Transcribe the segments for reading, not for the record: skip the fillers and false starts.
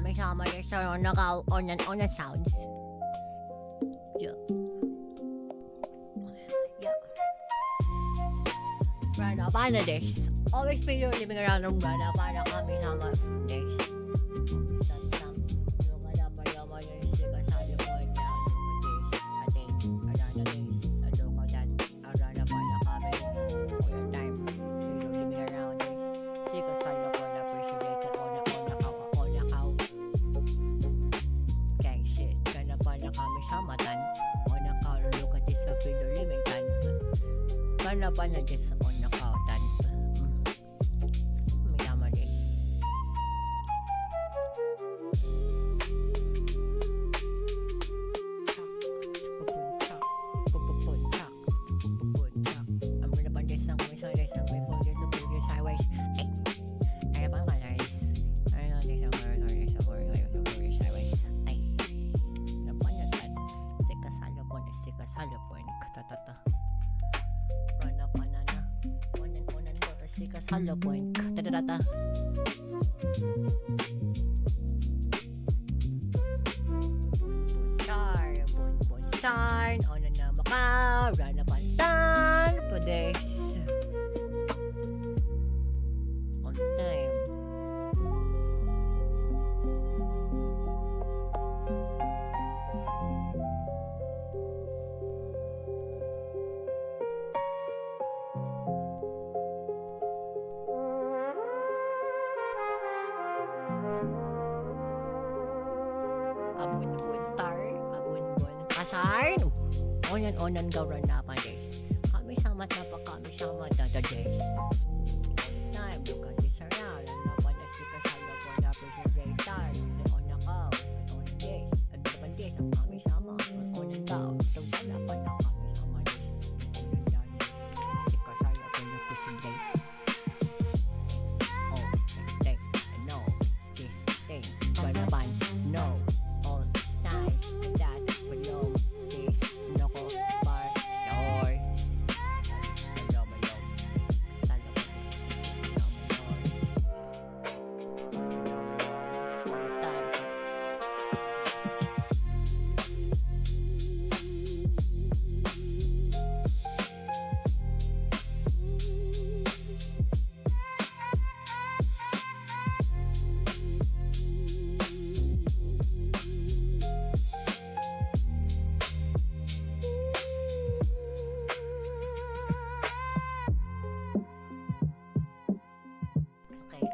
kami sama guys. So, naka-on and sounds. Yeah. Yeah. Rana, paano this? Always be living around ng Rana, para kami sama this. Paano just on the kautan? May naman eh. I'm gonna punch this ng may sideways ng may phone dito to your sideways. Eh! Ay, pa ka guys. Ay, no, this over sideways. Ay. Napanyagan. Sikasalo po. Katatata. Sikas hollow point. Tadadata. Bunchar. Ono na maka. Rana pantan. Pades. All the time. Abun-bun kasar. Onan gawran na pa des. Kami sama des. Time look at this around. Ano pa na si kasama po na refrigerator. On na ka. On des. Ano pa des ang kami sama. Onan daw. Tawala pa na kami sama des. Si kasama po na refrigerator. Oh, thing. I know. This thing. Banaban. Snow.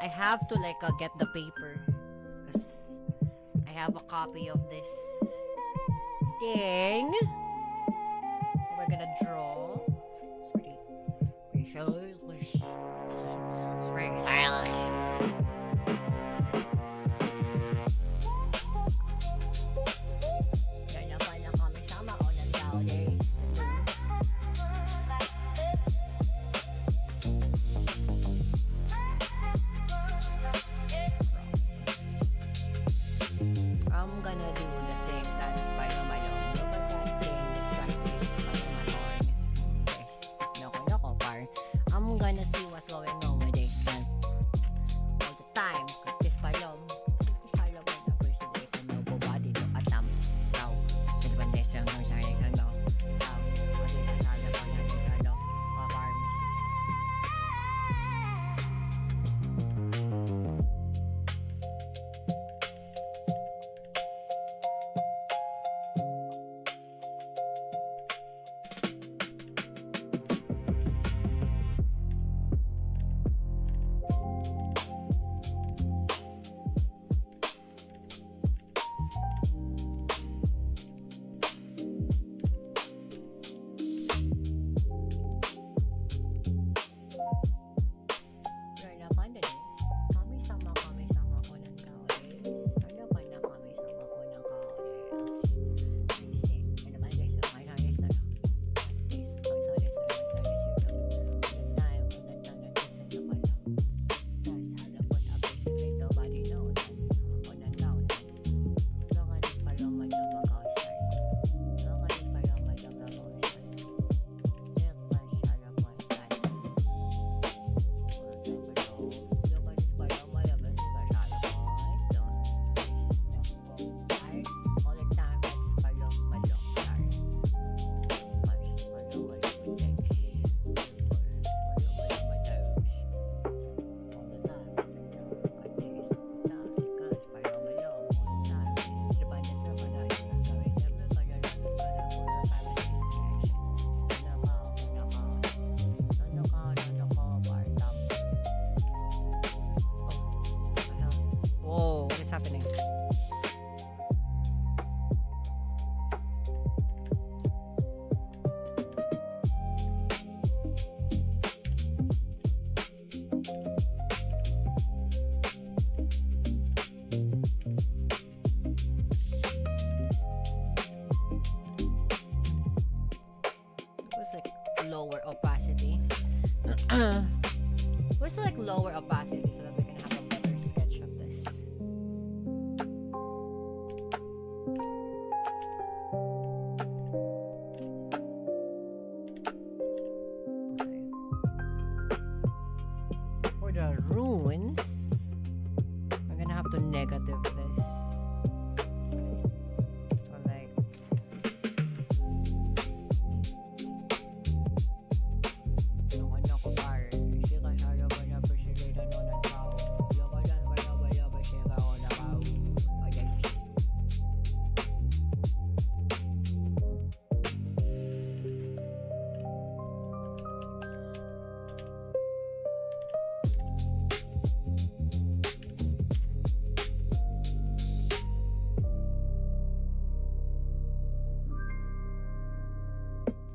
I have to get the paper because I have a copy of this thing. We're gonna draw. It's pretty stylish. It's very stylish. Nanapan na kami sama o ng tao days. I'm gonna do the thing that's by my own. Look at that thing, the striped things by my own. Yes, nako par. I'm gonna see what's going on with this then. All the time, this palom. Salo ba na personally kung no body do atam. Tao, this one this yung sarili sa no. Tao, kasi kasala ko na sa no. Farms. lower opacity. Let's select lower opacity so that we can have a better sketch of this. Okay. For the runes, I'm gonna have to negative this. So like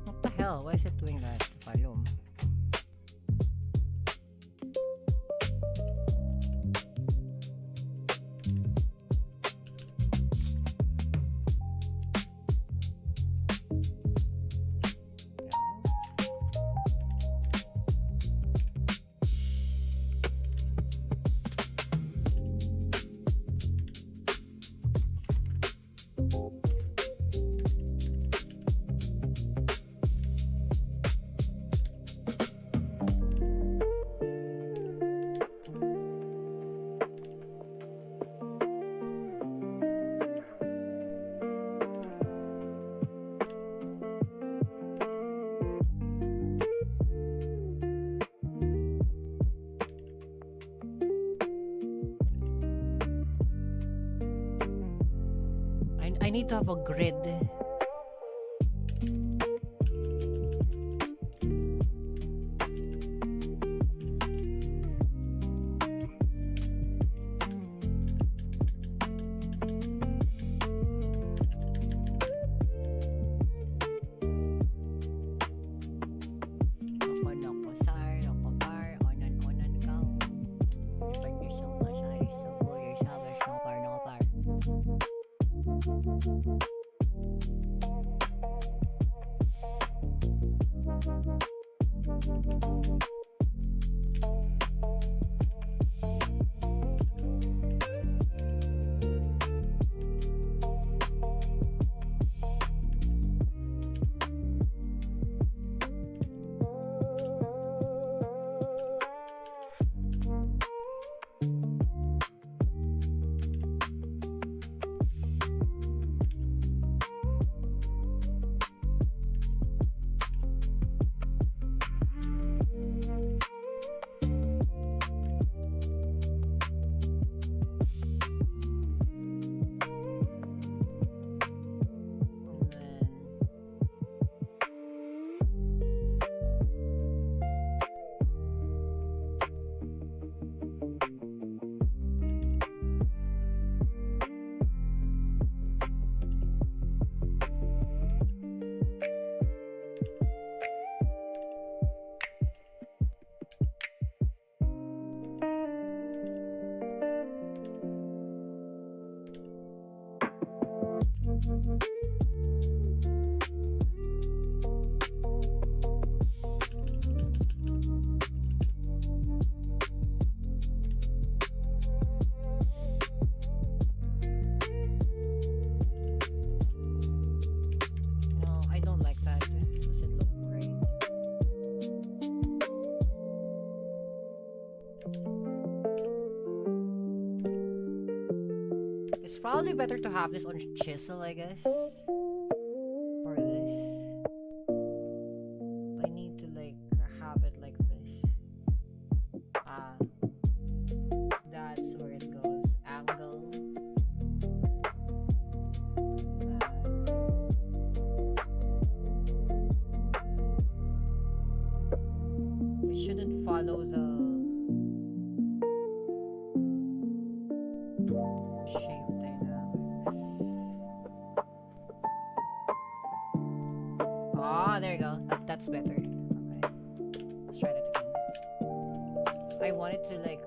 what the hell? Why is it doing that? Volume. I need to have a grid. It's probably better to have this on chisel, I guess. Or this. I need to like have it like this. That's where it goes. Angle. It shouldn't follow the shape dynamics. Ah, there you go. That's better. Okay. Let's try that again. So I wanted to like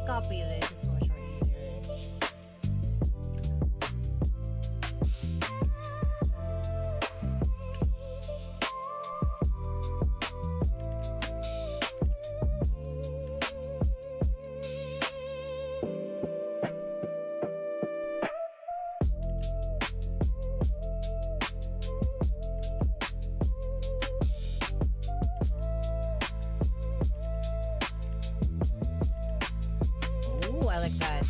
copy this. It's much more easier. Ooh, I like that.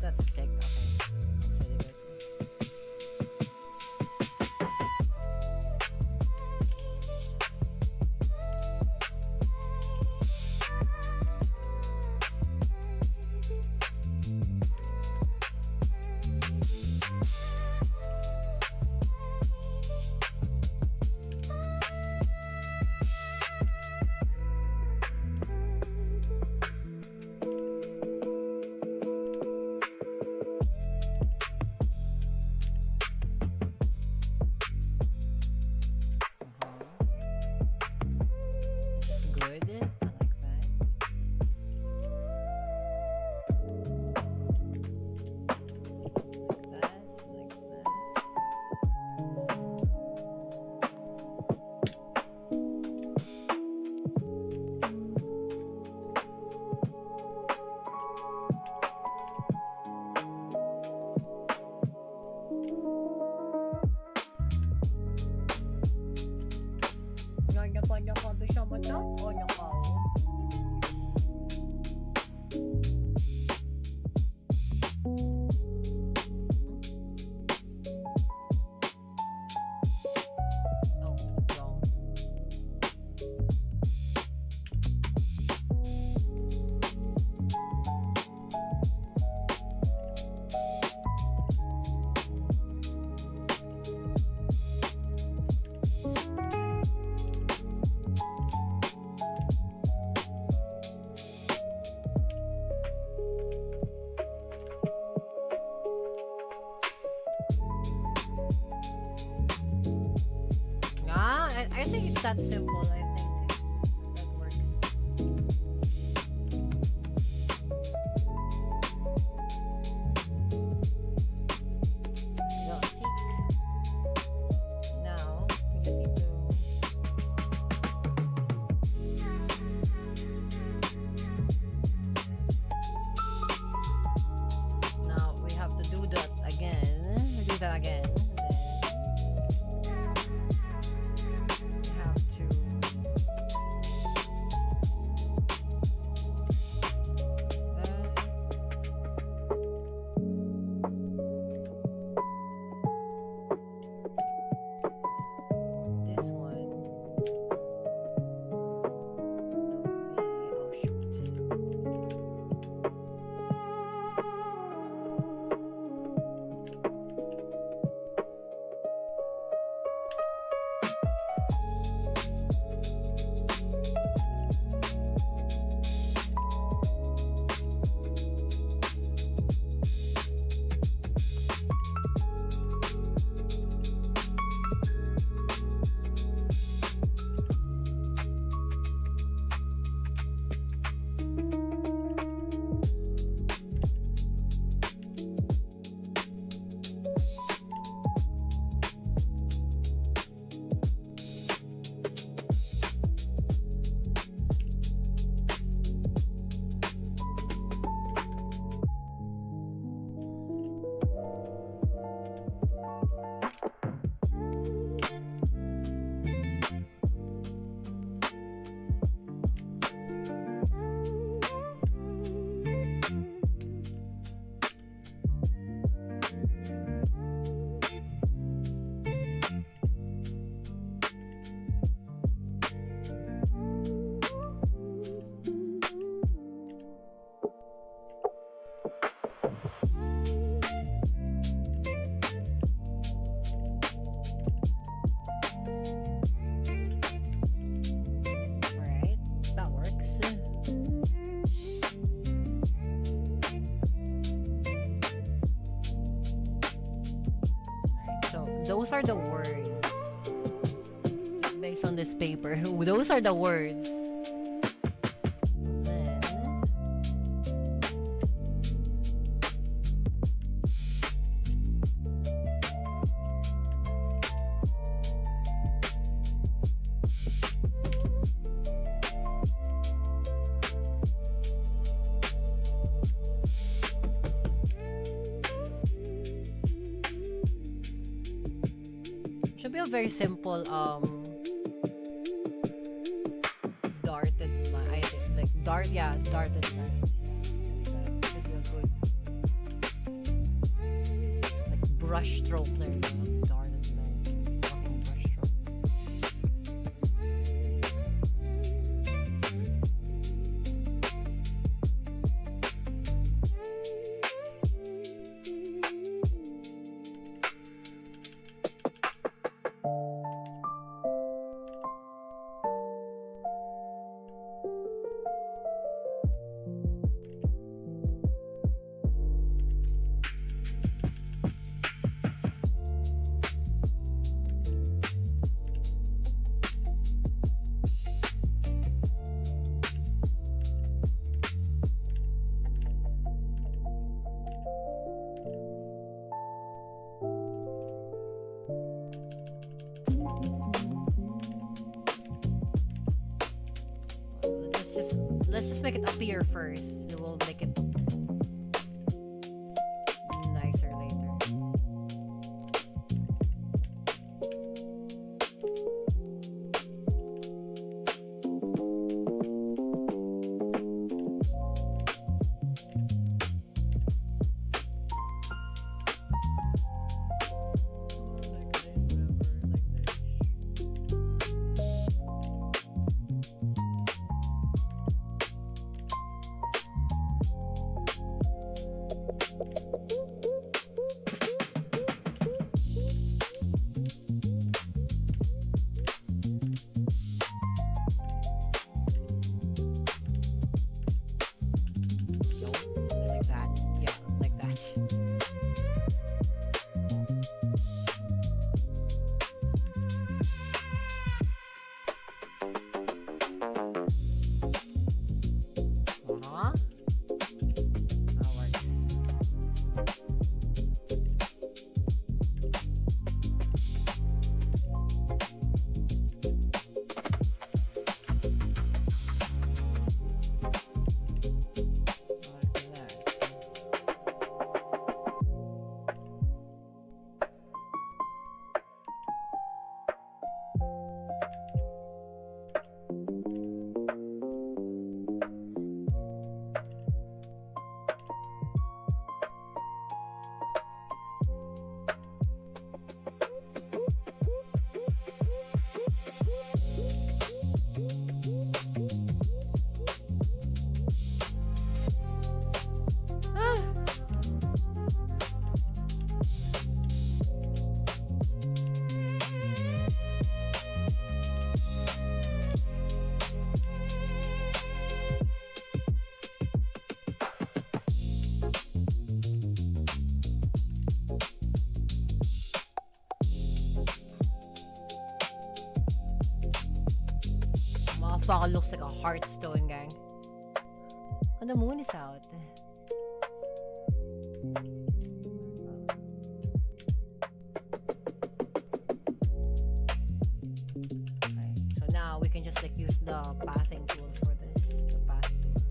That's sick. Okay, that's really good. It's good. I like that. Like that. Like that. Kanya-kanya kami siya matang o nakaw? Oh, wrong. I think it's that simple. I think that works. No, seek. Now, we just need to... Now, we have to do that again. Do that again. This one. Oh shoot. Those are the words. Based on this paper. Those are the words. Should be a very simple darted line. I think like darted lines. Yeah, like that should be a good like brush stroke there. Darted line. Fucking brush stroke. Let's just make it appear first. We'll make it nicer later. Motherfucker looks like a heartstone, gang. And the moon is out. Okay, so now we can just like use the pathing tool for this. The path tool.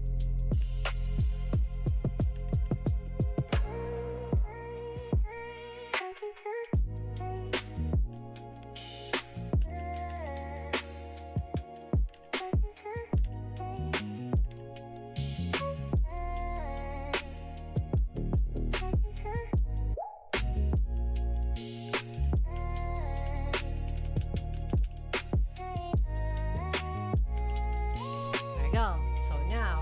Go. So now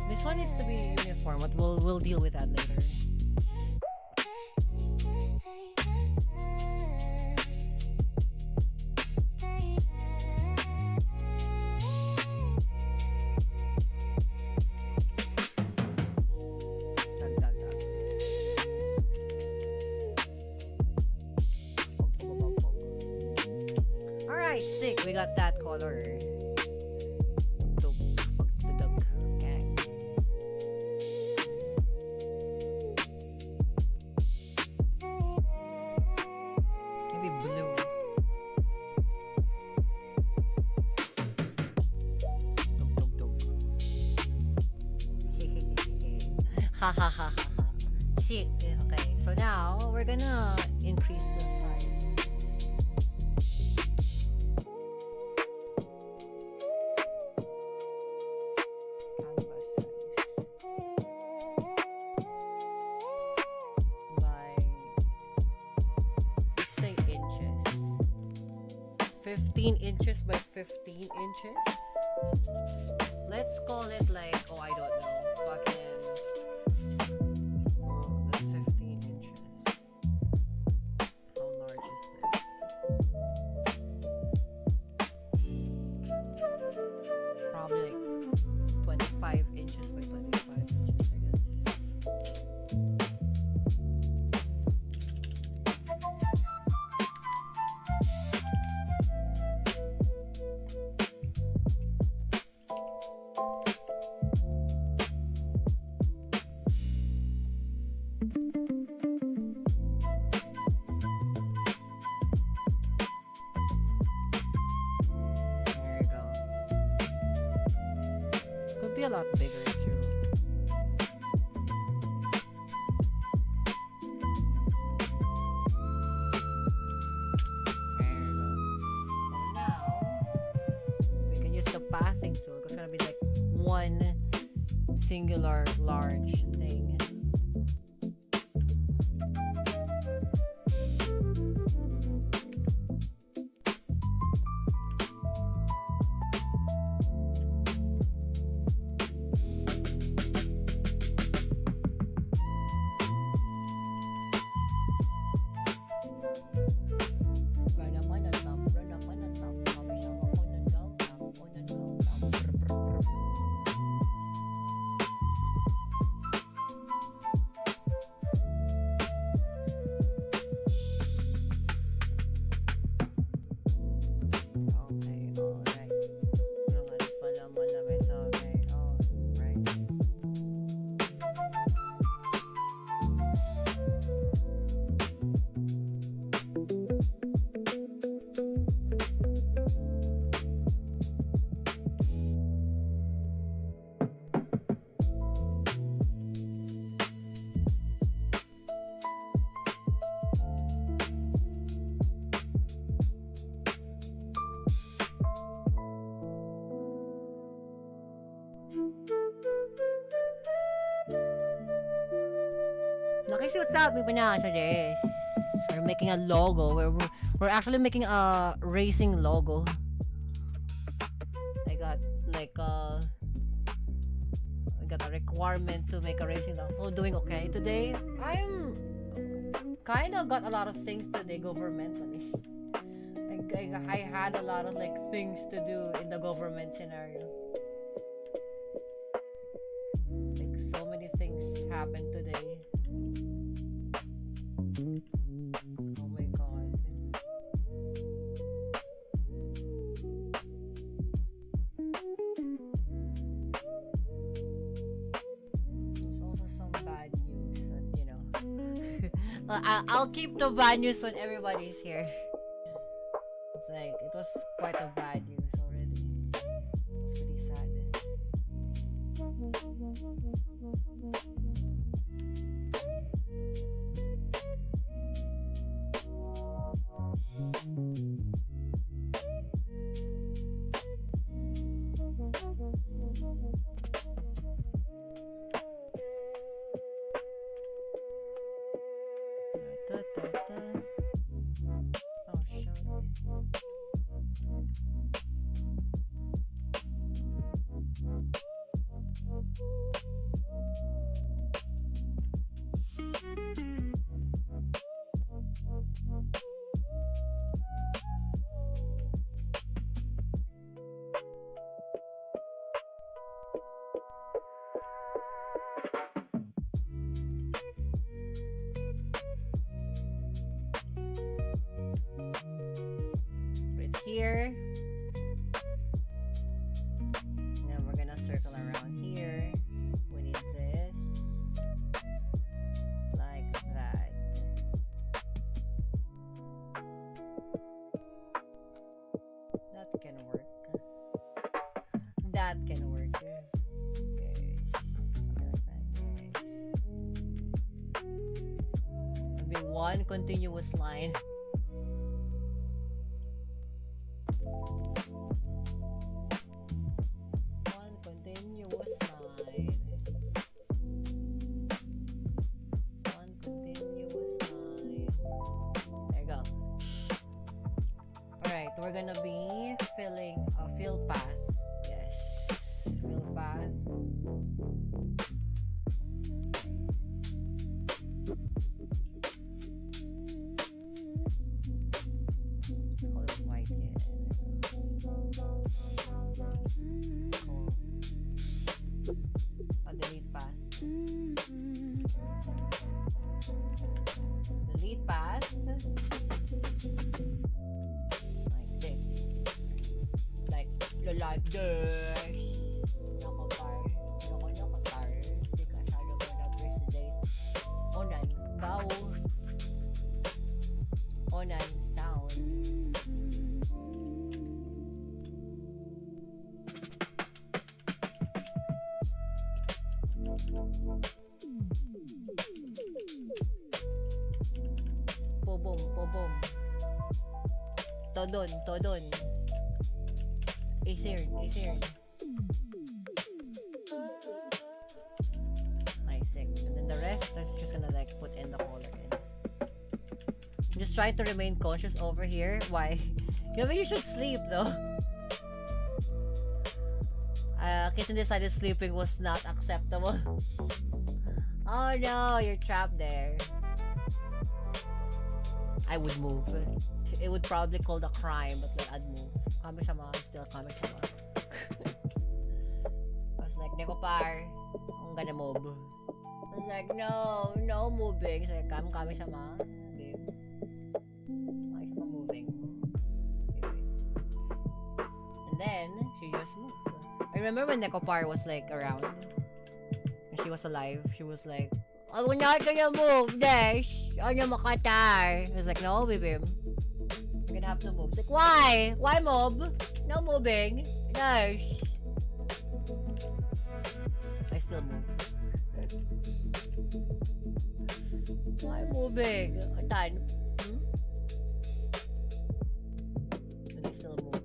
this one needs to be uniform, but we'll deal with that later. Ha ha ha ha ha. See, okay. So now we're gonna increase the size of this. Canvas size by, let's say, inches. 15 inches by 15 inches. Let's call it like, oh, I don't know, fucking, oh, that's 15 inches. How large is this? Probably like 25 inches by 25 inches, I guess. There you go. Could be a lot bigger too. There you go. Now we can use the pathing tool because it's gonna be like one singular large thing. Nakisi, what's up? We're making a logo. We're actually making a racing logo. I got a requirement to make a racing logo. Oh, doing okay today. I'm kind of got a lot of things today governmentally. I had a lot of like things to do in the government scenario. Like so many things happened today. Oh my god. There's also some bad news that, you know. I'll keep the bad news when everybody's here. It's like, it was quite a bad news already. It's pretty sad. Oh, shoot. Right here. Then we're gonna circle around here. We need this. Like that. That can work. That can work. Yes. Something like that. Yes. continuous line. One continuous line. One continuous line. There you go. Alright, we're gonna be filling a fill pass. Yes. Fill pass. Delete pass. Delete pass. Like this. Like this. Nakabar. Nakatar. Si kasalo mo na president. Onan. Daw. Onan sounds. Pobom. Todon. Isir. I sick. And then the rest, is just gonna like put in the color in. Just try to remain conscious over here. Why? You should sleep though. Kitten decided sleeping was not acceptable. Oh no, you're trapped there. I would move. It would probably call the crime, but like, I'd move. Kami-sama, still kami-sama. I was like, Nekopar, I'm gonna move. I was like, no moving. It's like, kami-sama, babe. I'm moving. And then, she just moved. I remember when Nekopar was like around. When she was alive, she was like, oh, we're not gonna move, Dash. Ano makatar? I was like, no, baby. We're gonna have to move. It's like, why? Why move? No moving. Dash. I still move. Why moving? Done. And I still moved.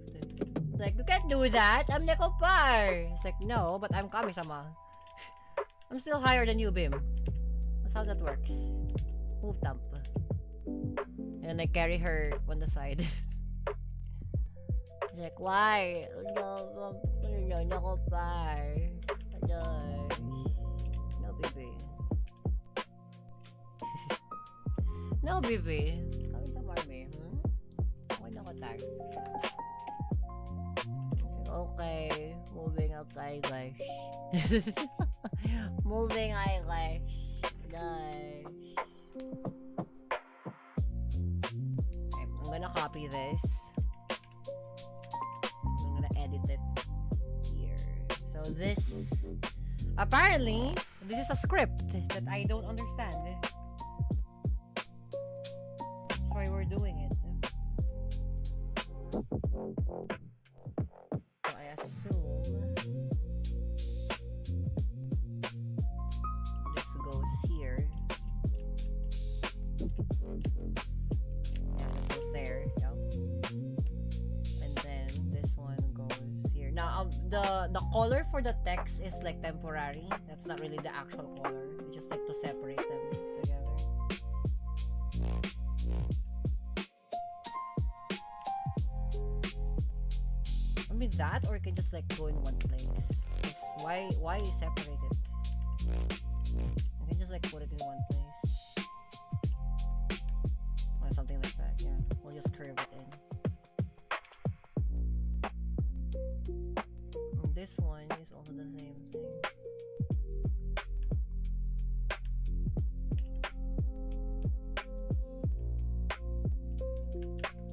It's like, you can't do that. I'm Nekopar. It's like, no, but I'm Kami-sama. I'm still higher than you, Bim. That's how that works. Move thump. And I carry her on the side. She's like, why? No, baby. No, baby. Kami sa marmy. Okay na ko tayo. Okay. Moving outside, guys. Moving eyelash. Nice. Okay, I'm gonna copy this. I'm gonna edit it here. So this, apparently, this is a script that I don't understand. That's why we're doing it. So I assume this goes here. Yeah, it goes there. Yeah. And then this one goes here. Now, the color for the text is like temporary. That's not really the actual color. We just like to separate them together. I mean that, or you can just like go in one place. Just why separate it? You can just like put it in one place. Or something like that, yeah. We'll just curve it in. And this one is also the same thing.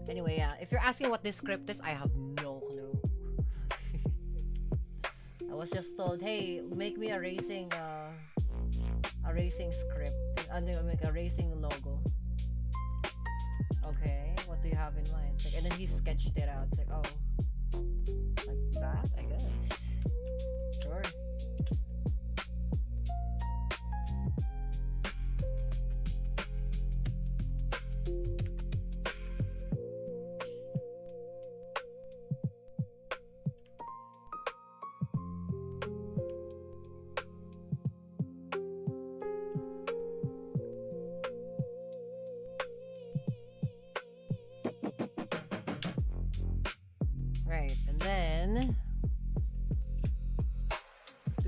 Anyway, yeah. If you're asking what this script is, I have no clue. I was just told, hey, make me a racing script. Make a racing logo. Okay, what do you have in mind? It's like, and then he sketched it out. It's like, oh, like that, I guess. Sure.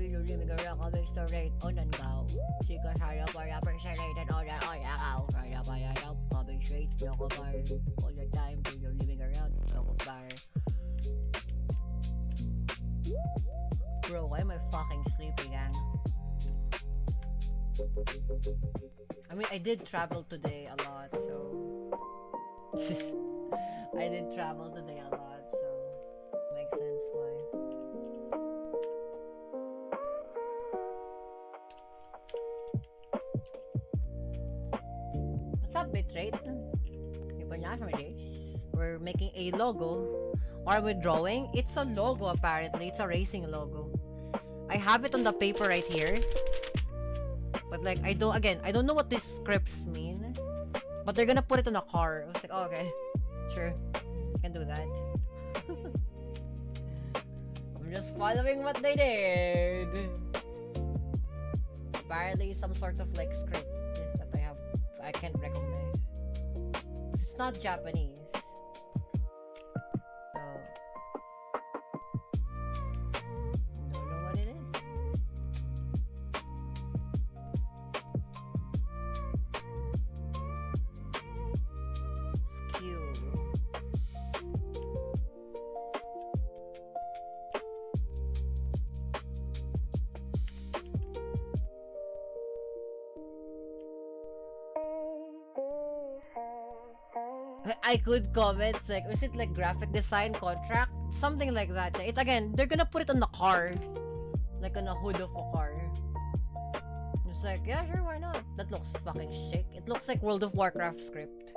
Pilong lumigara ka makes the rate on and go. Sika saya para persenated on and on ako. Kaya pala daw, coming straight, ako bar. All the time, pilong lumigara, ako bar. Bro, why am I fucking sleeping, gang? I mean, I did travel today a lot, so... I did travel today a lot, so... Makes sense why. What's up, bitrate? We're making a logo. What are we drawing? It's a logo, apparently. It's a racing logo. I have it on the paper right here. But like, I don't know what these scripts mean. But they're gonna put it on a car. I was like, oh, okay. Sure. I can do that. I'm just following what they did. Apparently, some sort of like script that I can't recognize. It's not Japanese. I could comment like, is it like graphic design contract? Something like that. It again, they're gonna put it on the car. Like on a hood of a car. It's like, yeah, sure, why not? That looks fucking sick. It looks like World of Warcraft script.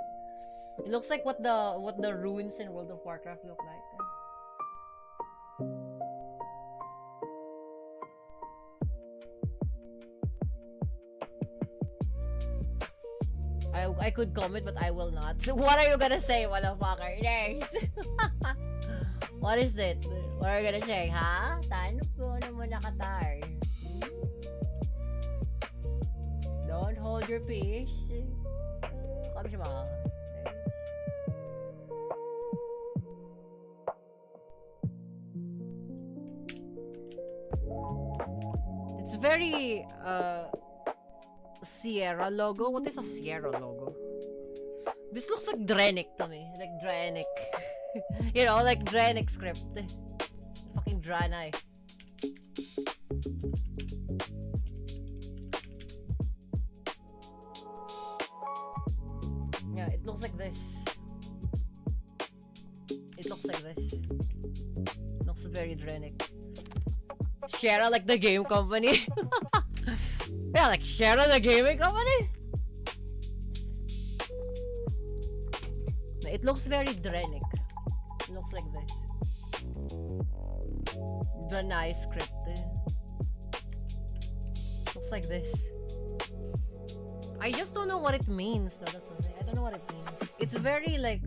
It looks like what the runes in World of Warcraft look like. I could comment, but I will not. So what are you gonna say, motherfucker? Next! What is it? What are you gonna say, ha? Tano po naman nakatar. Don't hold your peace. Come siya mga. It's very, Sierra logo? What is a Sierra logo? This looks like Drenic to me. Like Drenic. You know, like Drenic script. Fucking Dranai. Yeah, it looks like this. It looks like this. It looks very Drenic. Sierra like the game company. Yeah, like Sierra the gaming company. It looks very Drenic. It looks like this. Dranai script. Looks like this. I just don't know what it means though. That's something. I don't know what it means. It's very like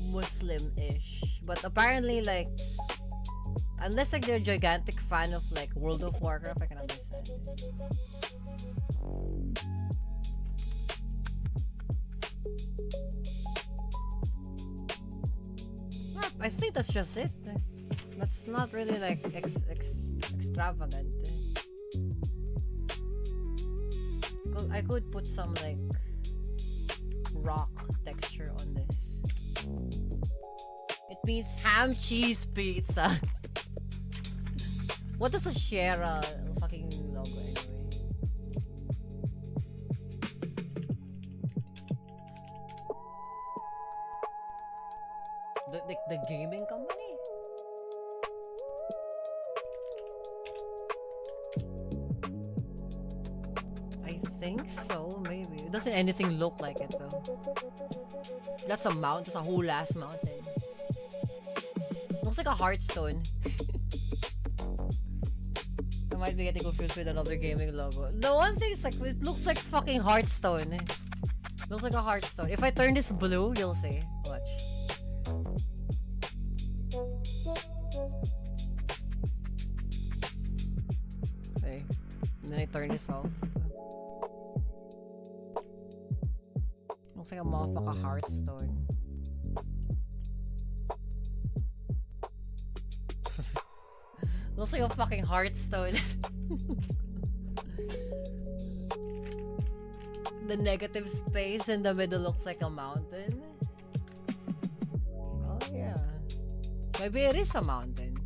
Muslim-ish. But apparently like, unless like they're a gigantic fan of like World of Warcraft, I can understand. I think that's just it. That's not really like extravagant. I could put some like rock texture on this. It means ham cheese pizza. What does a Sierra fucking logo anyway? The gaming company? I think so, maybe. It doesn't anything look like it though. That's a mount. That's a whole ass mountain. Looks like a Hearthstone. I might be getting confused with another gaming logo. The one thing is like, it looks like fucking Hearthstone. Looks like a Hearthstone. If I turn this blue, you'll see. Watch. Okay. And then I turn this off. Looks like a motherfucker Hearthstone. Looks like a fucking Hearthstone. The negative space in the middle looks like a mountain. Oh yeah. Maybe it is a mountain.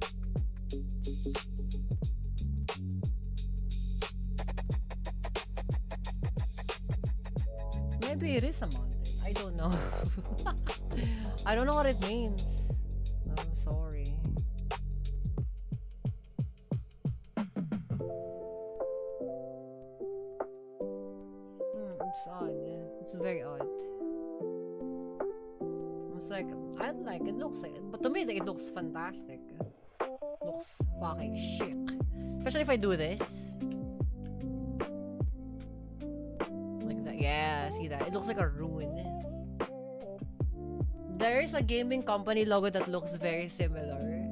Maybe it is a mountain. I don't know. I don't know what it means. I'm sorry. It's odd. It's very odd. It's like, I like it. Looks like, but to me, it looks fantastic. Looks fucking chic. Especially if I do this. Like that. Yeah, see that? It looks like a rune. There is a gaming company logo that looks very similar.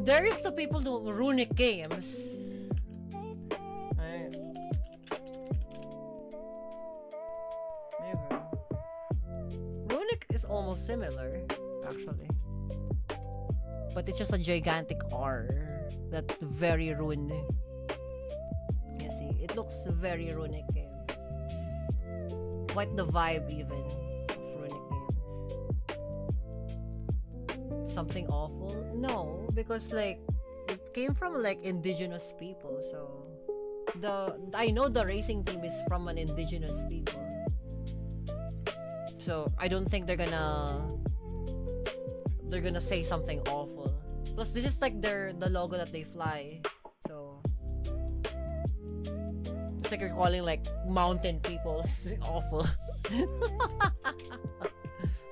There is the people do runic games. Right. Maybe. Runic is almost similar, actually. But it's just a gigantic R. That very rune. Yeah, see, it looks very runic games. Quite the vibe even of runic games. Something awful? No, because like it came from like indigenous people, so I know the racing team is from an indigenous people. So I don't think they're gonna say something awful. Plus this is like the logo that they fly. So it's like you're calling like mountain people awful.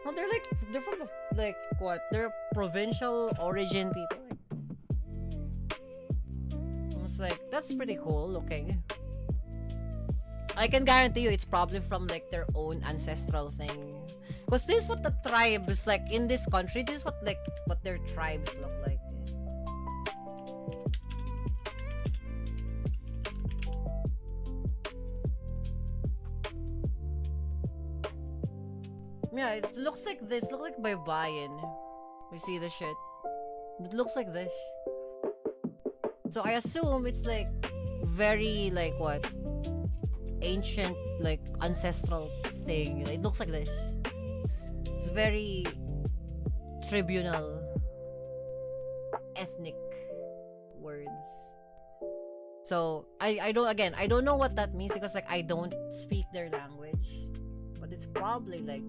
No, they're from the, like what? They're provincial origin people. I was like, that's pretty cool looking. I can guarantee you it's probably from like their own ancestral thing. Because this is what the tribes like in this country, this is what their tribes look like. Yeah, it looks like this. Look like Baybayin. We see the shit. It looks like this. So I assume it's like very like what? Ancient, like ancestral thing. It looks like this. It's very tribunal, ethnic words. So I don't know what that means because like I don't speak their language. But it's probably like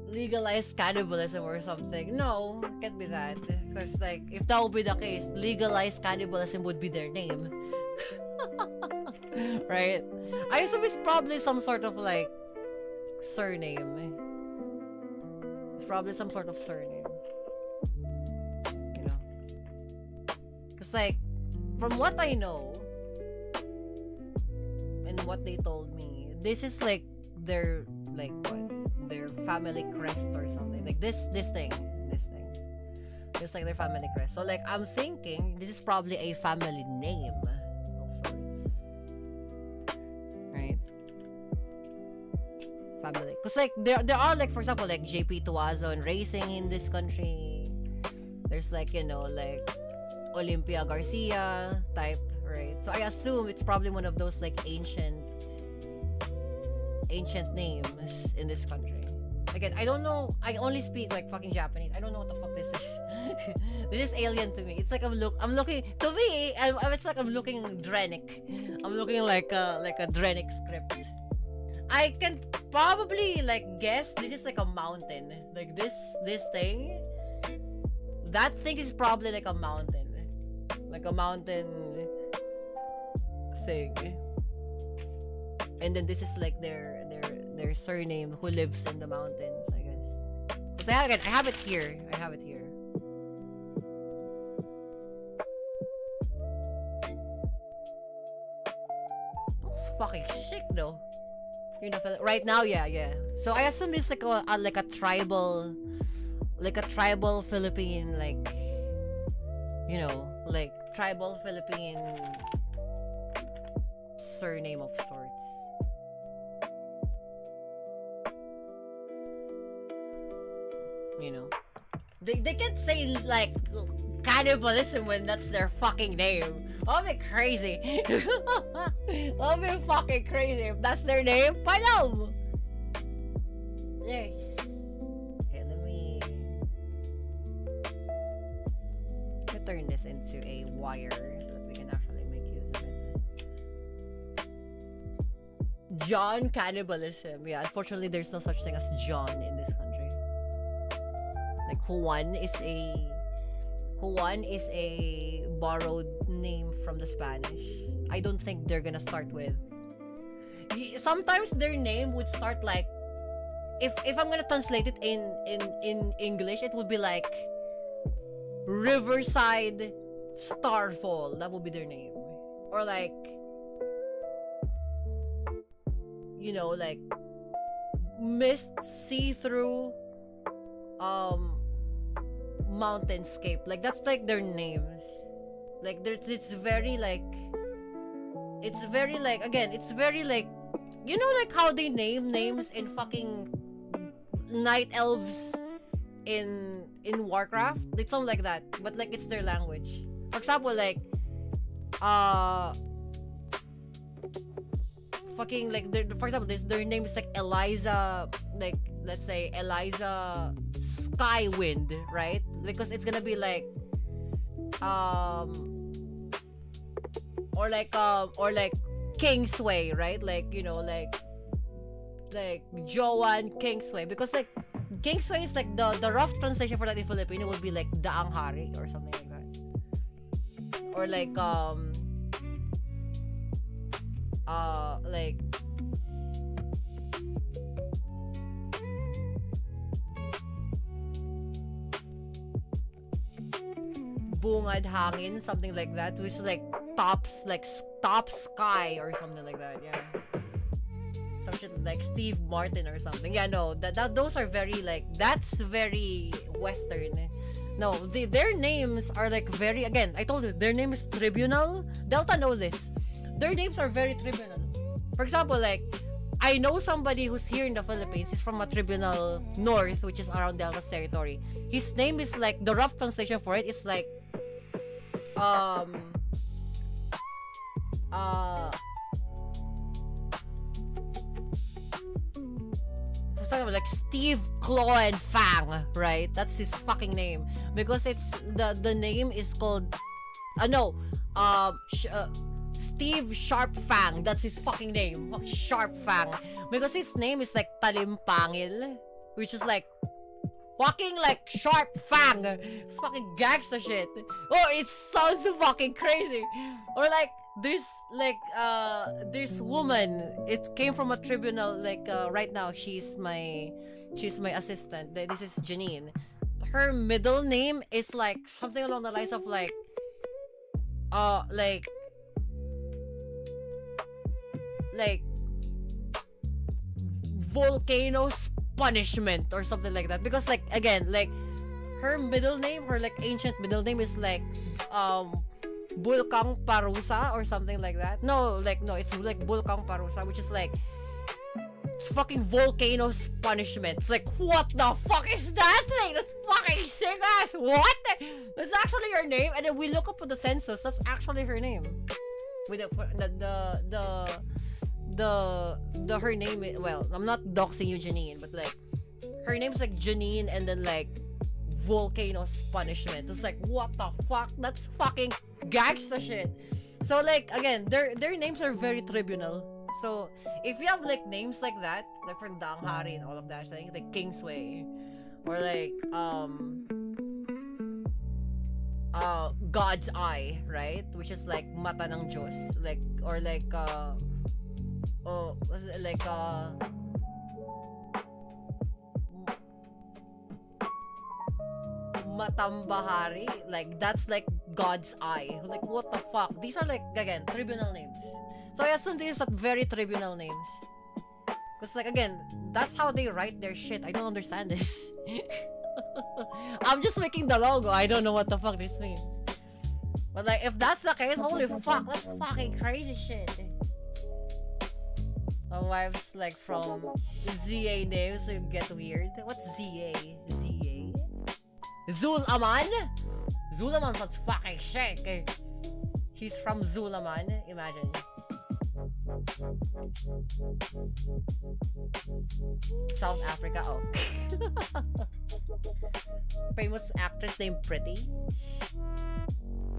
legalized cannibalism or something. No, can't be that. Because like if that would be the case, legalized cannibalism would be their name. Right? I assume it's probably some sort of like surname. It's probably some sort of surname. You know? Because like from what I know and what they told me, this is like their like what? Their family crest or something. Like this thing. Just like their family crest. So like I'm thinking this is probably a family name of sorts. Right? Family. Because like there are like for example like JP Tuazo and racing in this country. There's like, you know, like Olympia Garcia type, right? So I assume it's probably one of those like ancient names in this country. Again, I don't know. I only speak like fucking Japanese. I don't know what the fuck this is. This is alien to me. It's like I'm looking to me. It's like I'm looking Drenic. I'm looking like a Drenic script. I can probably like guess this is like a mountain. Like this thing. That thing is probably like a mountain. Like a mountain thing. And then this is like their surname who lives in the mountains, I guess. So I have it here. Looks fucking sick though. You know, right now, yeah. So I assume this is like a tribal Philippine, like, you know, like tribal Philippine surname of sorts. You know, They can't say like cannibalism when that's their fucking name. I'll be crazy. I'll be fucking crazy if that's their name. Palam. Yes. Okay, let me turn this into a wire so that we can actually make use of it. John cannibalism. Yeah, unfortunately, there's no such thing as John in this country. Like Juan is a borrowed name from the Spanish. I don't think they're gonna start with. Sometimes their name would start like, if I'm gonna translate it in English, it would be like Riverside Starfall. That would be their name. Or like, you know, like Mist See-Through Mountainscape. Like that's like their names. Like it's very like again, it's very like, you know, like how they name names in fucking night elves in Warcraft. It's something like that, but like it's their language. For example, like fucking like for example, their name is like Eliza, like let's say Eliza Skywind, right? Because it's gonna be like or like Kingsway, right? Like, you know, like Joan Kingsway, because like Kingsway is like the rough translation for that in Filipino would be like Daang Hari or something like that. Or like Bungad Hangin, something like that, which is like top sky or something like that. Yeah, some shit like Steve Martin or something. Yeah, no, that those are very like, that's very Western. No, their names are like very, again, I told you, their name is tribunal. Delta knows this. Their names are very tribunal. For example, like, I know somebody who's here in the Philippines. He's from a tribunal north, which is around Delta's territory. His name is like, the rough translation for it is like like Steve Claw and Fang, right? That's his fucking name, because it's the name is called Steve Sharp Fang. That's his fucking name, Sharp Fang, because his name is like Talimpangil, which is like fucking like Sharp Fang. It's fucking gangsta shit. Oh, it sounds fucking crazy. Or like this woman, it came from a tribunal. Like right now she's my assistant. This is Janine. Her middle name is like something along the lines of like Volcano's Punishment or something like that, because like, again, like her middle name, her like ancient middle name is like Bulkang Parusa or something like that. No, it's like Bulkang Parusa, which is like fucking Volcano's Punishment. It's like, what the fuck is that thing? That's fucking sick ass. What? That's actually her name, and then we look up on the census. That's actually her name. With the her name, well, I'm not doxing you, Janine, but like her name's like Janine and then like Volcano's Punishment. It's like, what the fuck? That's fucking gangsta shit. So like, again, their names are very tribunal. So if you have like names like that, like from Daang Hari and all of that, I think like Kingsway or like God's Eye, right? Which is like Mata ng Diyos, like, or like Matambahari, like that's like God's Eye. Like, what the fuck? These are like, again, tribunal names. So I assume these are very tribunal names. Cause like, again, that's how they write their shit. I don't understand this. I'm just making the logo. I don't know what the fuck this means. But like, if that's the case, holy fuck, that's fucking crazy shit. My wife's like from ZA names, so get weird. What's ZA? ZA? Zulaman? Zulaman sounds fucking sick. He's from Zulaman, imagine. South Africa, oh. Famous actress named Pretty.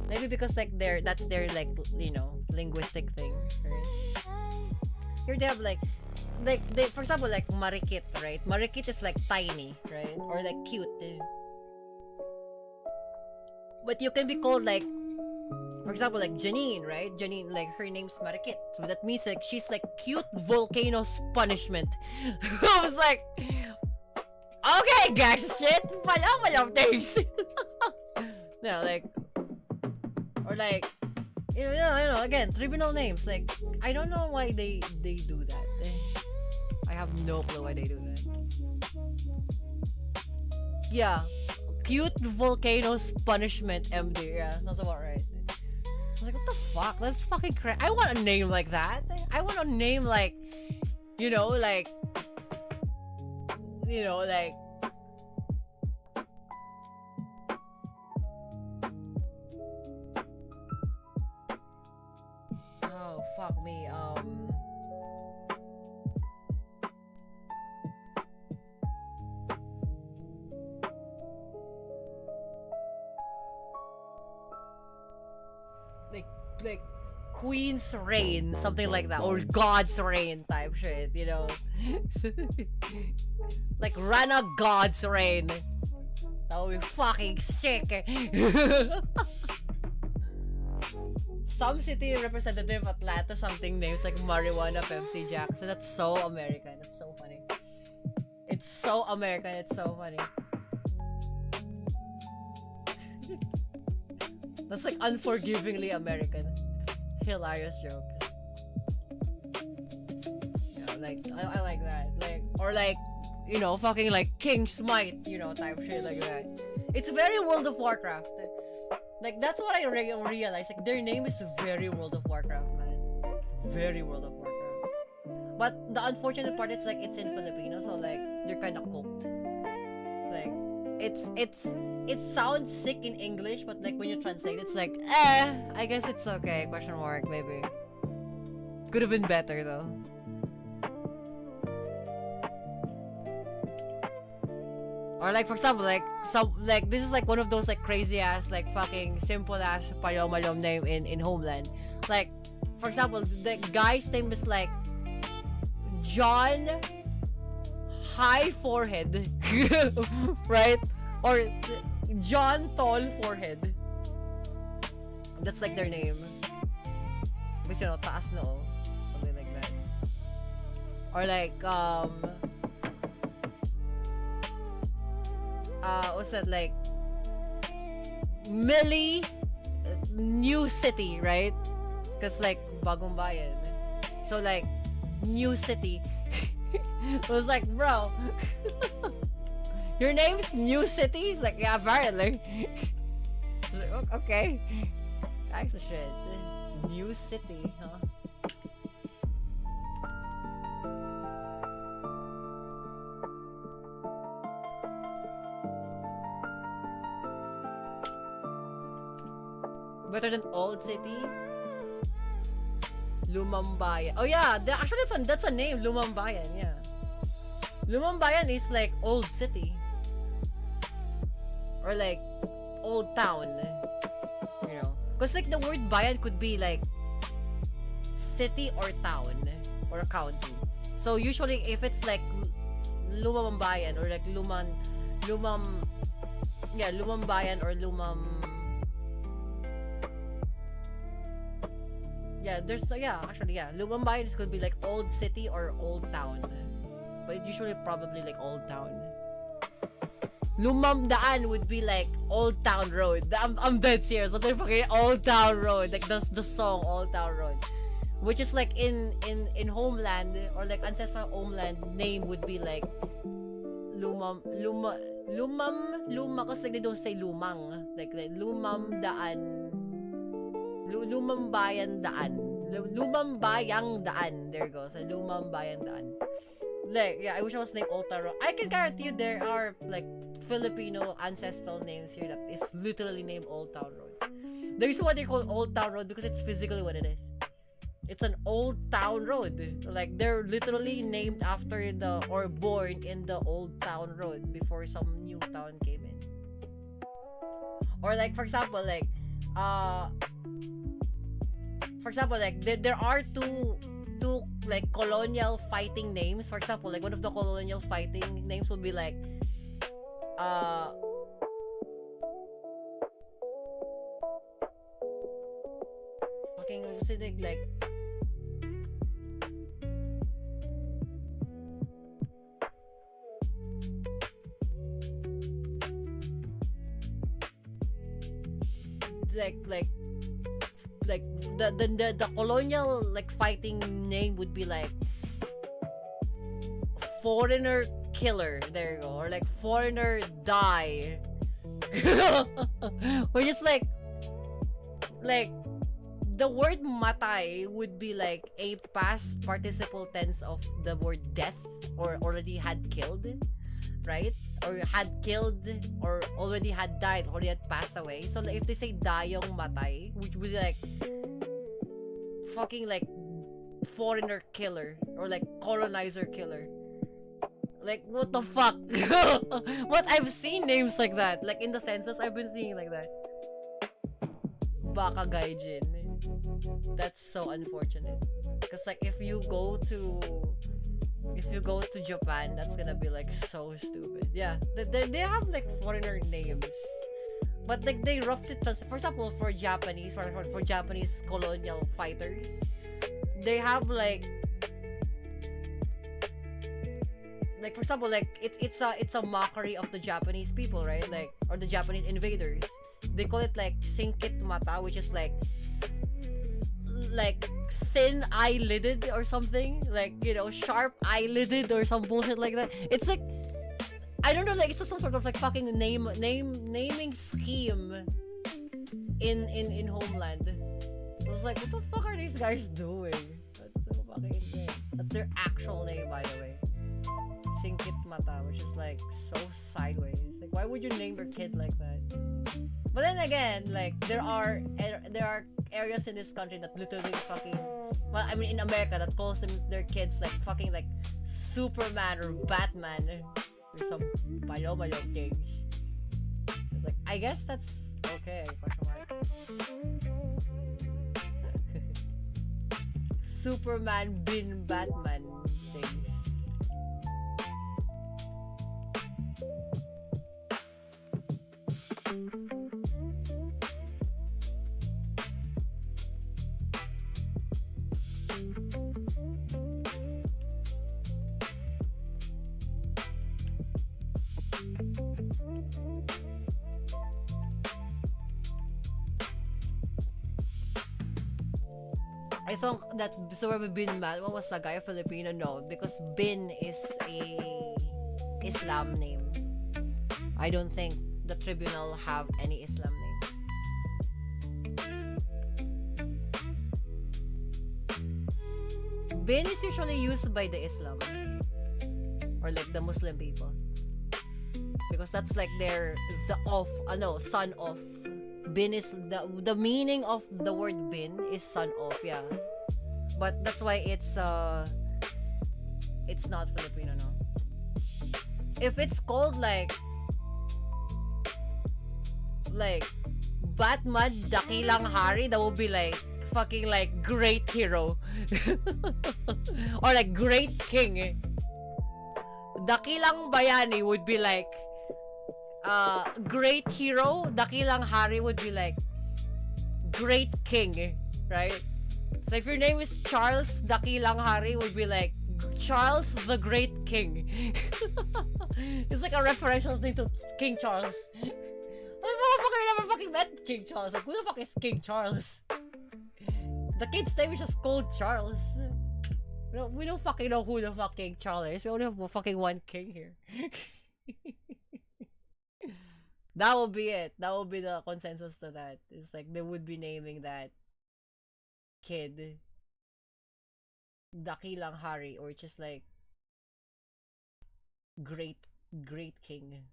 Maybe because like that's their like, you know, linguistic thing, right? Here they have like they, for example, like Marikit, right? Marikit is like tiny, right? Or like cute. But you can be called like, for example, like Janine, right? Janine, like her name's Marikit. So that means like she's like cute volcano's punishment. I was like, okay, guys, shit. Pala things. Yeah, like, or like, you know, again, tribunal names. Like, I don't know why they do that. I have no clue why they do that. Yeah, cute volcano's punishment, MD. Yeah, that's about right. I was like, what the fuck? That's fucking crazy. I want a name like that. I want a name like, you know, like, oh fuck me. Like Queen's Reign, something like that, or God's Reign type shit, you know. Like Rana God's Reign. That would be fucking sick. Some city representative Atlanta something names like Marijuana Pepsi Jack. So that's so American. It's so funny. It's so American. It's so funny. That's like unforgivingly American. Hilarious jokes. Yeah, like I like that. Like, or like, you know, fucking like King Smite, you know, type shit like that. It's very World of Warcraft. Like that's what I realized. Like their name is very World of Warcraft, man. Very World of Warcraft. But the unfortunate part is like it's in Filipino, so like they're kind of cooked. Like it sounds sick in English, but like when you translate, it's like, I guess it's okay. Question mark, maybe. Could have been better though. Or like, for example, like this is like one of those like crazy ass, like fucking simple ass palom name in Homeland. Like, for example, the guy's name is like John High Forehead, right? Or John Tall Forehead. That's like their name. Kasi no, taas no. Something like that. Or like, what's that, like Millie New City, right? Because like Bagong Bayan. So like New City. It was like, bro, your name's New City? It's like, yeah, apparently. Like, okay. Thanks a shit. New City, huh? Better than Old City? Lumambayan. Oh yeah, actually that's a name, Lumambayan, yeah. Lumambayan is like Old City. Or like Old Town. You know. Because like the word bayan could be like city or town or county. So usually if it's like Lumambayan or like Lumambayan or Lumambayan is gonna be like Old City or Old Town. But it's usually probably like Old Town. Lumamdaan would be like Old Town Road. I'm dead serious. So they're fucking Old Town Road. Like the song Old Town Road. Which is like in Homeland or like ancestral Homeland name would be like Luma because like they don't say lumang. Like Lumamdaan. Lumambayan Daan. Lumambayang Daan. There you go. So Lumambayan Daan. Like, yeah, I wish I was named Old Town Road. I can guarantee you there are like Filipino ancestral names here that is literally named Old Town Road. The reason why they call Old Town Road because it's physically what it is. It's an old town road. Like they're literally named after or born in the old town road before some new town came in. Or like for example, there are two like colonial fighting names. For example, like one of the colonial fighting names would be like fucking like the colonial like fighting name would be like foreigner killer, there you go, or like foreigner die. Or just like the word matay would be like a past participle tense of the word death, or already had killed, right? Or had killed, or already had died, or already had passed away. So like, if they say dayong matay, which would be like fucking like foreigner killer, or like colonizer killer. Like, what the fuck? What? I've seen names like that. Like, in the census, I've been seeing like that. Baka gaijin. That's so unfortunate. Because, like, if you go to Japan, that's gonna be, like, so stupid. Yeah, they have, like, foreigner names. But, like, they roughly translate. For example, for Japanese, or for Japanese colonial fighters, they have, like, for example, like it's a mockery of the Japanese people, right? Like, or the Japanese invaders. They call it like singkit mata, which is like thin eyelided or something, like, you know, sharp eyelided or some bullshit like that. It's like, I don't know, like it's some sort of like fucking naming scheme in Homeland. I was like, what the fuck are these guys doing? That's so fucking insane. That's their actual name, by the way. Singkit mata, which is like so sideways. Like, why would you name your kid like that? But then again, like there are areas in this country that literally fucking, well, I mean in America, that calls their kids like fucking like Superman or Batman or some malo things. It's like, I guess that's okay. Superman bin Batman things. I thought that Surabhi bin Malwa was a guy Filipino. No, because bin is a Islam name. I don't think the tribunal have any Islam name. Bin is usually used by the Islam or like the Muslim people, because that's like their son of. Bin is the meaning of the word bin is son of, yeah. But that's why it's not Filipino, no. If it's called like Batman Dakilang Hari, that would be like fucking like great hero. Or like great king. Dakilang Bayani would be like great hero. Dakilang Hari would be like great king, right? So if your name is Charles, Dakilang Hari would be like Charles the Great King. It's like a referential thing to King Charles. Motherfucker, I never fucking met King Charles. Like, who the fuck is King Charles? The kid's name is just called Charles. We don't fucking know who the fuck King Charles is. We only have fucking one king here. That will be it. That will be the consensus to that. It's like they would be naming that kid Dakilang Hari, or just like great king.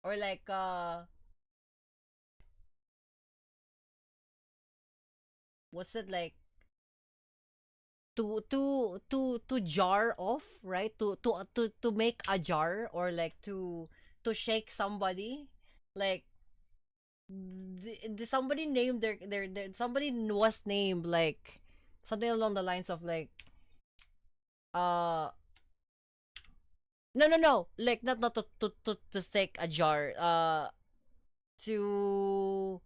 Or like what's it like, to jar off, right? To make a jar, or like to shake somebody, like somebody named their somebody was named like something along the lines of like uh no, like not to shake a jar, to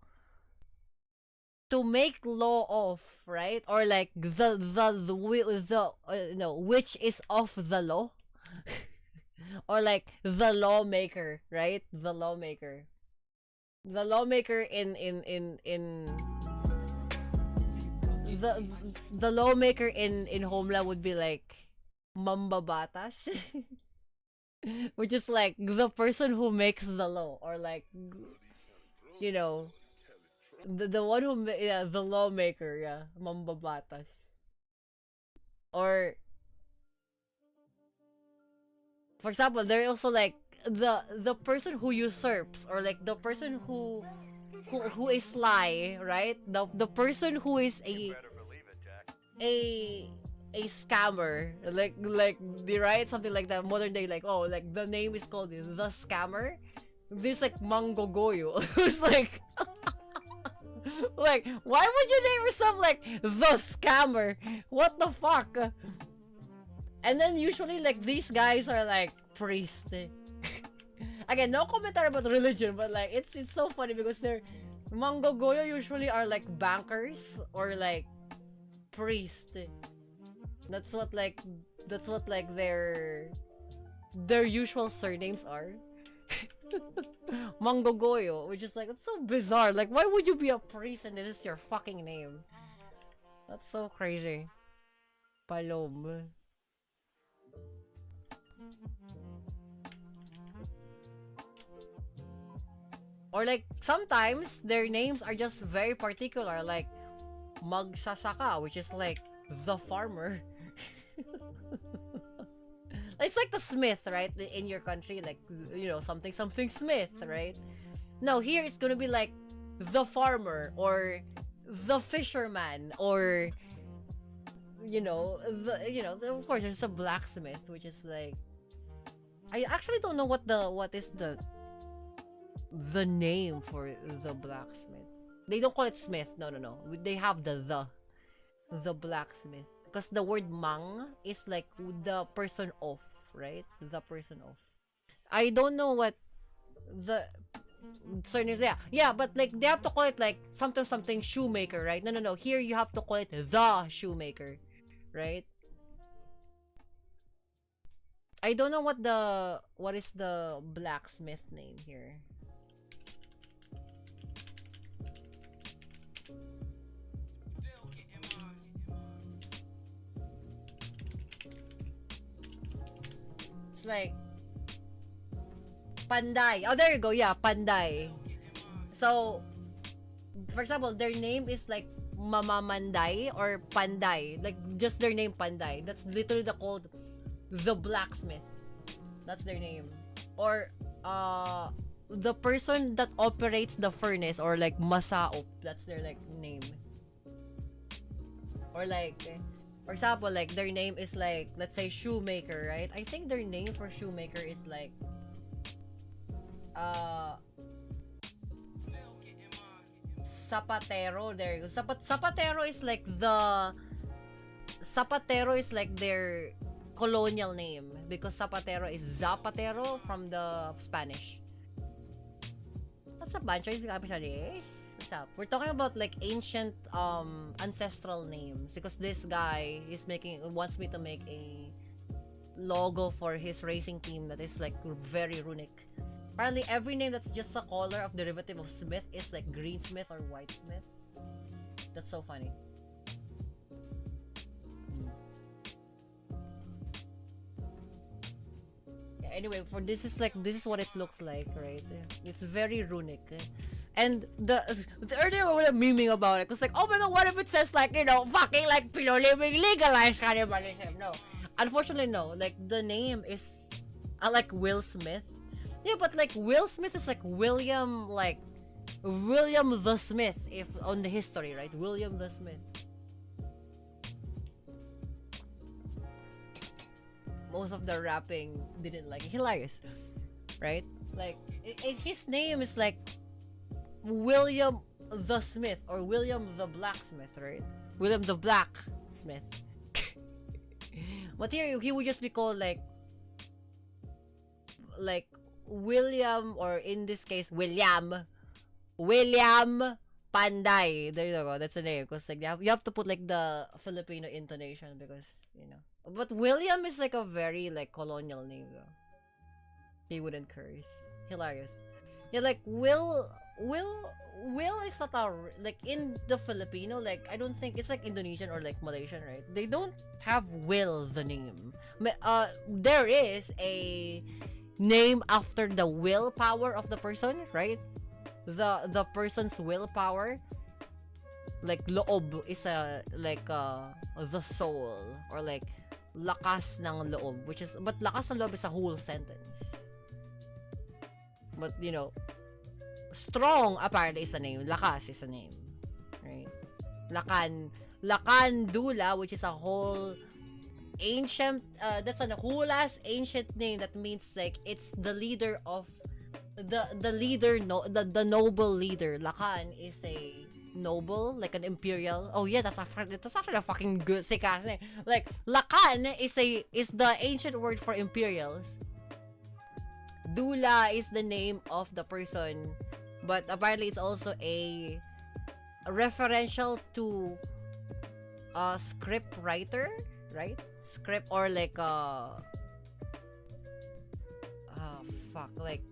make law of, right? Or like no, which is of the law. Or like the lawmaker, right? The lawmaker in the the lawmaker in Homeland would be like mambabatas. Which is like the person who makes the law, or like, you know, the one who yeah, the lawmaker, yeah, mambabatas. Or for example, there also like the person who usurps, or like the person who is sly, right? The person who is a a scammer, like they write something like that modern day, like, oh, like the name is called the scammer. This like Mangogoyo. Who's like, why would you name yourself like the scammer? What the fuck? And then usually like these guys are like priests. Again, no commentary about religion, but like it's so funny because they're Mangogoyo usually are like bankers or like priests. That's what like their usual surnames are. Mangogoyo, which is like, it's so bizarre. Like, why would you be a priest and this is your fucking name? That's so crazy. Palom. Or like sometimes their names are just very particular, like Magsasaka, which is like the farmer. It's like the smith, right? In your country, like, you know, something smith, right? No, here it's gonna be like the farmer, or the fisherman, or of course there's a blacksmith, which is like, I actually don't know what is the name for the blacksmith. They don't call it smith. No. They have the blacksmith, because the word mang is like the person of, right? The person of. I don't know what the surnames. Yeah, but like they have to call it like something shoemaker, right? No. Here you have to call it the shoemaker, right? I don't know what is the blacksmith name here. It's like Panday. Oh, there you go. Yeah, Panday. So, for example, their name is like Mama Manday or Panday. Like, just their name Panday. That's literally called the blacksmith. That's their name. Or, the person that operates the furnace, or like Masaop. That's their like name. Or like, for example, like their name is like, let's say shoemaker, right? I think their name for shoemaker is like Zapatero. There you go. Zapatero is like their colonial name, because Zapatero is Zapatero from the Spanish. What's up, Bancho? What's up? We're talking about like ancient ancestral names, because this guy is wants me to make a logo for his racing team that is like very runic. Apparently every name that's just a color of derivative of Smith is like Greensmith or Whitesmith. That's so funny. Yeah, anyway, this is what it looks like, right? It's very runic. And the earlier we were memeing about it, because like, oh my god, what if it says like, fucking like Pinolibing legalized cannibalism? No. Unfortunately, no. Like, the name is like Will Smith. Yeah, but like Will Smith is like William the Smith, if on the history, right? William the Smith. Most of the rapping didn't like it. Hilarious, right? Like his name is like William the Smith or William the Blacksmith, right? William the Blacksmith. But here he would just be called like William, or in this case William Panday. There you go. That's the name. Because like you have to put like the Filipino intonation, because you know. But William is like a very like colonial name though. He wouldn't curse. Hilarious. Yeah, like Will is not a, like in the Filipino, like I don't think it's like Indonesian or like Malaysian, right? They don't have Will the name. There is a name after the willpower of the person, right? The person's willpower, like loob is a like the soul, or like lakas ng loob, which is, but lakas ng loob is a whole sentence. But you know, strong apparently is a name, lakas is a name, right? Lakan Dula, which is a whole ancient that's a whole ass ancient name that means like it's the leader of the leader, the noble leader. Lakan is a noble, like an imperial. Oh yeah, that's actually a fucking good sick ass name. Like Lakan is the ancient word for imperials. Dula is the name of the person, but apparently it's also a referential to a script writer, right? Script, or like like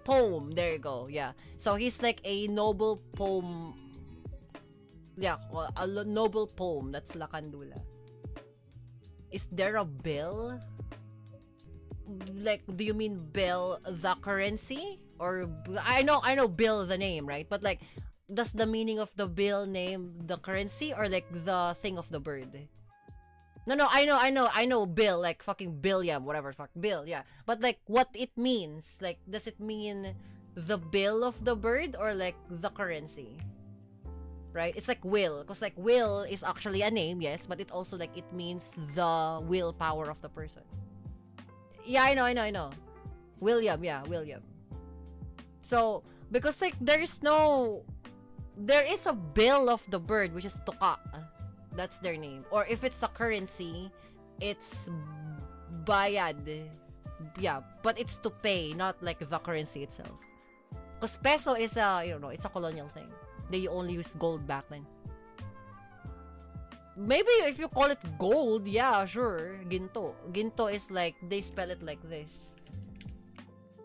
poem. There you go. Yeah. So he's like a noble poem. Yeah, a noble poem. That's Lakandula. Is there a bill? Like, do you mean bill the currency? Or I know bill the name, right? But like, does the meaning of the bill name the currency, or like the thing of the bird? No, I know bill, like fucking billion, whatever, fuck, bill, yeah. But like, what it means, like, does it mean the bill of the bird, or like the currency? Right? It's like will, because like will is actually a name, yes, but it also like, it means the willpower of the person. Yeah, I know. William, yeah, William. So, because like, there is a bill of the bird, which is tuka. That's their name. Or if it's the currency, it's bayad. Yeah, but it's to pay, not like the currency itself. Because peso is it's a colonial thing. They only used gold back then. Maybe if you call it gold, yeah, sure. Ginto. Ginto is like, they spell it like this.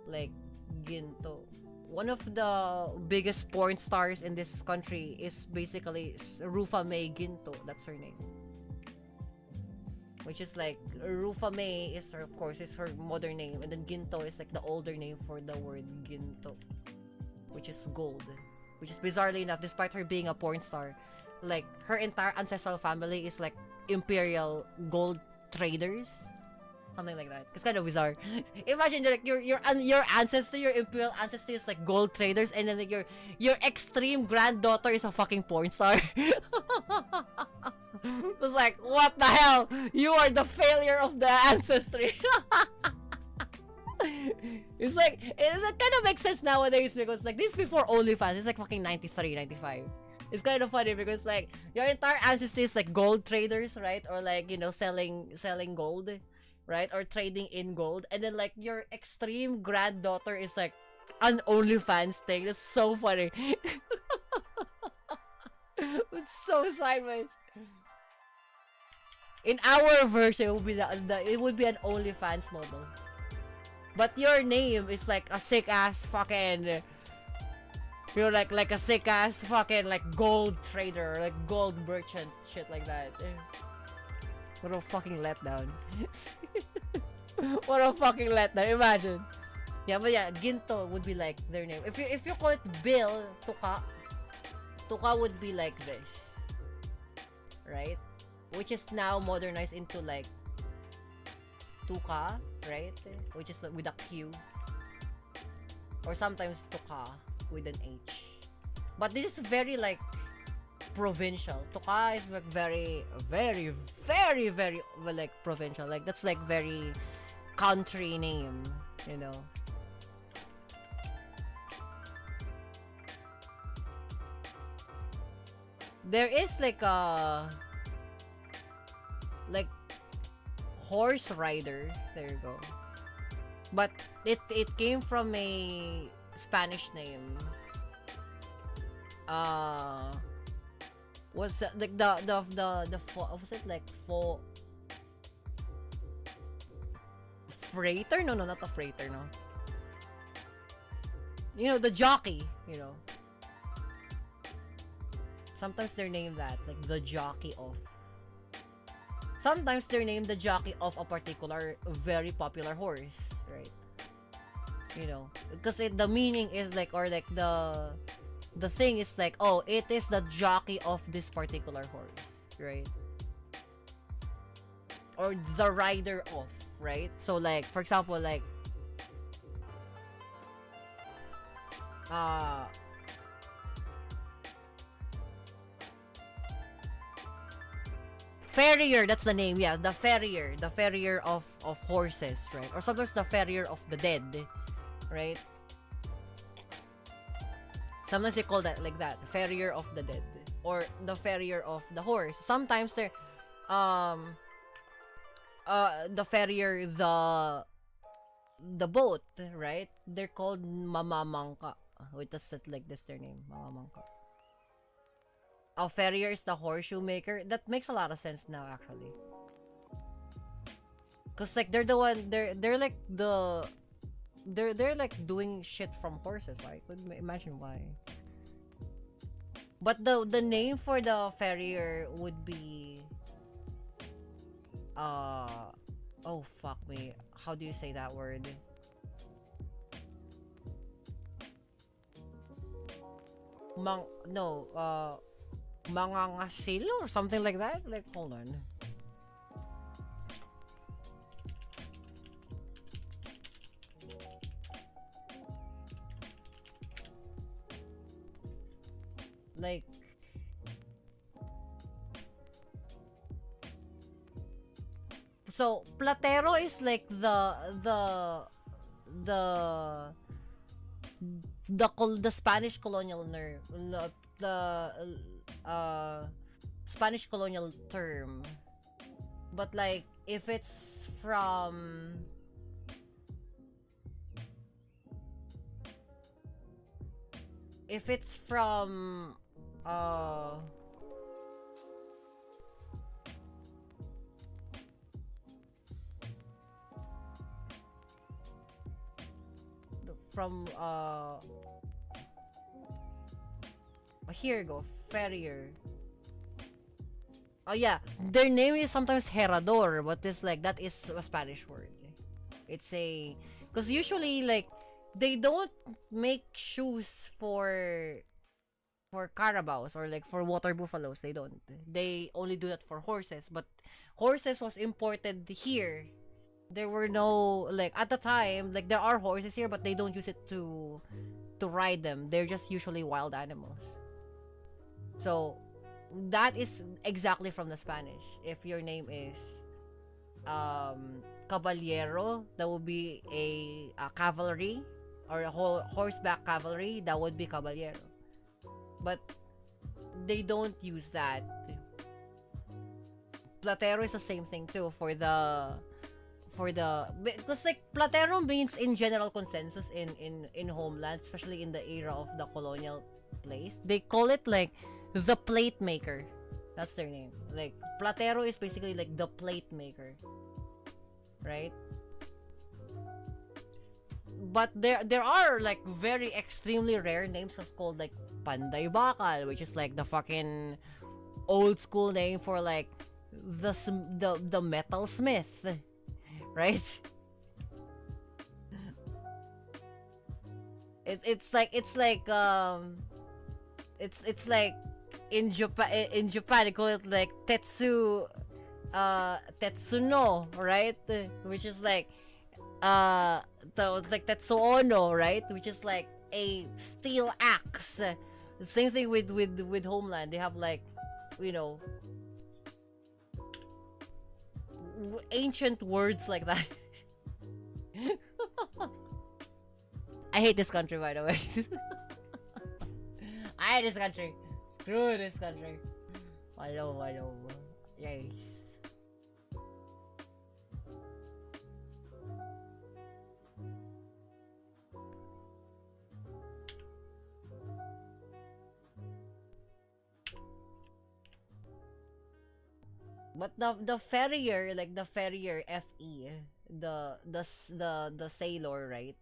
Like, ginto. One of the biggest porn stars in this country is basically Rufa May Ginto. That's her name. Which is like, Rufa May is her, of course, is her modern name. And then Ginto is like the older name for the word Ginto, which is gold. Which is bizarrely enough, despite her being a porn star, like her entire ancestral family is like imperial gold traders, something like that. It's kind of bizarre. Imagine like your ancestor, your imperial ancestor is like gold traders, and then like your extreme granddaughter is a fucking porn star. It's like, what the hell? You are the failure of the ancestry. It's like, it kind of makes sense nowadays, because like, this before OnlyFans, it's like fucking 93, 95. It's kind of funny because like, your entire ancestry is like gold traders, right? Or like, selling gold, right? Or trading in gold. And then like, your extreme granddaughter is like an OnlyFans thing. That's so funny. It's so sideways. In our version, it would be an OnlyFans model. But your name is like a sick ass fucking, like a sick ass fucking like gold trader, like gold merchant, shit like that. What a fucking letdown. What a fucking letdown. Imagine. Yeah, but yeah, Ginto would be like their name. If you call it Bill, Tuka would be like this, right? Which is now modernized into like Tuka. right? Which is with a Q. Or sometimes Tuka with an H. But this is very like provincial. Tuka is like very, very, very, very like provincial. Like that's like very country name, you know. There is like a like horse rider. There you go. But it came from a Spanish name. Was like the was it like freighter? No, not a freighter, no. You know, the jockey, you know. Sometimes they're named that, like the jockey of. Sometimes they're named the jockey of a particular very popular horse, right? You know, because the meaning is like, or like the thing is like, oh, it is the jockey of this particular horse, right? Or the rider of, right? So like, for example, like farrier, that's the name. Yeah, the farrier of horses, right? Or sometimes the farrier of the dead, right? Sometimes they call that like that, farrier of the dead, or the farrier of the horse. Sometimes they're the farrier, the boat, right? They're called mamamangka. Wait, that's like this their name, mamamangka. A farrier is the horseshoe maker. That makes a lot of sense now, actually. Cause like they're the one, they're like they're like doing shit from horses. Like, imagine why. But the name for the farrier would be oh fuck me. How do you say that word? Mangangasil or something like that? Like, hold on. Like, so platero is like the Spanish colonial Spanish colonial term. But like, if it's from here you go, farrier. Oh yeah, their name is sometimes herador, but it's like, that is a Spanish word. It's a, because usually like they don't make shoes for carabaos or like for water buffaloes. They don't. They only do that for horses. But horses was imported here. There were no, like, at the time, like, there are horses here, but they don't use it to ride them. They're just usually wild animals. So that is exactly from the Spanish. If your name is caballero, that would be a cavalry, or a horseback cavalry, that would be caballero. But they don't use that. Platero is the same thing too for the because like platero means in general consensus in homeland, especially in the era of the colonial place. They call it like the plate maker. That's their name. Like, platero is basically like the plate maker, right? But there are like very extremely rare names that's called like Panday Bakal, which is like the fucking old school name for like the metal smith, right? It's like in Japan they call it like Tetsuno, right? Which is like uh like that Soono, right? Which is like a steel axe. Same thing with Homeland. They have like, you know, ancient words like that. I hate this country, by the way. I hate this country. Screw this country. Walo. Yes. But the farrier, like the farrier FE, the sailor, right?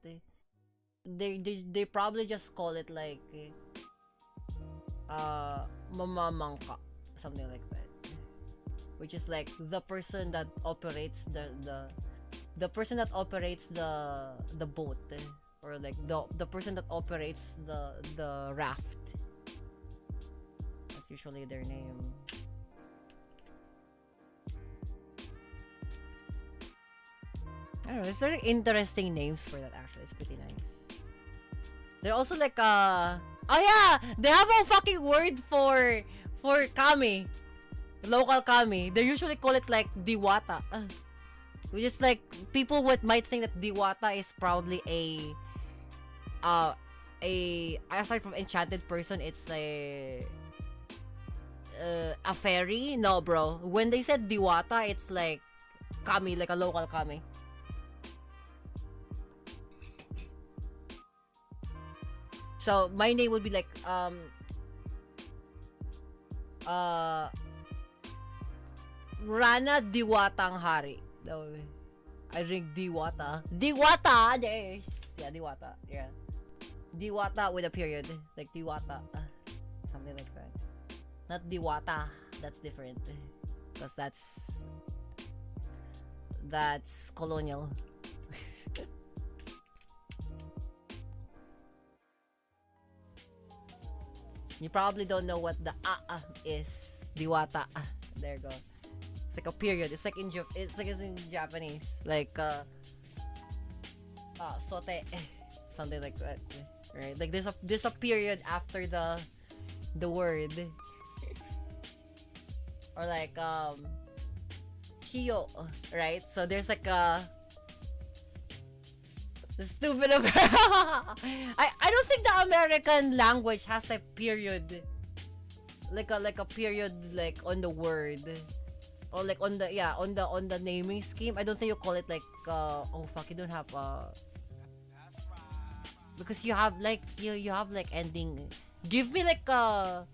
They probably just call it like mamamangka, something like that, which is like the person that operates the person that operates the boat, or like the person that operates the raft. That's usually their name. I don't know, there's like interesting names for that. Actually, it's pretty nice. They're also like oh yeah, they have a fucking word for kami, local kami. They usually call it like diwata, which is like people might think that diwata is probably a aside from enchanted person, it's a fairy. No, bro. When they said diwata, it's like kami, like a local kami. So my name would be like Rana Diwatang Hari. No, I drink Diwata. Diwata, yes. Yeah, Diwata. Yeah. Diwata with a period. Like Diwata. Something like that. Not Diwata. That's different. Because that's colonial. You probably don't know what the is. Diwata. There you go. It's like a period. It's like it's in Japanese. Like sote. Something like that. Right? Like there's a period after the word. Or like shiyo, right? So there's like a stupid of I don't think the American language has a period, like a period like on the word, or like on the naming scheme. I don't think you call it like oh fuck, you don't have because you have like you have like ending. Give me like a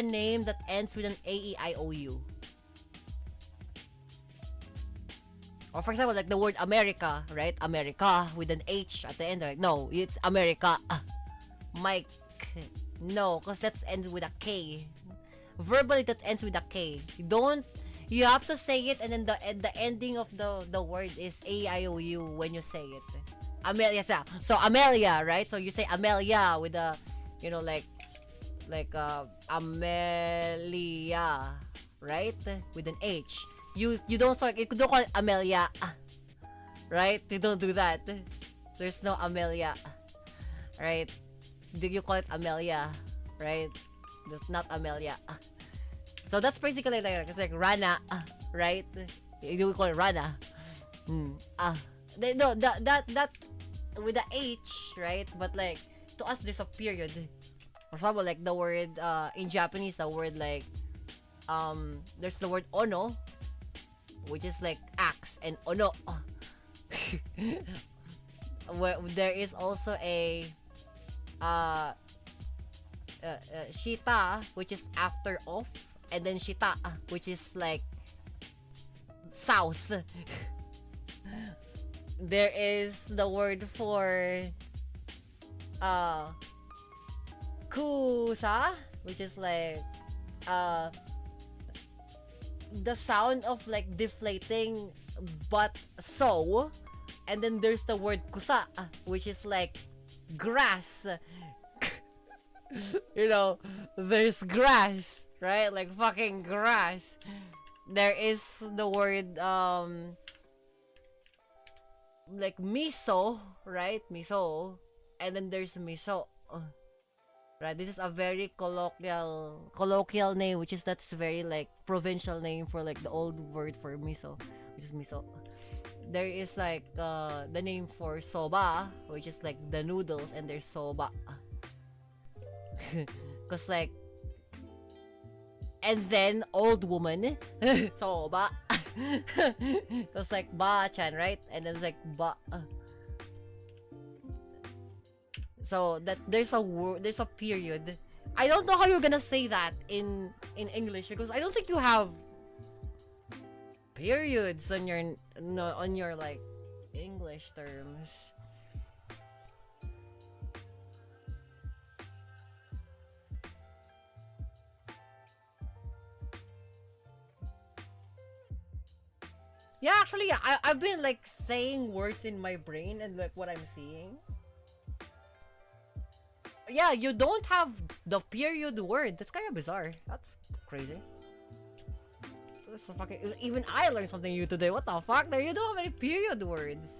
name that ends with an AEIOU. Or for example, like the word America, right? America with an H at the end. Like, no, it's America. Mike. No, because that's ends with a K. Verbally, that ends with a K. You have to say it, and then the ending of the word is AIOU when you say it. Amelia. So Amelia, right? So you say Amelia with a, like Amelia, right? With an H. You don't call it Amelia, right? You don't do that. There's no Amelia, right? You call it Amelia, right? There's not Amelia. So that's basically like, it's like Rana, right? You call it Rana. No, that with the H, right? But like to us, there's a period. For example, like the word in Japanese, the word like there's the word ono, which is like axe, and ono. There is also a shita, which is after off, and then shita, which is like south. There is the word for kusa, which is like the sound of like deflating, but so. And then there's the word kusa, which is like grass. There's grass, right? Like fucking grass. There is the word like miso, right? Miso, and then there's miso. Right, this is a very colloquial name, which is that's very like provincial name for like the old word for miso, which is miso. There is like the name for soba, which is like the noodles, and there's soba. Cause like, and then old woman, soba. Cause like ba-chan, right? And then it's like ba. So that there's a word, there's a period. I don't know how you're gonna say that in English, because I don't think you have periods on your no on your like English terms. Yeah, actually, I've been like saying words in my brain and like what I'm seeing. Yeah, you don't have the period word. That's kind of bizarre. That's crazy. That's so fucking. Even I learned something new today. What the fuck? There, you don't have any period words.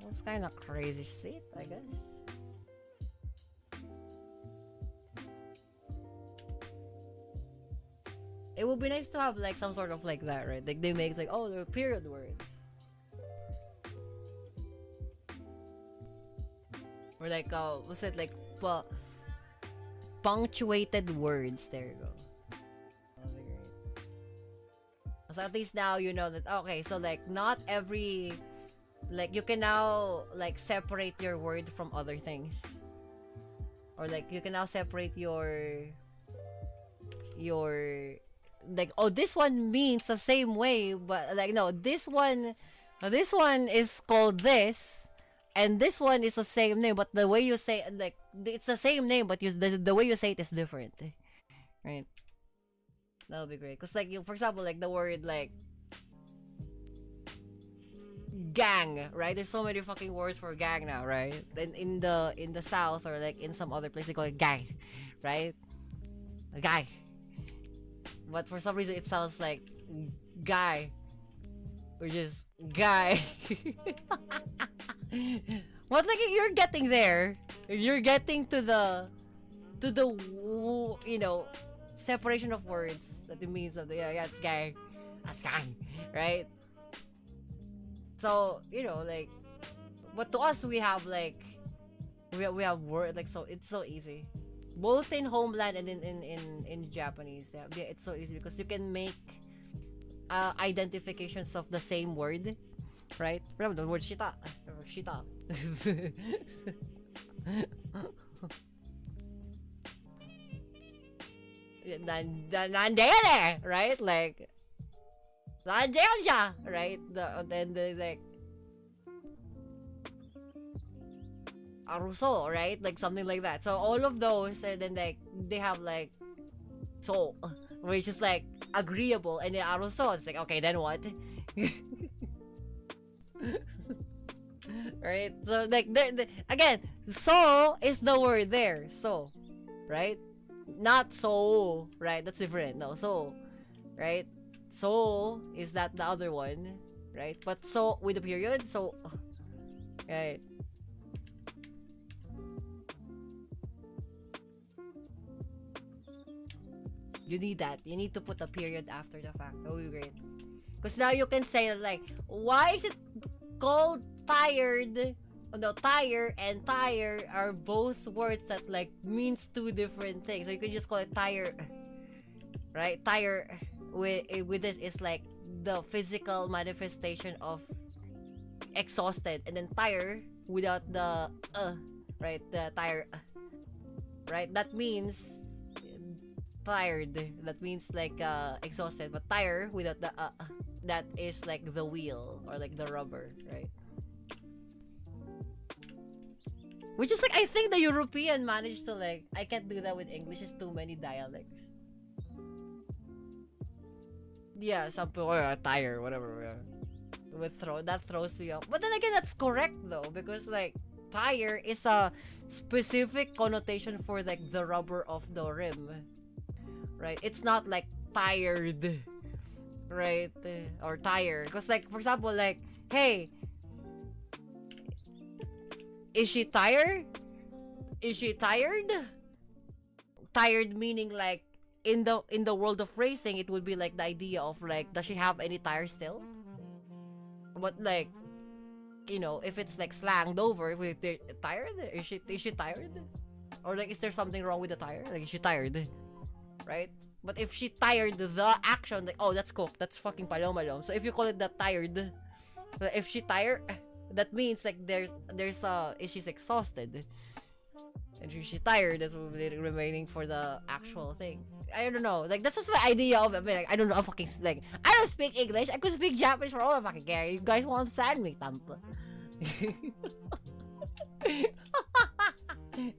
That's kind of crazy shit, I guess. It would be nice to have like some sort of like that, right? Like they make like, oh, there are period words. Or like what's it like punctuated words. There you go. That'll be great. So at least now you know that, okay, so like not every, like you can now like separate your word from other things. Or like you can now separate your like, oh, this one means the same way, but like no, this one is called this, and this one is the same name, but the way you say, like, it's the same name, but the way you say it is different, right? That'll be great. Cause like you, for example, like the word like gang, right? There's so many fucking words for gang now, right? And in the south or like in some other place they call it gang, right? A guy. But for some reason it sounds like guy, which is guy. But like you're getting there, you're getting to the you know, separation of words that it means of the, yeah, it's guy, that's guy, right? So you know, like, but to us we have like we have word like, so it's so easy. Both in homeland and in Japanese, yeah, it's so easy because you can make identifications of the same word, right? Remember the word shita, shita. Nandere, right? Like nandere, right? Then the like aruso, right? Like something like that. So all of those, and then like they have like so, which is like agreeable, and then aruso, it's like, okay, then what? Right? So like again, so is the word there, so, right? Not so, right? That's different. No, so, right? So is that the other one, right? But so with the period, so, right? You need that. You need to put a period after the fact. That would be great. Because now you can say like, why is it called tired? Oh, no, tire and tire are both words that like means two different things. So you can just call it tire, right? Tire with this is like the physical manifestation of exhausted, and then tire without the right? The tire, right? That means tired. That means like exhausted. But tire without the that is like the wheel or like the rubber, right? Which is like, I think the European managed to like, I can't do that with English, it's too many dialects. Yeah, some people are tire, whatever. Yeah. With that throws me off. But then again, that's correct though, because like tire is a specific connotation for like the rubber of the rim, right? It's not like tired, right? Or tire, because like for example, like, hey, Is she tired? Is she tired? Tired meaning like in the world of racing, it would be like the idea of like, does she have any tires still? But like, you know, if it's like slanged over, with tired, is she tired? Or like, is there something wrong with the tire? Like, is she tired? Right? But if she tired the action, like, oh, that's cooked. That's fucking palomalom. So if you call it that tired, if she tired, that means like there's is she's exhausted. And if she tired, that's what we're remaining for the actual thing. I don't know. Like, that's just my idea of it. Like, I don't know. Fucking like, I don't speak English. I could speak Japanese for all I fucking care. You guys want to send me, tampa?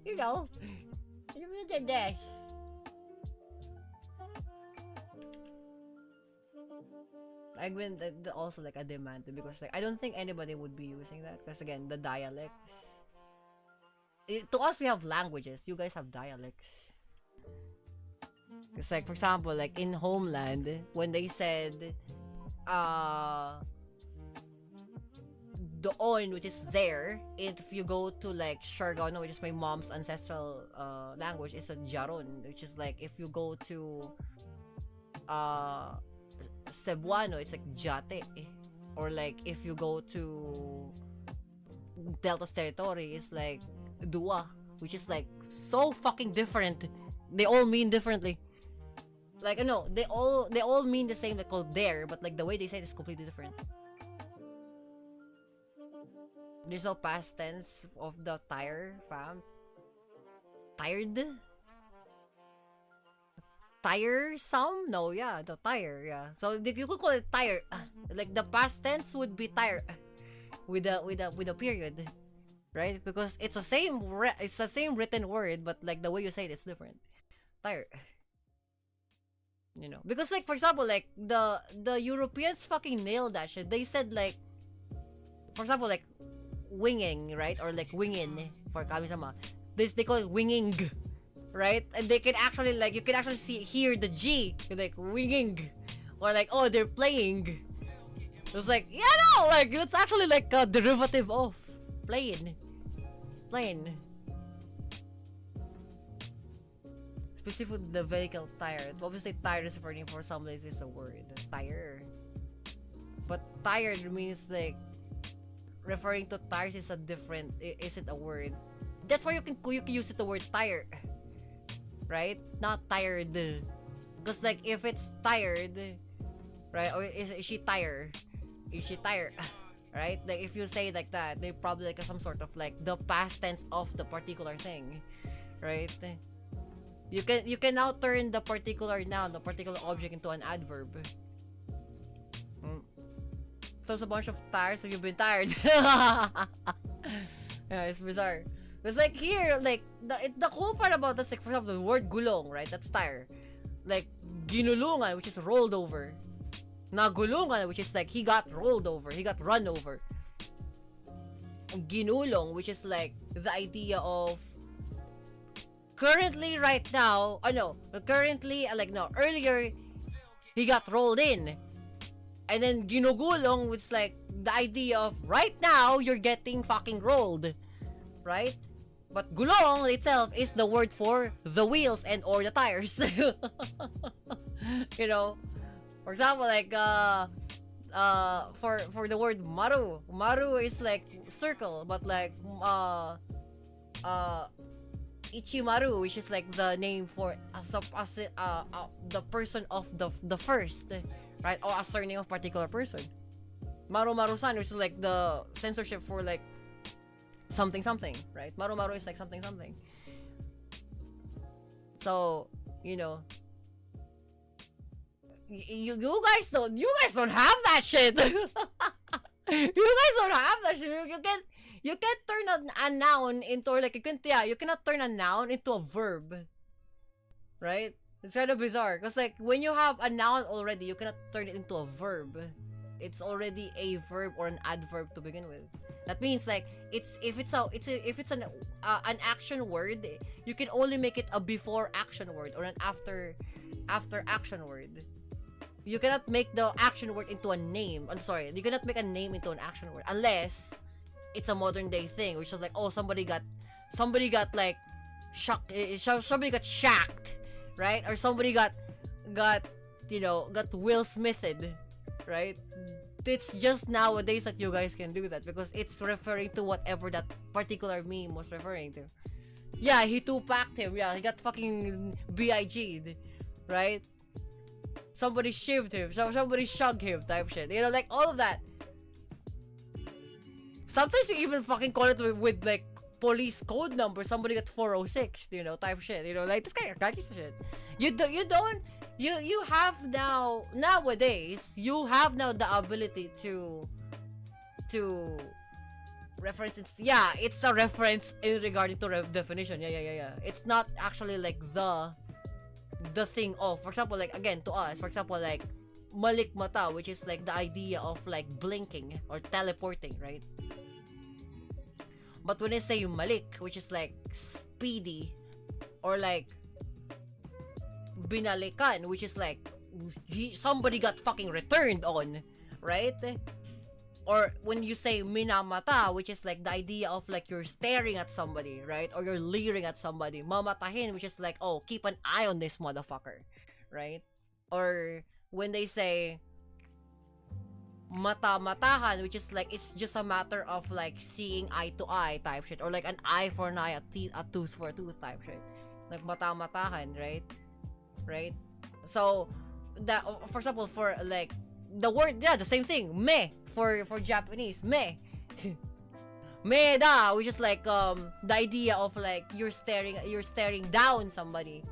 You know. I mean, also like a demand because like I don't think anybody would be using that because again the dialects. To us we have languages. You guys have dialects. It's like for example like in Homeland when they said doon, which is there, if you go to like Siargao, which is my mom's ancestral language, is a Jaron, which is like if you go to Cebuano, it's like Jate. Or like if you go to Delta's territory, it's like Dua, which is like so fucking different. They all mean differently. Like no, they all mean the same, like called there, but like the way they say it is completely different. There's no past tense of the tire, fam. Tired? Tiresome? No, yeah, the tire, yeah. So you could call it tire. Like the past tense would be tire with a period, right? Because it's the same written word, but like the way you say it is different. Tire. You know, because like for example, like the Europeans fucking nailed that shit. They said like, for example, like winging, right? Or like wingin for kami-sama. They call it winging, right? And they can actually like, you can actually hear the G, like winging, or like, oh, they're playing. It was like, yeah, no, like it's actually like a derivative of playing. Specifically the vehicle tire. Obviously, tire is referring for some places is a word, tire. But tired means like referring to tires is a different. Isn't a word. That's why you can use it the word tire, right? Not tired. Because like if it's tired, right? Or is she tired? Is she tired? Right? Like if you say like that, they probably like some sort of like the past tense of the particular thing, right? You can now turn the particular noun, the particular object into an adverb. So it's a bunch of tires, so you've been tired. Yeah, it's bizarre. It's like here, like the cool part about this, like for example, the word gulong, right? That's tire. Like ginulungan, which is rolled over. Nagulungan, which is like he got rolled over, he got run over. Ginulong, which is like the idea of currently right now, currently, like no, earlier he got rolled in. And then ginugulong, which is like the idea of right now you're getting fucking rolled, right? But gulong itself is the word for the wheels and or the tires. You know, for example, like for the word maru is like circle, but like Ichimaru, which is like the name for the person of the first, right? Or a surname of particular person. Maru-maru-san, which is like the censorship for like something, right? Maru-maru is like something. So, you know, you guys don't have that shit. You guys don't have that shit. You can't turn a noun into like you cannot turn a noun into a verb, right? It's kind of bizarre because like when you have a noun already, you cannot turn it into a verb. It's already a verb or an adverb to begin with. That means like if it's an action word, you can only make it a before action word or an after action word. You cannot make the action word into a name. I'm sorry, you cannot make a name into an action word unless it's a modern day thing, which is like, oh, somebody got like shocked, somebody got shacked, right? Or somebody got got Will Smithed, right? It's just nowadays that you guys can do that because it's referring to whatever that particular meme was referring to. Yeah, he two-packed him. Yeah, he got fucking BIG'd, right? Somebody shivved him. Somebody shugged him type shit. You know, like all of that. Sometimes you even fucking call it with like police code number. Somebody got 406, you know, type shit. You know, like this guy got shit. You have now, nowadays, you have now the ability to reference. Yeah, it's a reference in regarding to definition. Yeah. It's not actually like the thing of, for example, like again to us, for example, like malik mata, which is like the idea of like blinking or teleporting, right? But when I say malik, which is like speedy, or like binalikan, which is like somebody got fucking returned on, right? Or when you say minamata, which is like the idea of like you're staring at somebody, right? Or you're leering at somebody. Mamatahin, which is like, oh, keep an eye on this motherfucker, right? Or when they say mata-matahan, which is like it's just a matter of like seeing eye to eye type shit, or like an eye for an eye, a tooth for a tooth type shit, like mata-matahan, right? So that, for example, for like the word, yeah, the same thing, me for Japanese, me meda, which is like the idea of like you're staring down somebody.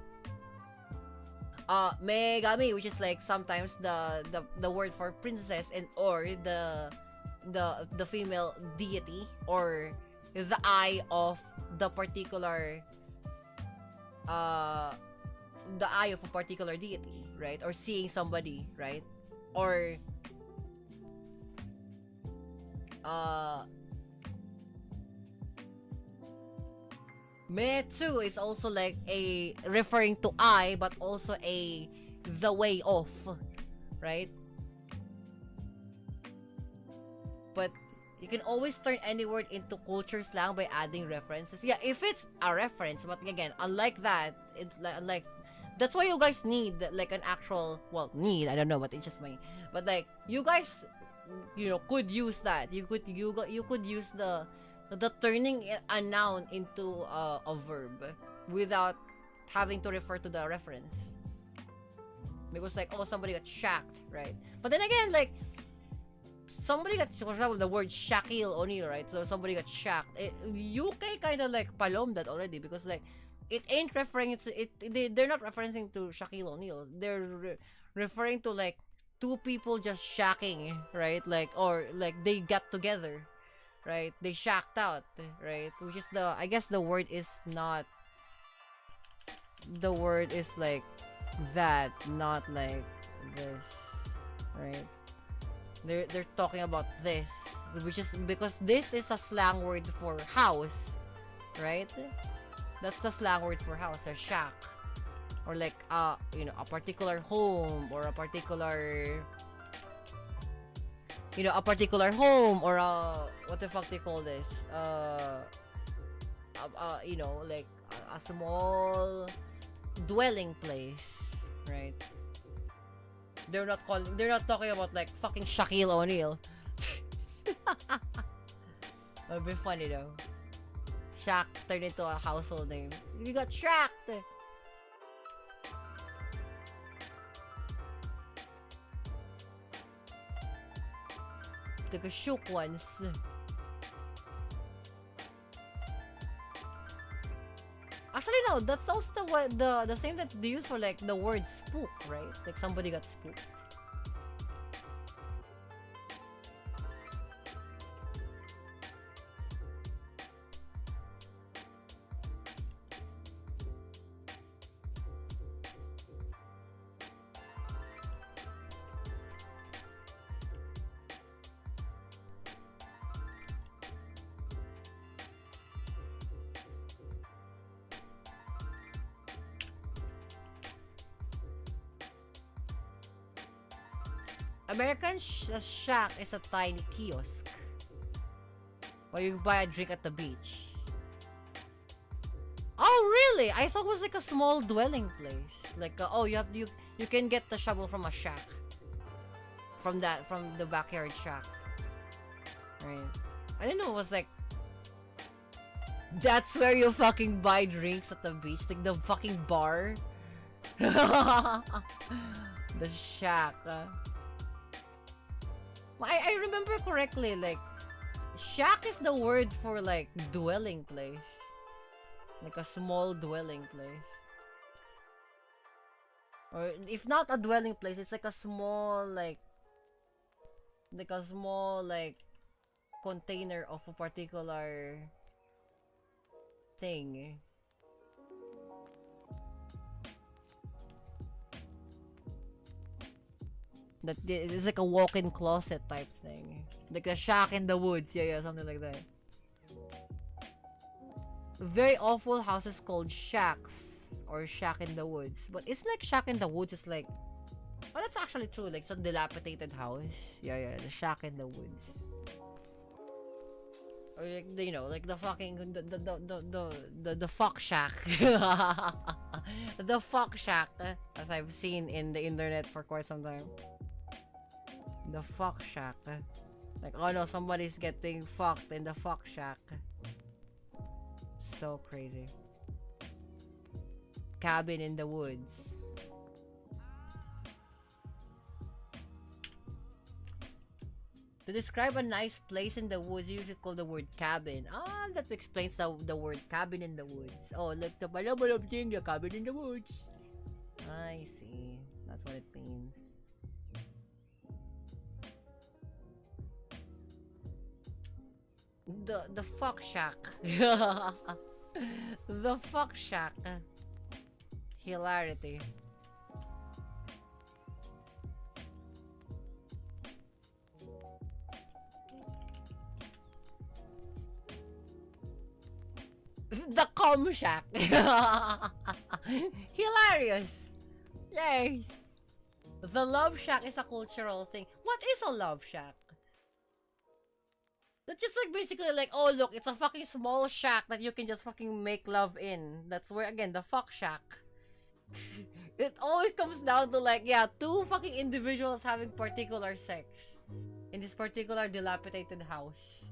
Megami, which is like sometimes the word for princess, and or the female deity, or the eye of the particular the eye of a particular deity, right? Or seeing somebody, right? Or Metsu is also like a referring to eye, but also the way of, right? But you can always turn any word into culture slang by adding references. Yeah, if it's a reference, but again, unlike that, it's like that's why you guys need like an actual, well, I don't know, but it's just my, but like you guys, could use that. You could use the turning a noun into a verb without having to refer to the reference, because like, oh, somebody got shacked, right? But then again, like somebody got, for example, the word Shaquille O'Neal, right? So somebody got shacked. UK kind of like palom that already, because like it ain't referring to it. They're not referencing to Shaquille O'Neal. They're referring to like two people just shacking, right? Like, or like they got together, right? They shacked out, right? Which is I guess the word is not, the word is like that, not like this, right? They're talking about this, which is because this is a slang word for house, right? That's the slang word for house, a shack, or like a particular home, or a particular home, or what the fuck they call this, like a small dwelling place, right? They're not talking about like fucking Shaquille O'Neal. That'd be funny though. Shaq turned into a household name. We got shacked. Took a shook once. Actually, no, that's also the same that they use for like the word spook, right? Like somebody got spooked. American shack is a tiny kiosk. Or you buy a drink at the beach. Oh really? I thought it was like a small dwelling place. Like oh you can get the shovel from a shack. From the backyard shack. Right. I didn't know it was like that's where you fucking buy drinks at the beach, like the fucking bar. The shack. I remember correctly, like shack is the word for like dwelling place. Like a small dwelling place. Or if not a dwelling place, it's like a small like container of a particular thing. That it's like a walk-in closet type thing. Like a shack in the woods. Yeah, something like that. Very awful houses called shacks or shack in the woods. But it's like shack in the woods is like, oh, that's actually true. Like it's a dilapidated house. Yeah, the shack in the woods. Or like you know, like the fucking the fuck shack. The fuck shack, as I've seen in the internet for quite some time. The fuck shack. Like oh no, somebody's getting fucked in the fuck shack. So crazy. Cabin in the woods. To describe a nice place in the woods, you usually call the word cabin. Ah, that explains the word cabin in the woods. Oh, like the balab thing, the cabin in the woods. I see. That's what it means. The fuck shack. The fuck shack. Hilarity. The cum shack. Hilarious. Yes. The love shack is a cultural thing. What is a love shack? That's just like basically like, oh look, it's a fucking small shack that you can just fucking make love in. That's where again the fuck shack. It always comes down to like, yeah, two fucking individuals having particular sex in this particular dilapidated house.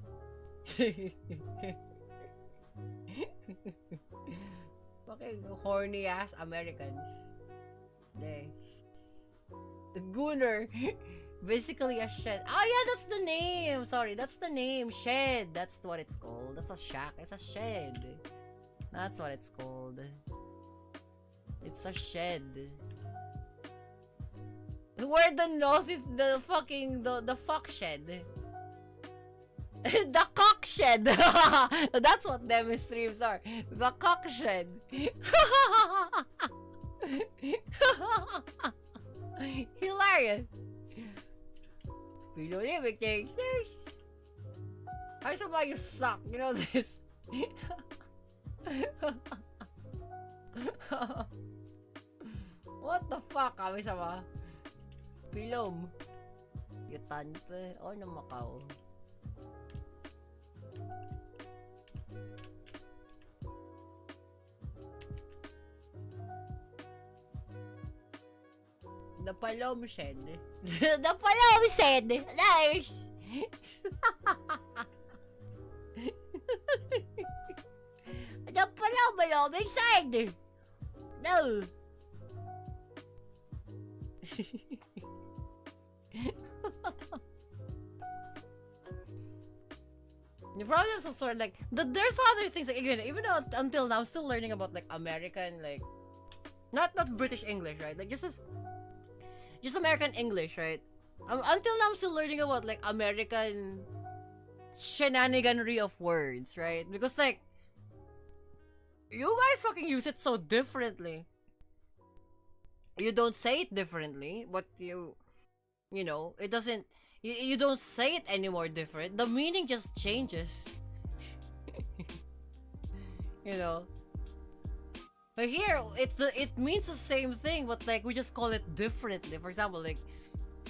Fucking horny ass Americans. Yes. The Gooner. Basically a shed. Oh yeah, that's the name. Sorry, that's the name. Shed. That's what it's called. That's a shack. It's a shed. That's what it's called. It's a shed. Where the nose is the fucking the fuck shed. The cock shed. That's what them streams are. The cock shed. Hilarious. Below living things. Ay, so you suck. You know this. What the fuck? Kami sama. Pilom. Yutante. Oh, na Macau. The palom shed. The palom shed. Nice. The palom shed. No. You probably have some sort of like there's other things like, again, even though until now I'm still learning about like American like not British English, right? Like just American English, right? Until now I'm still learning about like American shenaniganry of words, right? Because like you guys fucking use it so differently. You don't say it differently, but you know, it doesn't you don't say it anymore different. The meaning just changes. You know. But here, it means the same thing, but like we just call it differently. For example, like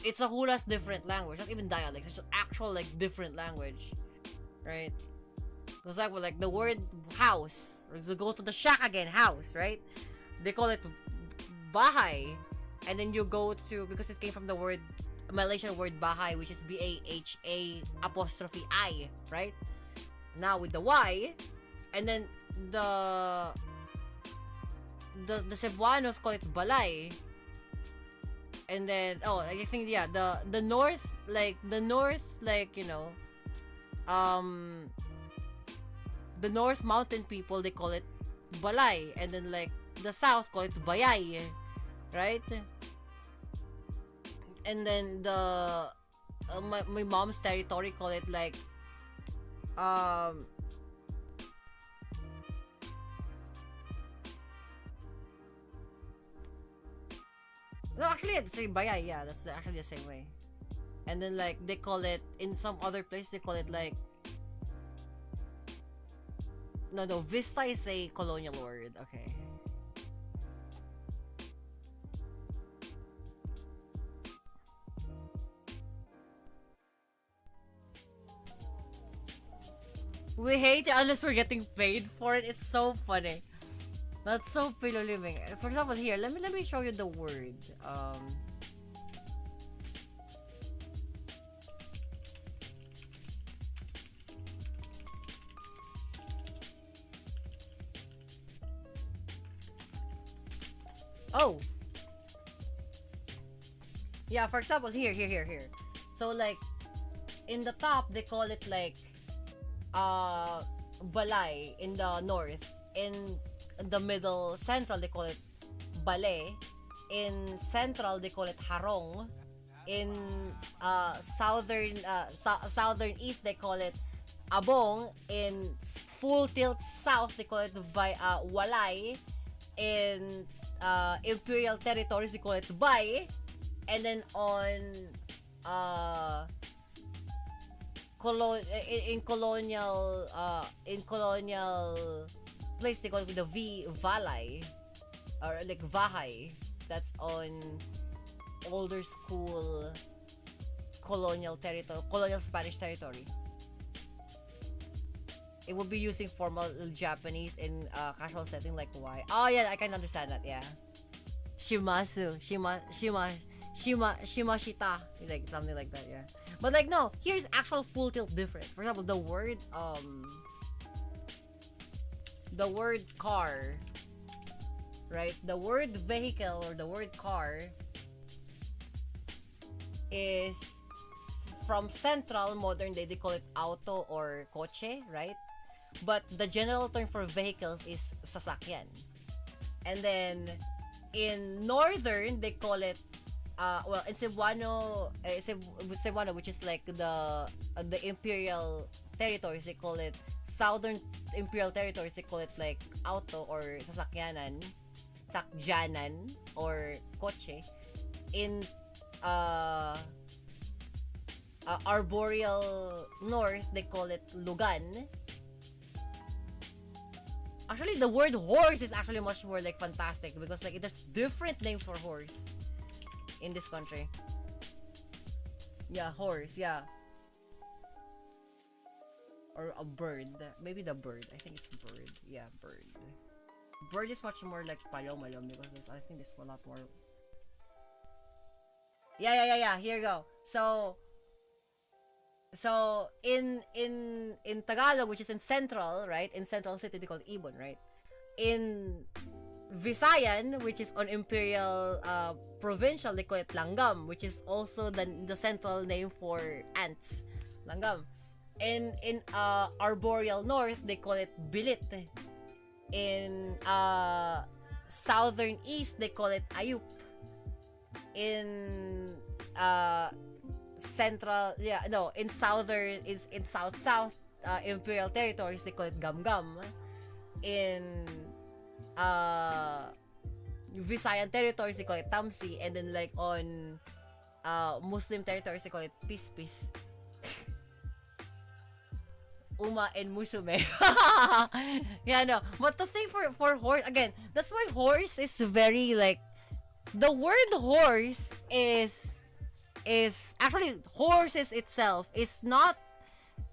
it's a whole ass different language, not even dialects. It's just actual like different language, right? For example, like the word house, or to go to the shack again, house, right? They call it bahay. And then you go to, because it came from the word, Malaysian word bahay, which is BAHA apostrophe I, right? Now with the Y, and then the Cebuanos call it balay. And then, oh, I think, yeah, the north, like, you know, the North Mountain people, they call it balay. And then, like, the South call it bayay, right? And then my mom's territory call it, like, no, actually, it's a bayay, yeah, that's actually the same way. And then, like, they call it, in some other place, they call it, like, no, Vista is a colonial word, okay. We hate it unless we're getting paid for it. It's so funny. That's so pillow living. For example, here, let me show you the word. Oh. Yeah, for example, here. So, like, in the top, they call it, like, balay in the north. In the middle central, they call it bale. In central, they call it harong. In southern east, they call it abong. In full tilt south, they call it walay. In imperial territories, they call it bay. And then on in colonial place, they call it the valay, or like vahay. That's on older school colonial Spanish territory. It would be using formal Japanese in casual setting, like why. Oh yeah, I can understand that. Yeah, shimashita, like something like that. Yeah, but like no, here's actual full tilt different. For example, the word car, right? The word vehicle or the word car is from central modern day, they call it auto or coche, right? But the general term for vehicles is sasakyan. And then in northern, they call it in Cebuano, which is like the imperial territories, they call it southern imperial territories, they call it like auto or sakyanan or coche. In arboreal north, they call it lugan. Actually, the word horse is actually much more like fantastic, because like there's different names for horse in this country. Yeah, horse, yeah. Or a bird. Maybe the bird. I think it's bird. Yeah, bird. Bird is much more like paloma, because I think there's a lot more. Yeah. Here you go. So in Tagalog, which is in central, right? In central city, they call it Ibon, right? In Visayan, which is on imperial provincial, they call it langgam, which is also the central name for ants, langgam. In arboreal north, they call it bilit. In southern east, they call it ayup. In central, in southern, in south imperial territories, they call it gamgam. In Visayan territories, they call it tamsi. And then like on Muslim territories, they call it pispis. Uma and musume. Yeah, no. But the thing for horse, again, that's why horse is very like, the word horse is actually, horses itself is not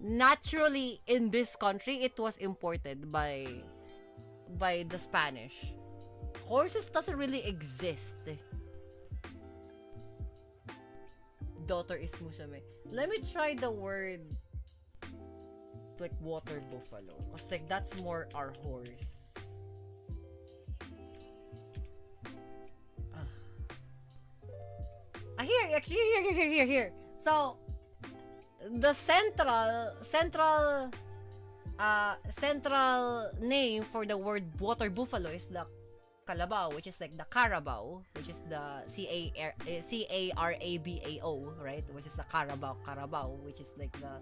naturally in this country it was imported by the Spanish. Horses doesn't really exist. Daughter is Musame. Let me try the word like water buffalo. Cause like that's more our horse. Here. So the central name for the word water buffalo is the Calabao, which is like the Carabao, which is the Carabao, right? Which is the Carabao, which is like the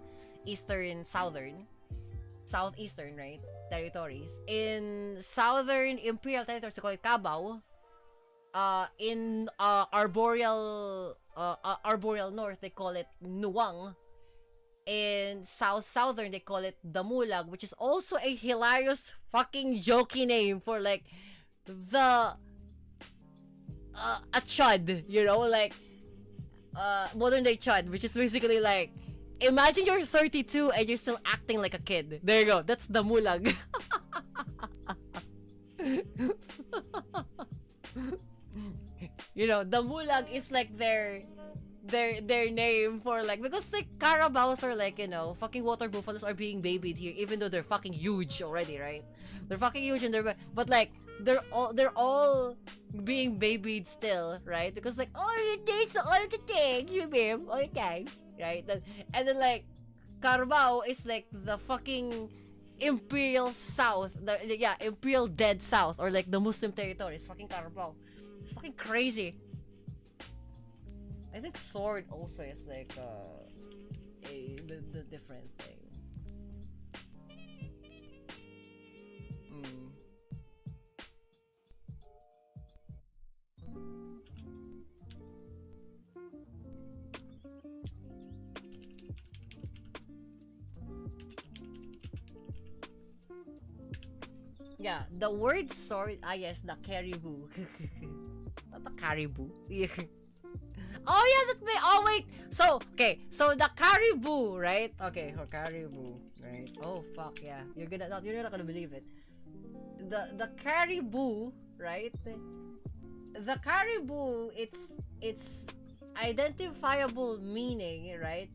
southeastern, right? Territories. In southern imperial territories, they call it Cabao. In arboreal north, they call it Nuwang. In southern, they call it Damulag, which is also a hilarious fucking jokey name for like the a chud, you know, like modern day chud, which is basically like, imagine you're 32 and you're still acting like a kid. There you go. That's Damulag. You know, Damulag is like their name for like, because like Carabaos are like, you know, fucking water buffaloes are being babied here, even though they're fucking huge already, right? They're fucking huge and but like they're all being babied still, right? Because like all the things, you mean, all the things, right? And then like Carabao is like the fucking imperial south, imperial dead south, or like the Muslim territories. Fucking Carabao. It's fucking crazy. I think sword also is like the different thing. Yeah, the word sword. Ah, yes, the caribou. Not the caribou. Oh yeah, that may. Oh wait. So okay. So the caribou, right? Okay, caribou, right? Oh fuck yeah. You're not gonna believe it. The caribou, right? The caribou. Its identifiable meaning, right?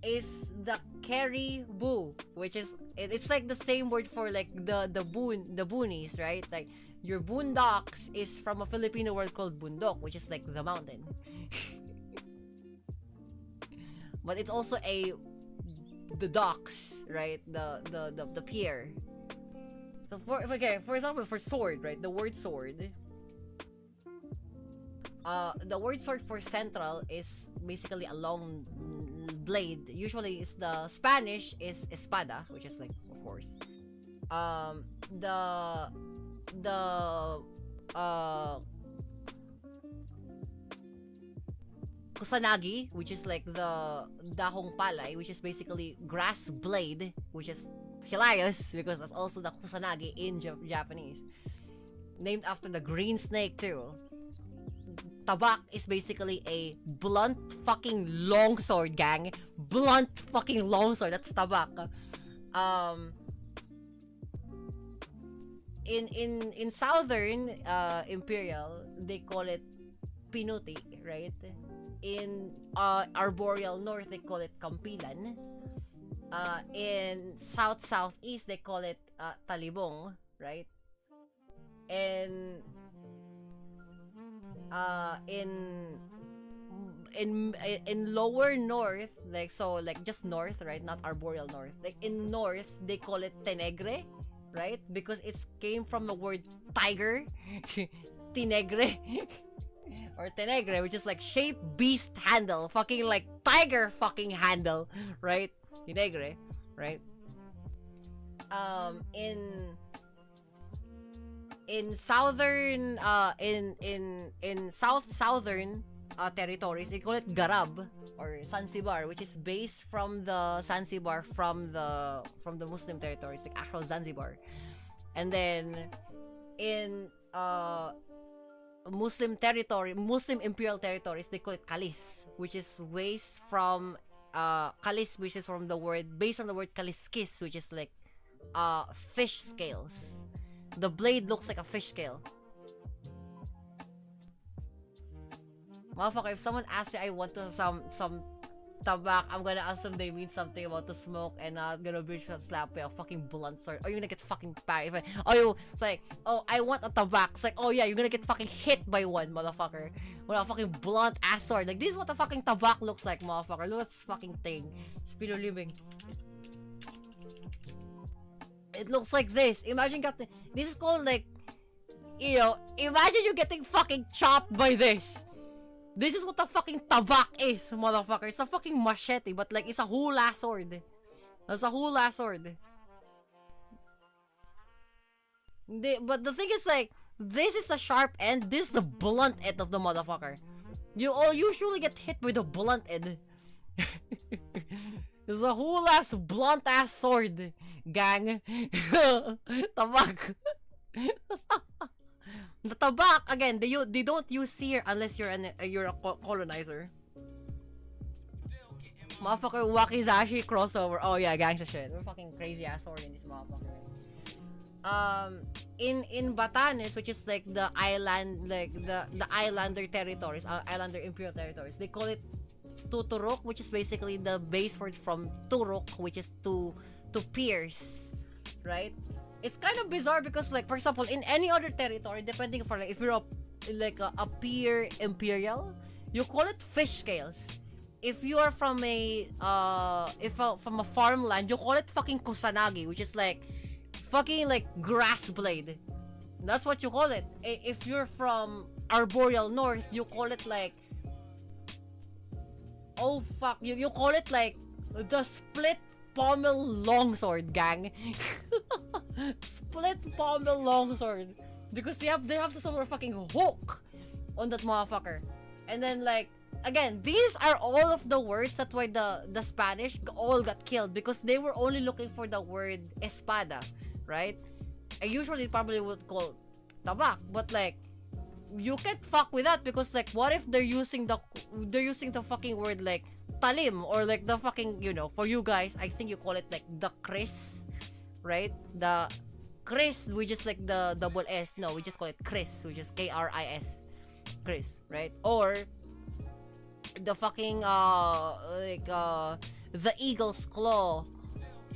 Is the caribou, which is it's like the same word for like the boonies, right? Like your boondocks is from a Filipino word called bundok, which is like the mountain. But it's also the docks, right? The pier. So for example, for sword, right? The word sword. The word sword for central is basically a long blade. Usually, it's the Spanish is espada, which is like, of course. The kusanagi, which is like the dahong palay, which is basically grass blade, which is hilarious because that's also the kusanagi in Japanese, named after the green snake too. Tabak is basically a blunt fucking longsword, gang. Blunt fucking longsword. That's tabak. In southern imperial, they call it pinuti, right? In arboreal north, they call it kampilan. In southeast, they call it talibong, right? And in lower north, like, so like just north, right? Not arboreal north. Like in north, they call it tenegre, right? Because it came from the word tiger, tinegre, or tenegre, which is like shape, beast, handle, fucking like tiger fucking handle, right? Tinegre, right? In southern in southern territories, they call it Garab or Zanzibar, which is based from the Zanzibar from the Muslim territories, like actual Zanzibar. And then in Muslim imperial territories, they call it Kalis, which is based from kalis, which is from the word, based on the word kaliskis, which is like fish scales. The blade looks like a fish scale. Motherfucker, if someone asks you I want to some tabak, I'm gonna assume they mean something about the smoke and not gonna be just slap with a fucking blunt sword. Or you're gonna get fucking parried. It's like, oh, I want a tabak. It's like, oh yeah, you're gonna get fucking hit by one, motherfucker. With a fucking blunt ass sword. Like, this is what the fucking tabak looks like, motherfucker. Look at this fucking thing. Speed of living. It looks like this. Imagine this is called like, you know, imagine you getting fucking chopped by this. This is what the fucking tabak is, motherfucker. It's a fucking machete, but like, it's a whole ass sword. It's a whole ass sword. But the thing is like, this is the sharp end, this is the blunt end of the motherfucker. You all usually get hit with the blunt end. It's a whole ass blunt ass sword, gang. Tabak. The tabak, again, they don't use sear unless you're a colonizer. Motherfucker, wakizashi crossover. Oh yeah, gangsta shit. We're fucking crazy ass sword in this motherfucker. In Batanes, which is like the island, like the islander territories, islander imperial territories, they call it tuturok, which is basically the base word from turok, which is to pierce, right? It's kind of bizarre because, like, for example, in any other territory, depending for like if you're a peer imperial, you call it fish scales. If you are from from a farmland, you call it fucking kusanagi, which is like fucking like grass blade. That's what you call it. If you're from arboreal north, you call it like, oh fuck, you call it like the split pommel longsword, gang. Split pommel longsword, because they have some sort of fucking hook on that motherfucker. And then like, again, these are all of the words that why the Spanish all got killed, because they were only looking for the word espada, right? I usually probably would call tabak, but like, you can't fuck with that, because like, what if they're using the fucking word like talim, or like the fucking, you know, for you guys, I think you call it like the Chris, right? The Chris, we just like the double S. No, we just call it Chris, which is Kris, Chris, right? Or the fucking the eagle's claw.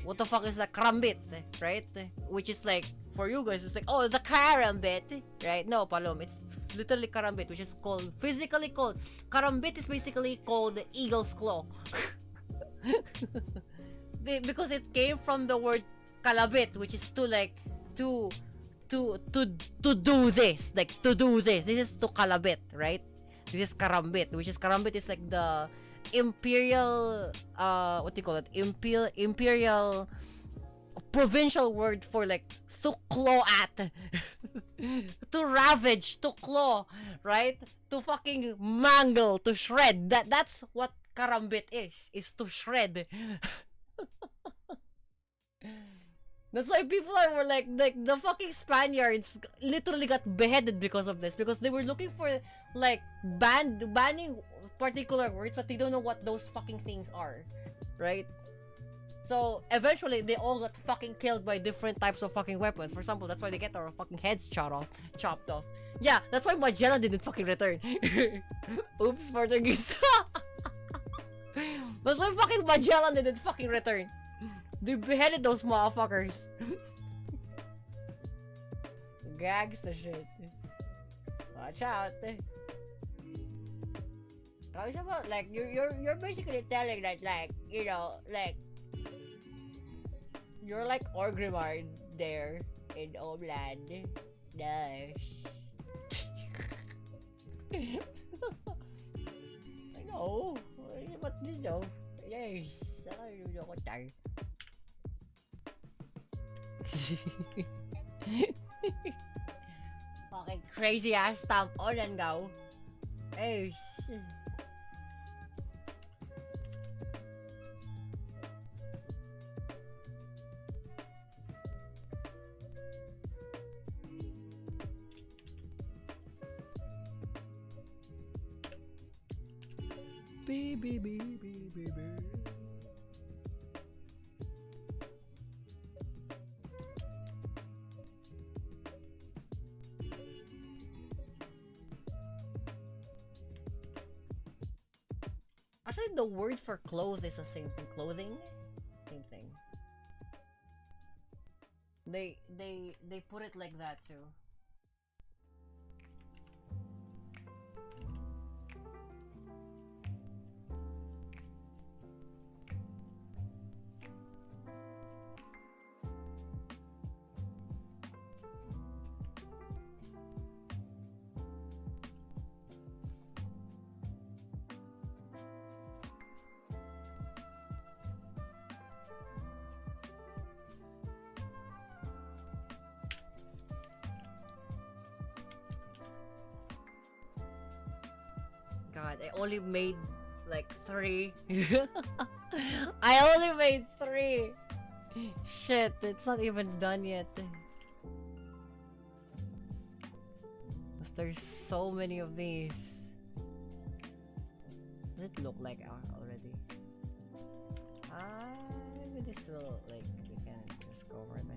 What the fuck is the karambit, right? Which is like, for you guys, it's like, oh, the karambit, right? No, Palom, it's literally karambit, which is called, physically called, karambit is basically called the eagle's claw. Because it came from the word kalabit, which is to like, to do this, like, to do this. This is to kalabit, right? This is karambit, which is, karambit is like the imperial, what do you call it? Imperial provincial word for like, to claw at. To ravage, to claw, right? To fucking mangle, to shred. That's what karambit is to shred. That's why people were like the fucking Spaniards literally got beheaded because of this, because they were looking for like banning particular words, but they don't know what those fucking things are, right? So eventually they all got fucking killed by different types of fucking weapons. For example, that's why they get our fucking heads chopped off. Yeah, that's why Magellan didn't fucking return. Oops, Portuguese. That's why fucking Magellan didn't fucking return. They beheaded those motherfuckers. Gags the shit. Watch out. Like, you're basically telling that, like, you know, like, you're like Orgrimmar there in Homeland. Nice. I know. But this oh. Yes. I don't know what time. Fucking crazy ass stamp on and go. Hey. Beep, beep, beep, beep, beep, beep. Actually, the word for clothes is the same thing. Clothing, same thing. They put it like that too. God, I only made like 3. I only made 3. Shit, it's not even done yet. 'Cause there's so many of these. Does it look like already? Maybe this will, like, we can just go over this.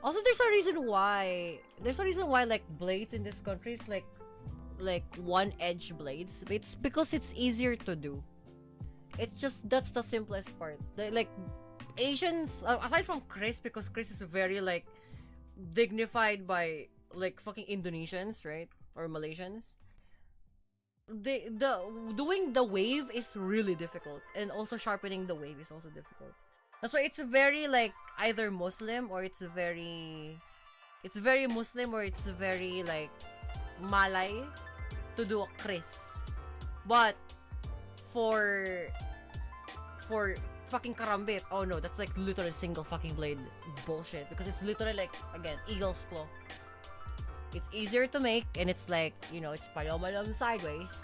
Also, there's a reason why. Like blades in this country is like one edge blades. It's because it's easier to do. It's just that's the simplest part. Like Asians, aside from Chris, because Chris is very like dignified by like fucking Indonesians, right, or Malaysians. The doing the wave is really difficult, and also sharpening the wave is also difficult. That's why it's very like either Muslim or it's very Muslim or it's very like Malay to do a Chris. But for fucking karambit, oh no, that's like literally single fucking blade bullshit, because it's literally like, again, eagle's claw. It's easier to make, and it's like, you know, it's palomalom sideways.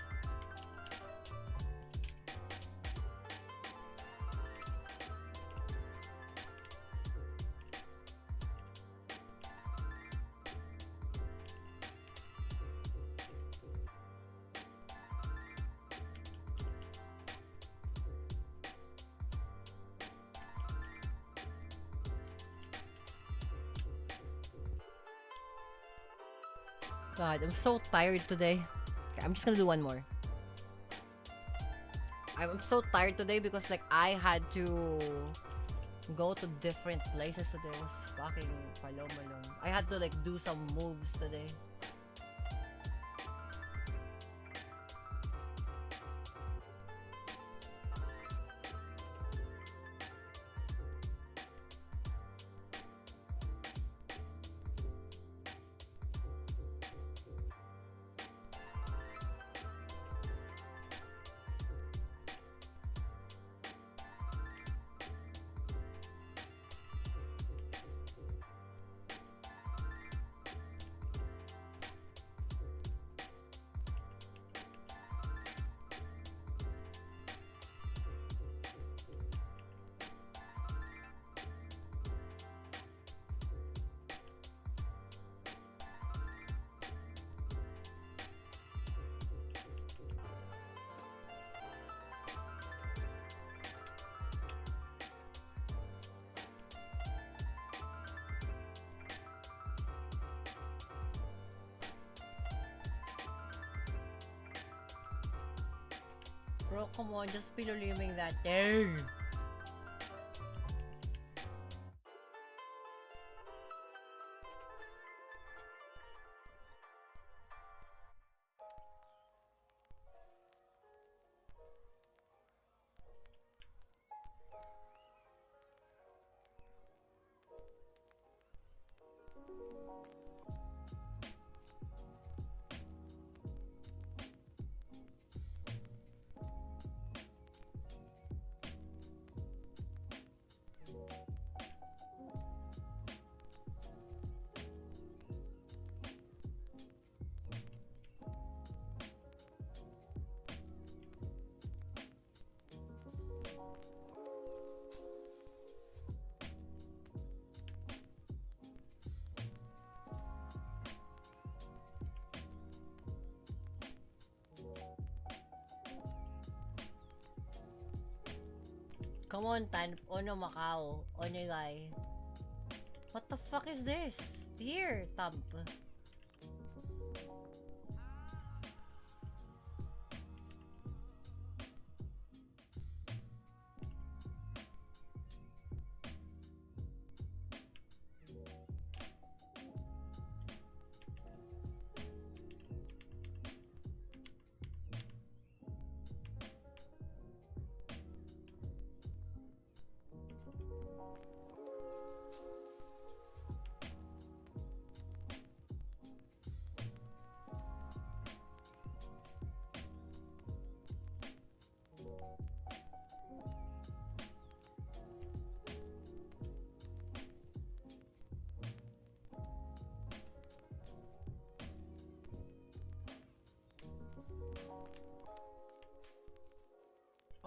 God, I'm so tired today. Okay, I'm just gonna do one more. I'm so tired today because like I had to go to different places today. It was fucking palomalong. I had to like do some moves today. Bro, come on, just piluliming that thing. Come on, Tan. Ono Macau. Onigay. What the fuck is this? Dear Thump.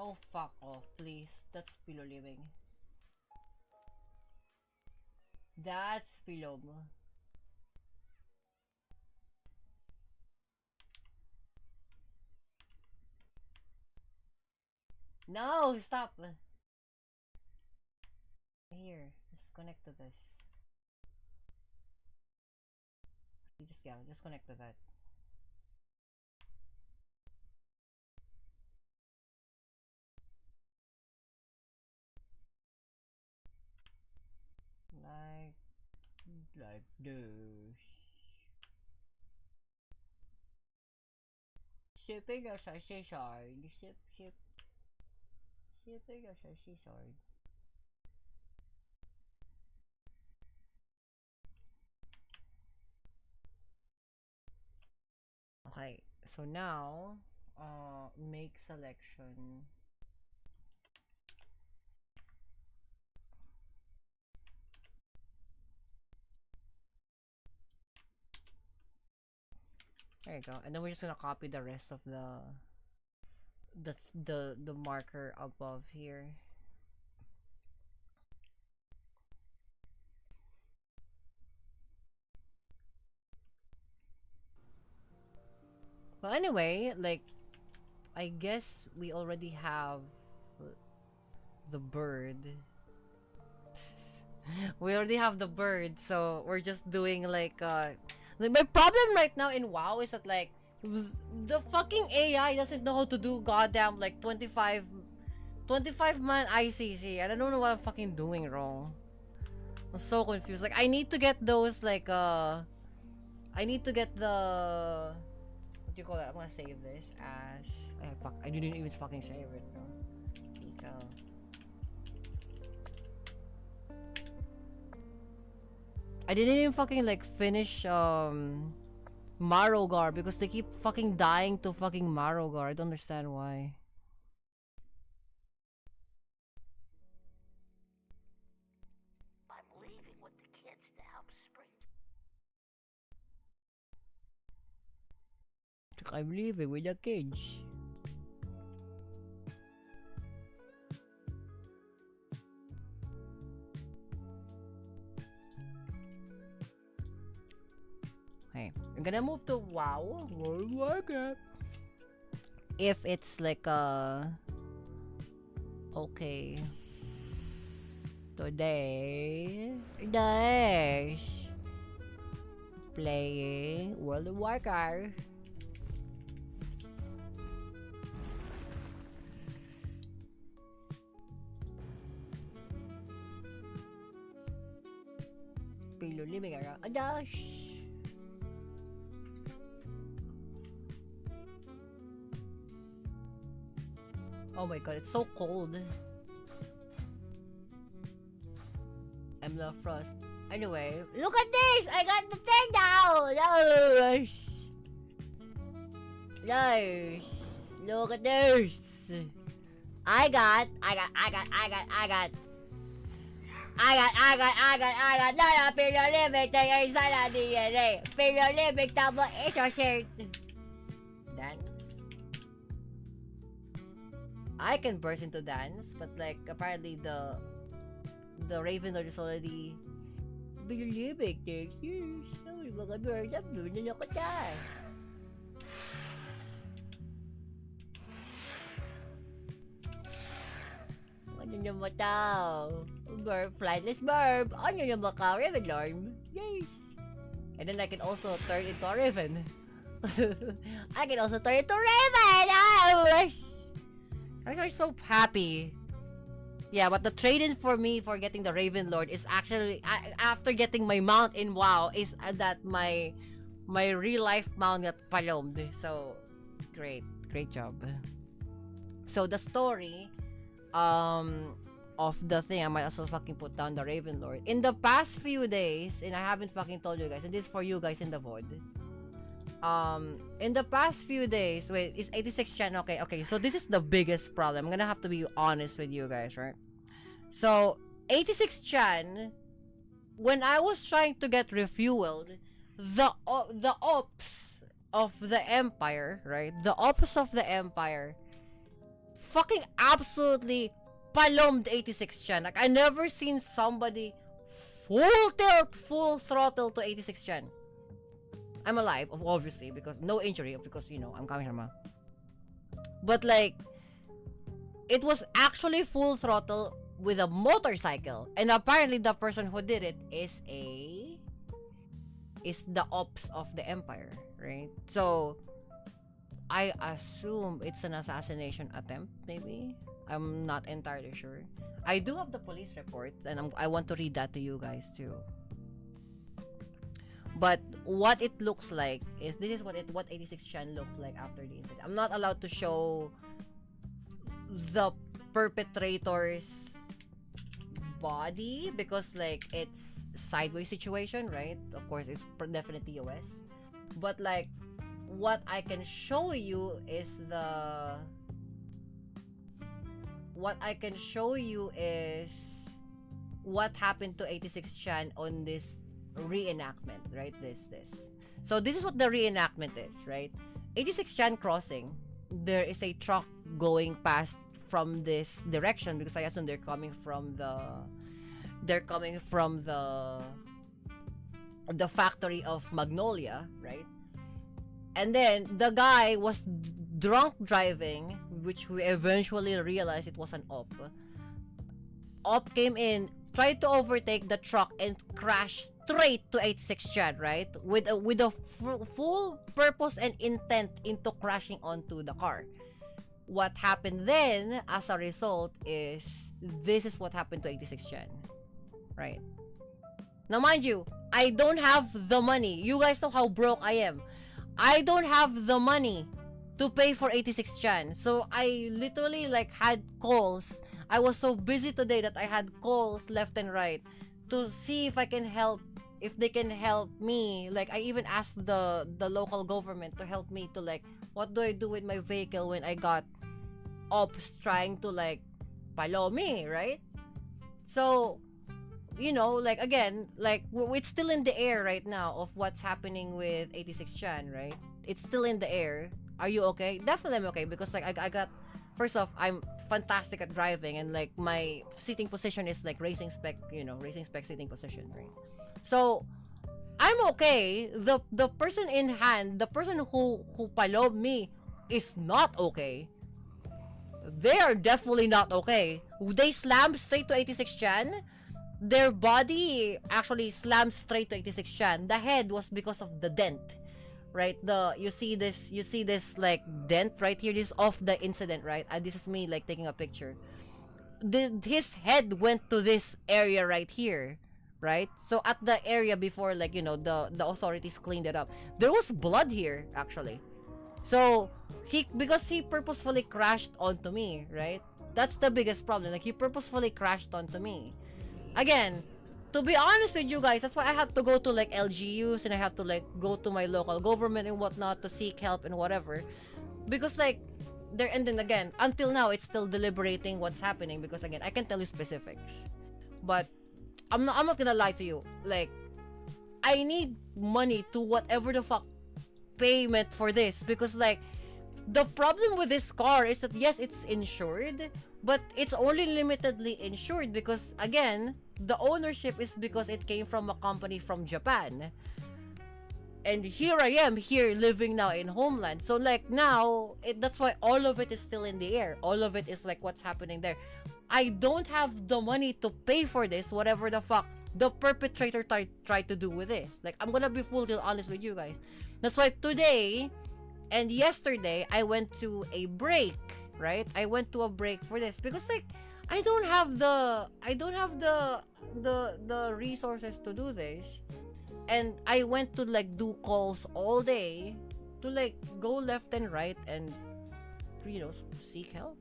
Oh, fuck off, please. That's pillow living. That's pillow. No, stop. Here, just connect to this. Just connect to that. Like this. Sipping as a seaside. Sipping as a seaside. Okay, so now, make selection. There you go. And then we're just gonna copy the rest of the marker above here. But anyway, like, I guess we already have the bird. We already have the bird, so we're just doing like my problem right now in WoW is that like the fucking AI doesn't know how to do goddamn like 25 man ICC. I don't know what I'm fucking doing wrong. I'm so confused. Like I need to get those like I need to get the what do you call that? I'm gonna save this as I didn't even fucking save it. No. I didn't even fucking like finish Marogar because they keep fucking dying to fucking Marogar. I don't understand why. I'm leaving with the kids to help spring. I'm leaving with the kids. Okay, I'm gonna move to WoW. If it's like okay. Today playing World of Warcraft. Pillow living around. Adash. Oh my god, it's so cold. I'm the frost. Anyway, look at this! I got the thing now! Nice! Nice! Look at this! I got not a Paleolithic thing inside our DNA. Paleolithic double H shirt. Dance. I can burst into dance, but like apparently the Raven Lord is already Paleolithic things. Yes, sorry mga bird, I'm doing ako dyan. Ano yung mata? Burp, flightless burp. Ano yung maka? Raven alarm. Yes. And then I can also turn into a raven. I can also turn into raven. I'm so happy. Yeah, but the trade-in for me for getting the Raven Lord is actually after getting my mount in WoW is that my real life mount got palomed. So great job. So the story of the thing, I might also fucking put down the Raven Lord. In the past few days, and I haven't fucking told you guys, and this is for you guys in the VOD. In the past few days, wait, is 86 Chan okay? Okay, so this is the biggest problem. I'm gonna have to be honest with you guys, right? So 86 Chan, when I was trying to get refueled, the ops of the Empire, right? The ops of the Empire fucking absolutely palomed 86 Chan. Like, I never seen somebody full tilt, full throttle to 86 Chan. I'm alive, obviously, because no injury, because, you know, I'm Kami-sama. But, like, it was actually full throttle with a motorcycle. And apparently, the person who did it is the ops of the Empire, right? So, I assume it's an assassination attempt, maybe? I'm not entirely sure. I do have the police report, and I want to read that to you guys, too. But what it looks like is this is what 86 Chan looks like after the incident. I'm not allowed to show the perpetrator's body because like it's sideways situation, right? Of course, it's definitely US. But like what I can show you is what happened to 86 Chan on this reenactment, right? This so this is what the reenactment is, right? 86 Chan crossing, there is a truck going past from this direction because I assume they're coming from the factory of Magnolia, right? And then the guy was drunk driving, which we eventually realized it was an op came in, tried to overtake the truck and crashed straight to 86 Chan, right? With a full purpose and intent into crashing onto the car. What happened then, as a result, is this is what happened to 86 Chan, right? Now, mind you, I don't have the money. You guys know how broke I am. I don't have the money to pay for 86 Chan. So, I literally like had calls. I was so busy today that I had calls left and right to see if I can help, if they can help me. Like, I even asked the local government to help me to like, what do I do with my vehicle when I got ops trying to like follow me, right? So, you know, like again, like it's still in the air right now of what's happening with 86 Chan, right? It's still in the air. Are you okay? Definitely I'm okay because like I got, first off, I'm fantastic at driving and like my seating position is like racing spec, you know, racing spec seating position, right? So I'm okay. The person in hand, the person who followed me is not okay. They are definitely not okay. They slammed straight to 86 Chan. Their body actually slammed straight to 86 Chan. The head was because of the dent, right? You see this like dent right here. This is of the incident, right? This is me like taking a picture. His head went to this area right here, right? So at the area before, like, you know, the authorities cleaned it up, there was blood here actually. So because he purposefully crashed onto me, right? That's the biggest problem. Like, he purposefully crashed onto me. Again, to be honest with you guys, that's why I have to go to like LGUs and I have to like go to my local government and whatnot to seek help and whatever, because like there, and then again, until now it's still deliberating what's happening, because again, I can tell you specifics, but I'm not gonna lie to you. Like, I need money to whatever the fuck payment for this, because like the problem with this car is that yes, it's insured, but it's only limitedly insured because again, the ownership is because it came from a company from Japan. And here I am here living now in homeland. So like now, that's why all of it is still in the air. All of it is like what's happening there. I don't have the money to pay for this, whatever the fuck the perpetrator tried to do with this. Like, I'm gonna be fully honest with you guys. That's why today and yesterday I went to a break, right? I went to a break for this because like I don't have the resources to do this. And I went to like do calls all day to like go left and right and seek help.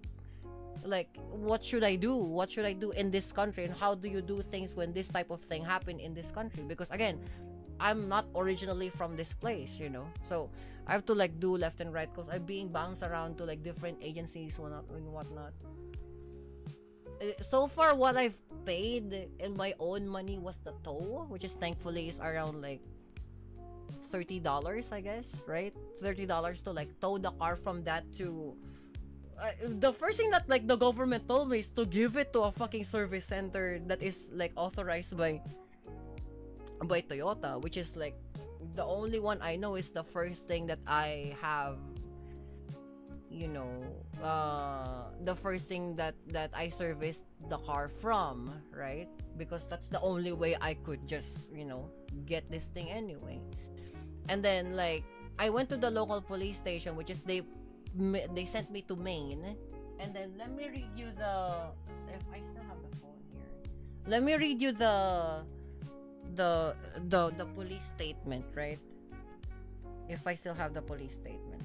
Like, what should I do? What should I do in this country? And how do you do things when this type of thing happen in this country? Because again, I'm not originally from this place, so I have to like do left and right because I'm being bounced around to like different agencies and whatnot. So far, what I've paid in my own money was the tow, which is thankfully is around like $30, I guess, right? $30 to like tow the car from that to the first thing that like the government told me is to give it to a fucking service center that is like authorized by Toyota, which is like the only one I know is the first thing that I have, the first thing that I serviced the car from, right? Because that's the only way I could just get this thing anyway. And then like I went to the local police station, which is they sent me to Maine. And then let me read you if I still have the phone here, let me read you the police statement, right? If I still have the police statement.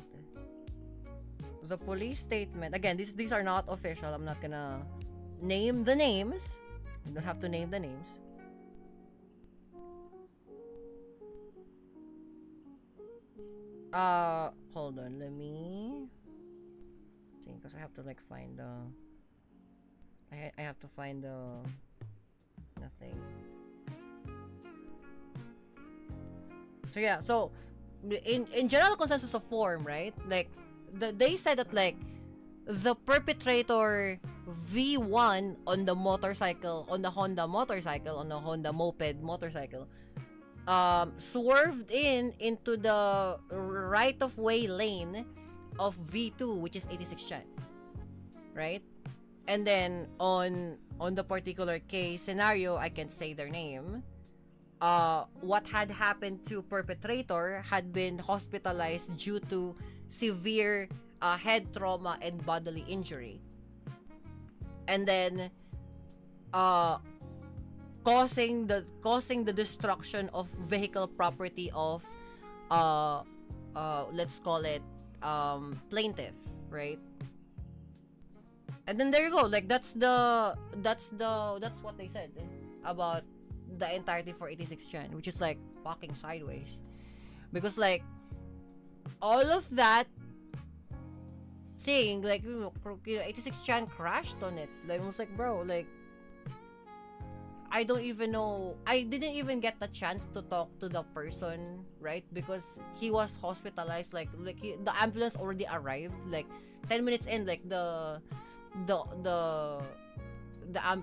The police statement, again, these are not official. I'm not gonna name the names. You don't have to name the names. Hold on, let me see, because I have to like find I have to find the thing. So yeah, so in general consensus of form, right? Like they said that like the perpetrator V1 on the motorcycle, on the Honda motorcycle, on the Honda moped motorcycle, swerved into the right of way lane of V2, which is 86 Chan, right? And then on the particular case scenario, I can't say their name. What had happened to perpetrator had been hospitalized due to severe head trauma and bodily injury, and then causing the destruction of vehicle property of let's call it plaintiff, right? And then there you go. Like that's what they said about the entirety for 86 Chan, which is like fucking sideways, because like all of that thing, like 86 Chan crashed on it. Like I was like, bro, like I don't even know. I didn't even get the chance to talk to the person, right? Because he was hospitalized. The ambulance already arrived. Like 10 minutes in, like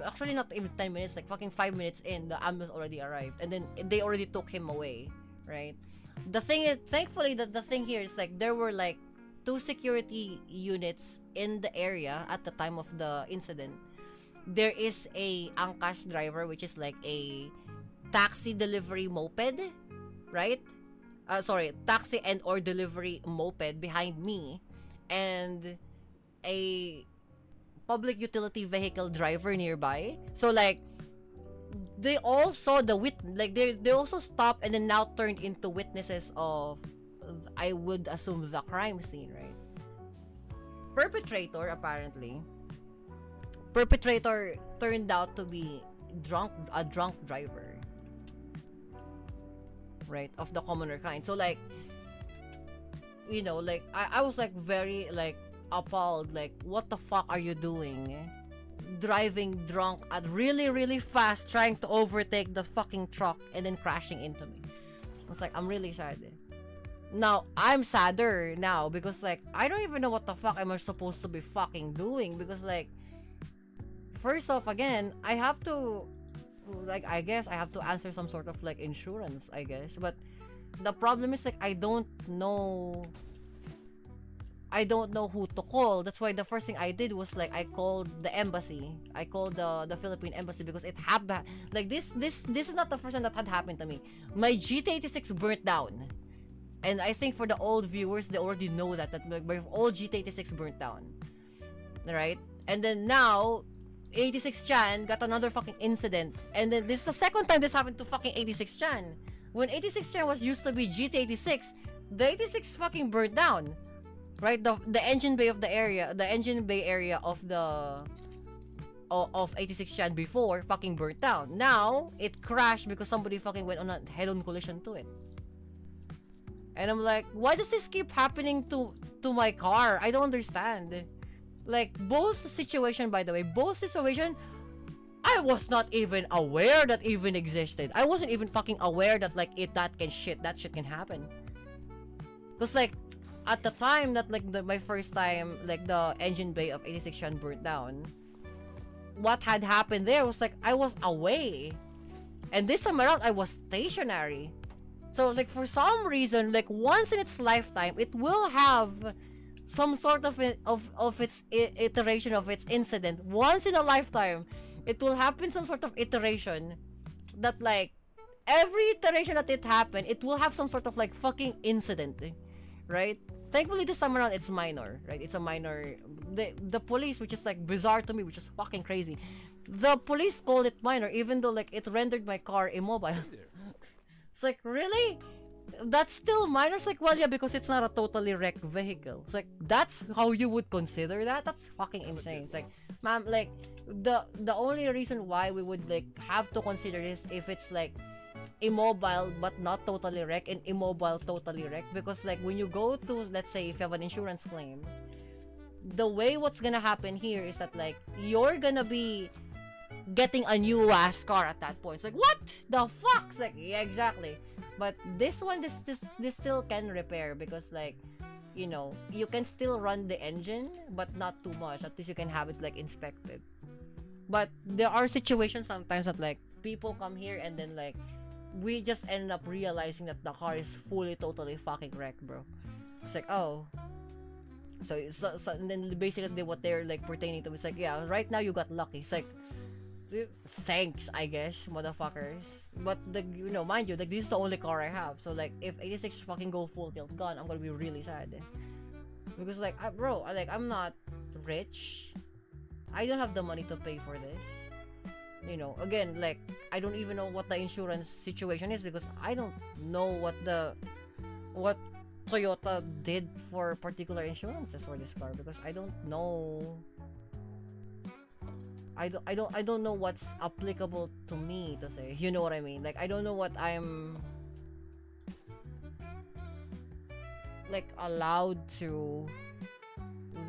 actually not even 10 minutes, like fucking 5 minutes in, the ambulance already arrived, and then they already took him away, right? The thing is, thankfully, the thing here is like there were like 2 security units in the area at the time of the incident. There is a angkas driver, which is like a taxi delivery moped, right? Taxi and or delivery moped behind me, and a public utility vehicle driver nearby. So like they all saw they also stopped and then now turned into witnesses of, I would assume, the crime scene, right? Perpetrator turned out to be a drunk driver, right, of the commoner kind. So like like I was like very like appalled, like what the fuck are you doing, driving drunk at really really fast, trying to overtake the fucking truck and then crashing into me. I was like, I'm really sad. Now I'm sadder now because like I don't even know what the fuck am I supposed to be fucking doing, because like first off, again, I have to, like, I guess I have to answer some sort of like insurance, I guess. But the problem is like I don't know I don't know who to call. That's why the first thing I did was like I called the embassy. I called the Philippine embassy because it happened. Like this is not the first time that had happened to me. My GT86 burnt down. And I think for the old viewers, they already know that my old GT86 burnt down. Right? And then now 86 Chan got another fucking incident. And then this is the second time this happened to fucking 86 Chan. When 86 Chan was used to be GT86, the 86 fucking burnt down. Right? The engine bay of the area, the engine bay area of the of 86 Chan before fucking burnt down. Now it crashed because somebody fucking went on a head-on collision to it. And I'm like, why does this keep happening to my car? I don't understand. Like, both situation, by the way, both situation, I was not even aware that even existed. I wasn't even fucking aware that like that shit can happen. Cause like at the time that like my first time like the engine bay of 86 Chan burnt down, what had happened there was like I was away, and this time around I was stationary. So like for some reason, like once in its lifetime, it will have some sort of its iteration of its incident. Once in a lifetime, it will happen some sort of iteration that like every iteration that it happened, it will have some sort of like fucking incident, right? Thankfully this time around it's minor, right? It's a minor. The police, which is like bizarre to me, which is fucking crazy. The police called it minor, even though like it rendered my car immobile. It's like, really? That's still minor? It's like, well, yeah, because it's not a totally wrecked vehicle. It's like, that's how you would consider that? That's fucking insane. It's like, ma'am, like, the only reason why we would like have to consider this if it's like immobile but not totally wrecked and immobile totally wrecked, because like when you go to, let's say if you have an insurance claim, the way what's gonna happen here is that like you're gonna be getting a new ass car at that point. It's like, what the fuck? It's like, yeah, exactly. But this one, this still can repair, because like, you know, you can still run the engine but not too much. At least you can have it like inspected. But there are situations sometimes that like people come here and then like we just end up realizing that the car is fully totally fucking wrecked, bro. It's like, oh, so and then basically what they're like pertaining to is like, yeah, right now you got lucky. It's like, thanks, I guess, motherfuckers. But the, you know, mind you, like this is the only car I have. So like if 86 fucking go full tilt gun, I'm gonna be really sad. Because like, bro, like I'm not rich. I don't have the money to pay for this. You know, again, like I don't even know what the insurance situation is, because I don't know what Toyota did for particular insurances for this car, because I don't know. I don't know what's applicable to me to say. You know what I mean? Like I don't know what I'm like allowed to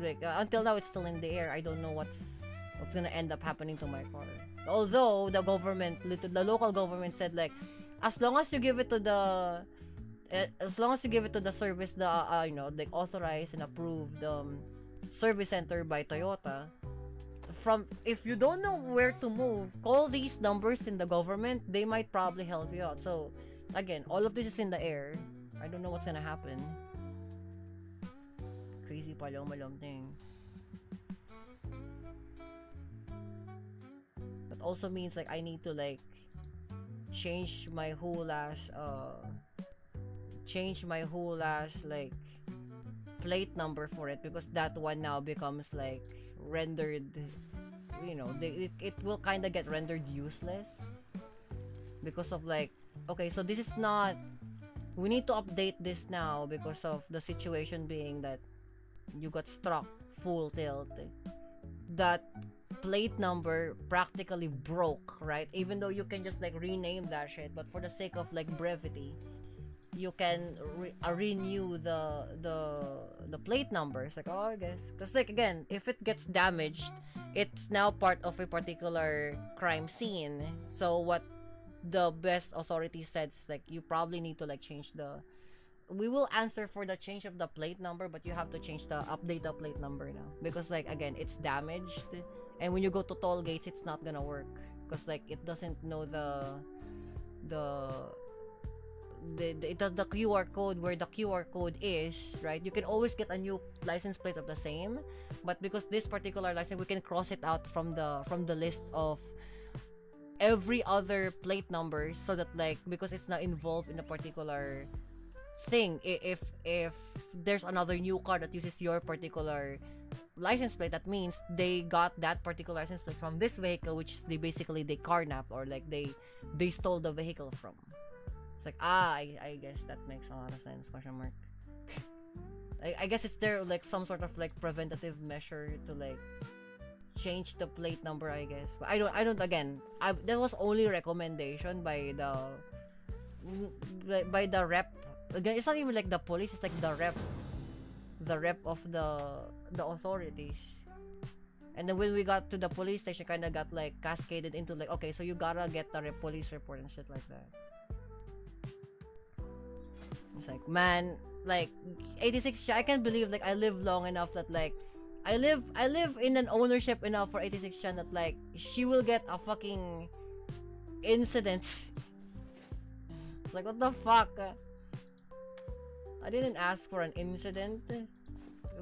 like until now it's still in the air. I don't know what's gonna end up happening to my car. Although the local government said like as long as you give it to the service, the you know, the authorized and approved service center by Toyota, from if you don't know where to move, call these numbers in the government. They might probably help you out. So again, all of this is in the air. I don't know what's gonna happen. Crazy palong-malong thing. That also means like I need to like change my whole last like plate number for it, because that one now becomes like rendered, you know, it will kind of get rendered useless because of like, okay, so this is not, we need to update this now because of the situation being that you got struck full tilt. That plate number practically broke, right? Even though you can just like rename that shit, but for the sake of like brevity, you can renew the plate number. It's like, oh, I guess, because like again, if it gets damaged, it's now part of a particular crime scene. So what the best authority said is like, you probably need to like change we will answer for the change of the plate number, but you have to update the plate number now, because like again, it's damaged, and when you go to toll gates, it's not gonna work because like it doesn't know the QR code, where the QR code is, right? You can always get a new license plate of the same, but because this particular license, we can cross it out from the list of every other plate number, so that like, because it's not involved in a particular thing, if there's another new car that uses your particular license plate, that means they got that particular license plate from this vehicle, which they basically they carnapped, or like they stole the vehicle from. It's like, I guess that makes a lot of sense, question mark. I guess it's there like some sort of like preventative measure to like change the plate number, I guess. But I don't again, that was only recommendation by the rep. Again, it's not even like the police, it's like the rep of the authorities. And then when we got to the police station, kind of got like cascaded into like, okay, so you gotta get the police report and shit like that. It's like, man, like 86, I can't believe like I live long enough that like I live in an ownership enough for 86 Chan that like she will get a fucking incident. It's like, what the fuck? I didn't ask for an incident,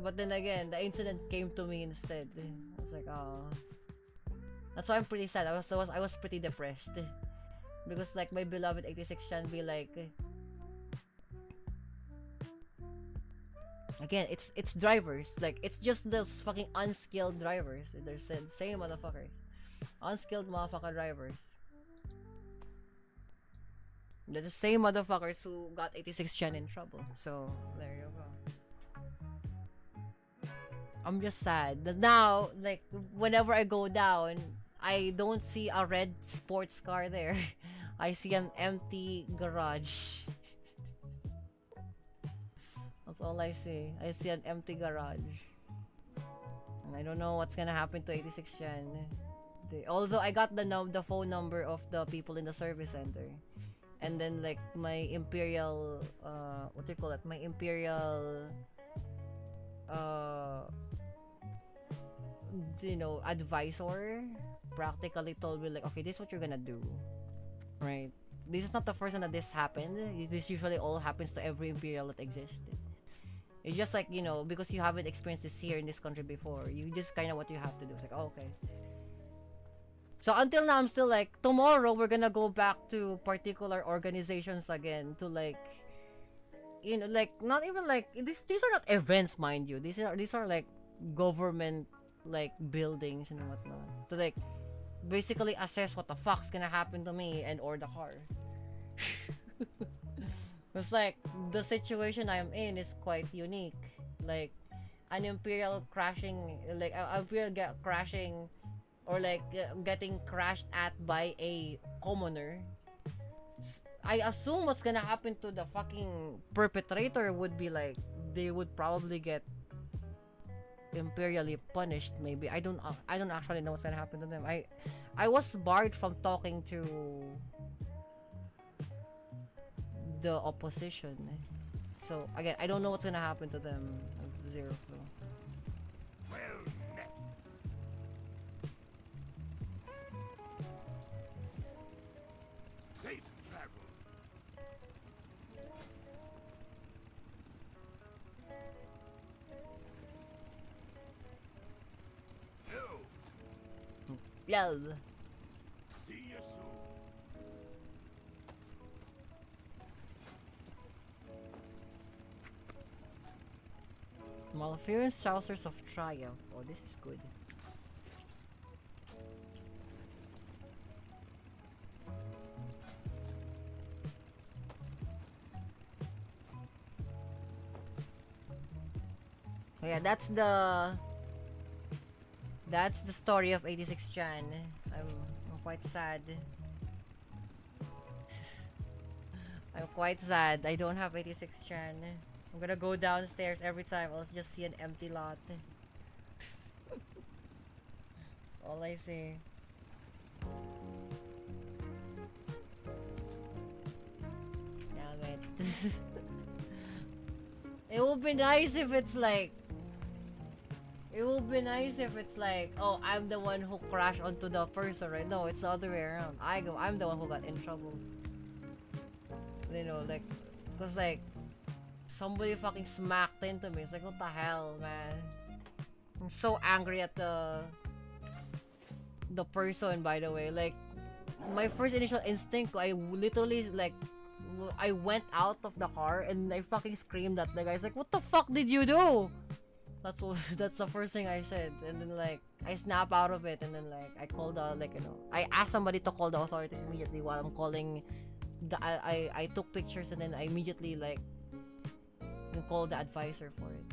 but then again, the incident came to me instead. I was like, oh, that's why I'm pretty sad. I was pretty depressed because like my beloved 86 Chan be like, again, it's drivers, like it's just those fucking unskilled drivers. They're the same motherfuckers, unskilled motherfucker drivers. They're the same motherfuckers who got 86 Chan in trouble. So there you go. I'm just sad that now, like whenever I go down, I don't see a red sports car there. I see an empty garage. That's all I see. I see an empty garage. And I don't know what's gonna happen to 86 Chan. Although I got the phone number of the people in the service center. And then like my imperial what do you call it? My imperial you know, advisor practically told me like, okay, this is what you're gonna do. Right? This is not the first time that this happened. This usually all happens to every imperial that exists. It's just like, you know, because you haven't experienced this here in this country before, you just kind of what you have to do. It's like, oh, okay. So until now, I'm still like, tomorrow we're gonna go back to particular organizations again to like, you know, like not even like these are not events, mind you. These are like government like buildings and whatnot to like basically assess what the fuck's gonna happen to me and or the car. It's like the situation I'm in is quite unique. Like an imperial crashing, like an imperial crashing, or like getting crashed at by a commoner. I assume what's gonna happen to the fucking perpetrator would be like they would probably get imperially punished. Maybe I don't actually know what's gonna happen to them. I was barred from talking to the opposition. So again, I don't know what's gonna happen to them. I have zero clue. Well met. Safe travels. No. Yell. See you soon. Malfearance trousers of triumph. Oh, this is good. Oh, yeah, that's the story of 86 Chan. I'm quite sad. I'm quite sad. I don't have 86 Chan. I'm gonna go downstairs every time. I'll just see an empty lot. That's all I see. Damn it. It would be nice if it's like, oh, I'm the one who crashed onto the person, right? No, it's the other way around. I'm the one who got in trouble. You know, like, cause like somebody fucking smacked into me. It's like, what the hell, man? I'm so angry at the person, by the way. Like, my first initial instinct, I literally like, I went out of the car and I fucking screamed at the guy. It's like, what the fuck did you do? That's what, that's the first thing I said. And then like, I snap out of it, and then like, I called like, you know, I asked somebody to call the authorities immediately while I'm calling. I took pictures, and then I immediately like called the advisor for it.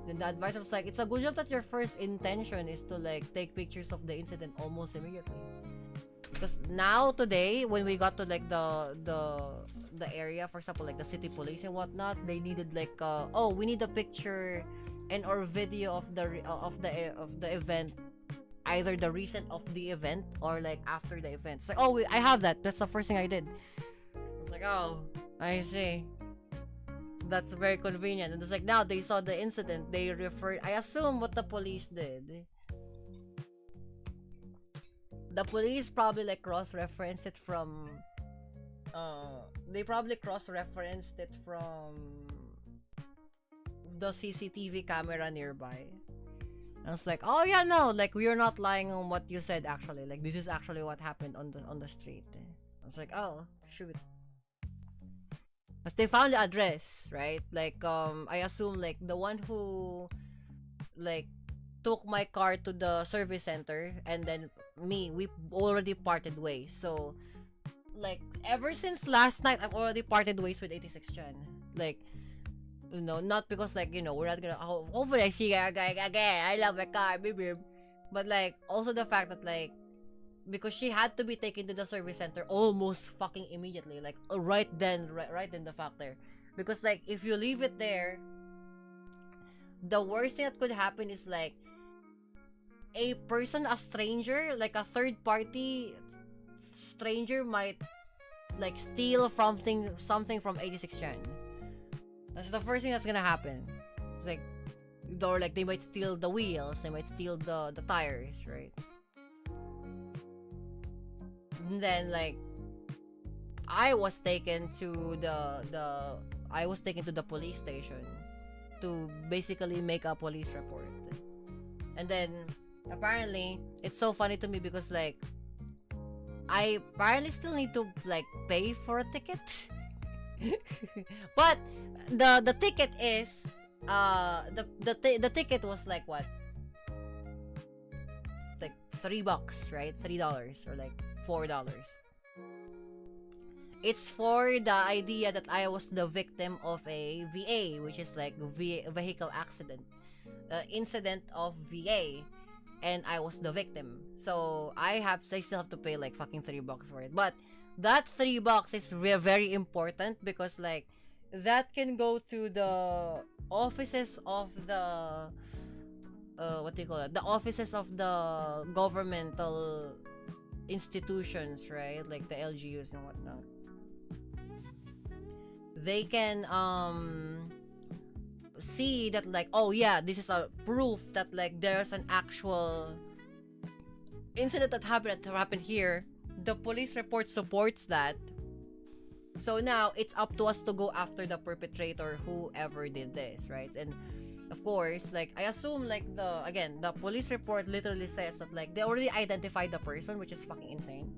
Then the advisor was like, it's a good job that your first intention is to like take pictures of the incident almost immediately. Because now today, when we got to like the area, for example, like the city police and whatnot, they needed like oh, we need a picture and or video of the event, either the recent of the event or like after the event. It's like, oh, I have that. That's the first thing I did. I was like, oh, I see. That's very convenient. And it's like, now they saw the incident, they referred, I assume what the police did, the police probably like cross-referenced it from they probably cross-referenced it from the CCTV camera nearby. I was like, oh yeah, no, like, we are not lying on what you said, actually. Like, this is actually what happened on the street. I was like, oh shoot. Because they found the address, right? Like, I assume like the one who like took my car to the service center, and then me, we already parted ways. So like, ever since last night, I've already parted ways with 86 Chan. Like, you know, not because like, you know, we're not gonna, hopefully I see you again, I love my car, baby. But like, also the fact that like, because she had to be taken to the service center almost fucking immediately, like right then the fact there. Because like, if you leave it there, the worst thing that could happen is like, a person, a stranger, like a third party stranger might like steal something from 86 Chan. That's the first thing that's gonna happen. It's like, or like, they might steal the wheels, they might steal the tires, right? And then like, I was taken to the police station to basically make a police report. And then apparently, it's so funny to me because like, I apparently still need to like pay for a ticket. But the ticket is the ticket was like, what, like $3, right? $3 or like $4. It's for the idea that I was the victim of a VA, which is like vehicle accident, incident of VA, and I was the victim. So I still have to pay like fucking $3 for it. But that $3 is very important, because like, that can go to the offices of the what do you call it? The offices of the governmental institutions, right? Like the LGUs and whatnot. They can see that like, oh yeah, this is a proof that like there's an actual incident that happened here. The police report supports that. So now it's up to us to go after the perpetrator, whoever did this, right? And of course, like, I assume like the police report literally says that like, they already identified the person, which is fucking insane.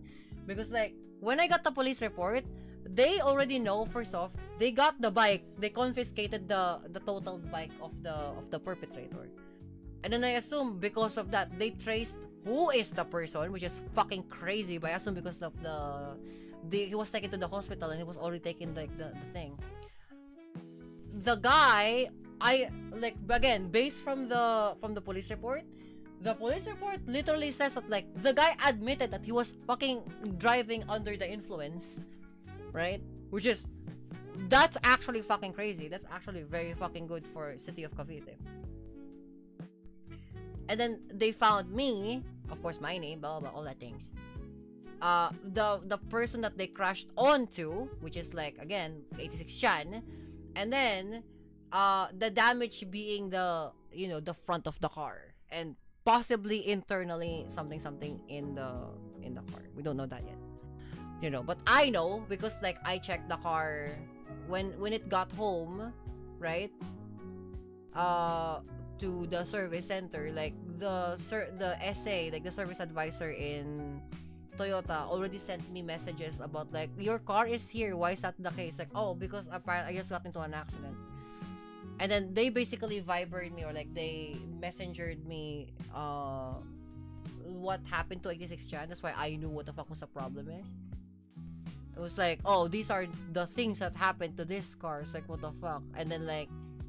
Because like, when I got the police report, they already know, first off, they got the bike, they confiscated the total bike of the perpetrator. And then I assume because of that, they traced who is the person, which is fucking crazy, but I assume because of he was taken to the hospital and he was already taken like the thing. The guy, I like, again, based from the police report, the police report literally says that like, the guy admitted that he was fucking driving under the influence, right? Which is, that's actually fucking crazy. That's actually very fucking good for city of Cavite. And then they found me, of course, my name, blah blah, all that things. The person that they crashed onto, which is like, again, 86 Chan, and then the damage being the front of the car, and possibly internally something in the car. We don't know that yet. But I know because like I checked the car when it got home, right? To the service center, like the SA, like the service advisor in Toyota already sent me messages about like your car is here. Why is that the case? Like, oh, because apparently I just got into an accident. And then they basically vibered me, or like they messengered me what happened to 86 Chan. That's why I knew what the fuck was the problem is. It was like, oh, these are the things that happened to this car. It's like, what the fuck? And then like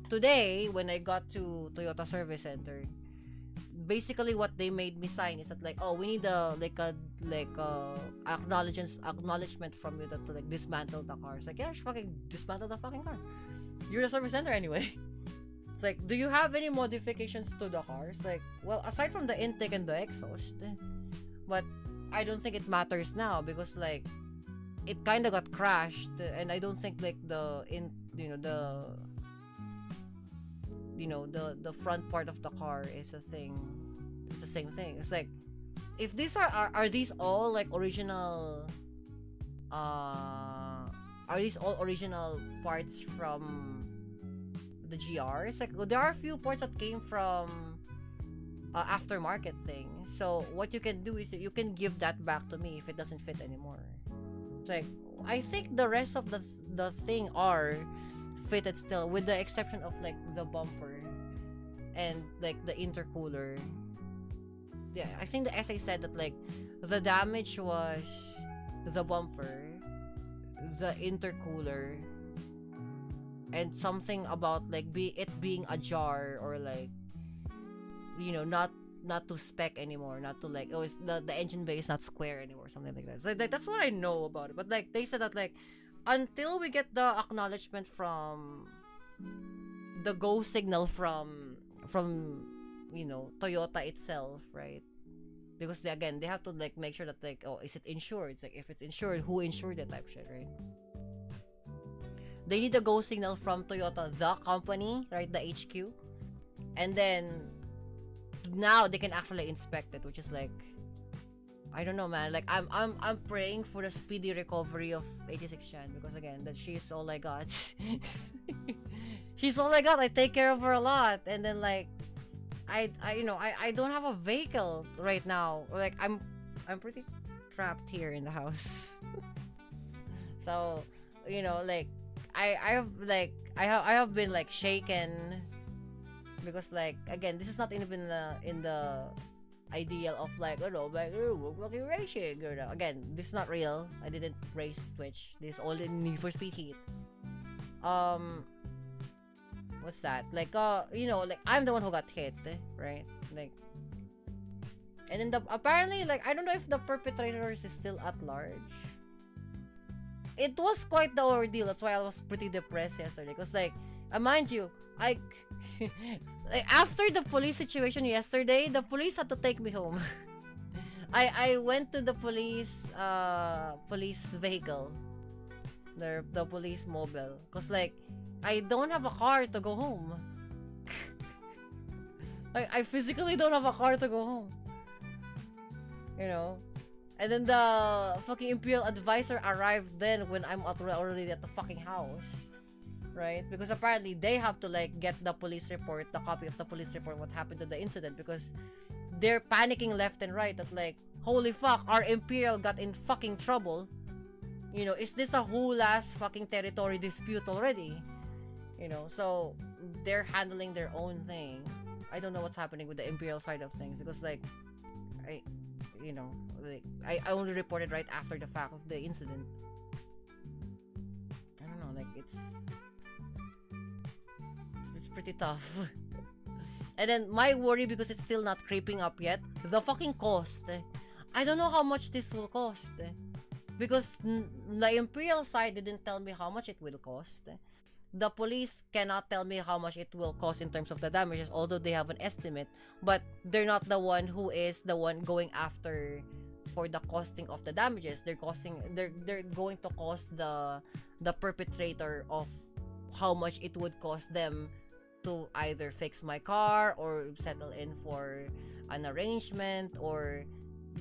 today when I got to Toyota Service Center, basically what they made me sign is that like, oh, we need a acknowledgement from you that to like dismantle the car. It's like, yeah, just fucking dismantle the fucking car. You're the service center anyway. It's like, do you have any modifications to the cars? Like, well, aside from the intake and the exhaust, but I don't think it matters now because like it kind of got crashed, and I don't think like the front part of the car is a thing. It's the same thing. It's like, if these are these all like original are these all original parts from the GR? It's like there are a few parts that came from aftermarket thing. So what you can do is you can give that back to me if it doesn't fit anymore. It's like, I think the rest of the thing are fitted still, with the exception of like the bumper and like the intercooler. Yeah, I think the SA said that like the damage was the bumper, the intercooler, and something about like it being ajar, or like not to spec anymore, not to like, oh, it's the engine bay is not square anymore, something like that. So like, that's what I know about it. But like they said that like until we get the acknowledgement from the go signal from Toyota itself, right? Because they have to like make sure that like, oh, is it insured? It's like, if it's insured, who insured it, type shit, right? They need a go signal from Toyota, the company, right, the HQ, and then now they can actually inspect it, which is like, I don't know, man. Like I'm praying for the speedy recovery of 86 Chan, because again, that she's all I got. She's all I got. I take care of her a lot, and then like I don't have a vehicle right now. Like I'm pretty trapped here in the house. So like I have been like shaken, because like, again, this is not even in the ideal of like, like, we're fucking racing, again, this is not real. I didn't race Twitch. This is all in Need for Speed Heat. What's that, like, like I'm the one who got hit, right? Like, and then apparently, like, I don't know if the perpetrators is still at large. It was quite the ordeal. That's why I was pretty depressed yesterday, because like, mind you, like, after the police situation yesterday, the police had to take me home. I went to the police vehicle, the police mobile, because like I don't have a car to go home. I physically don't have a car to go home, and then the fucking Imperial advisor arrived then when I'm already at the fucking house, right? Because apparently they have to like get the police report, the copy of the police report, what happened to the incident, because they're panicking left and right that like, holy fuck, our Imperial got in fucking trouble. Is this a whole ass fucking territory dispute already? So they're handling their own thing. I don't know what's happening with the Imperial side of things, because like I only reported right after the fact of the incident. I don't know, like it's pretty tough. And then my worry, because it's still not creeping up yet, the fucking cost. I don't know how much this will cost, because the Imperial side didn't tell me how much it will cost. The police cannot tell me how much it will cost in terms of the damages, although they have an estimate, but they're not the one who is the one going after for the costing of the damages. They're going to cost the perpetrator of how much it would cost them to either fix my car or settle in for an arrangement, or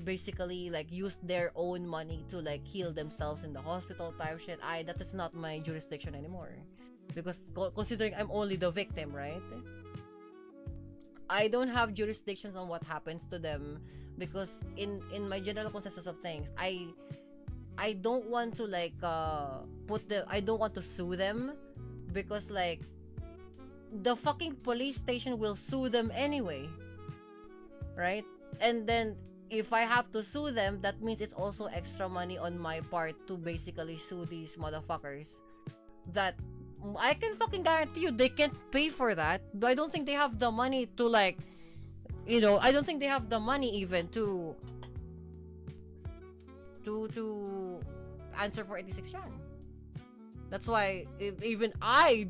basically like use their own money to like heal themselves in the hospital type shit. That is not my jurisdiction anymore, because considering I'm only the victim, right? I don't have jurisdictions on what happens to them, because in my general consensus of things, I don't want to like I don't want to sue them, because like the fucking police station will sue them anyway, right? And then if I have to sue them, that means it's also extra money on my part to basically sue these motherfuckers that I can fucking guarantee you they can't pay for that. But I don't think they have the money to like, I don't think they have the money even to answer for 86 yuan. That's why even I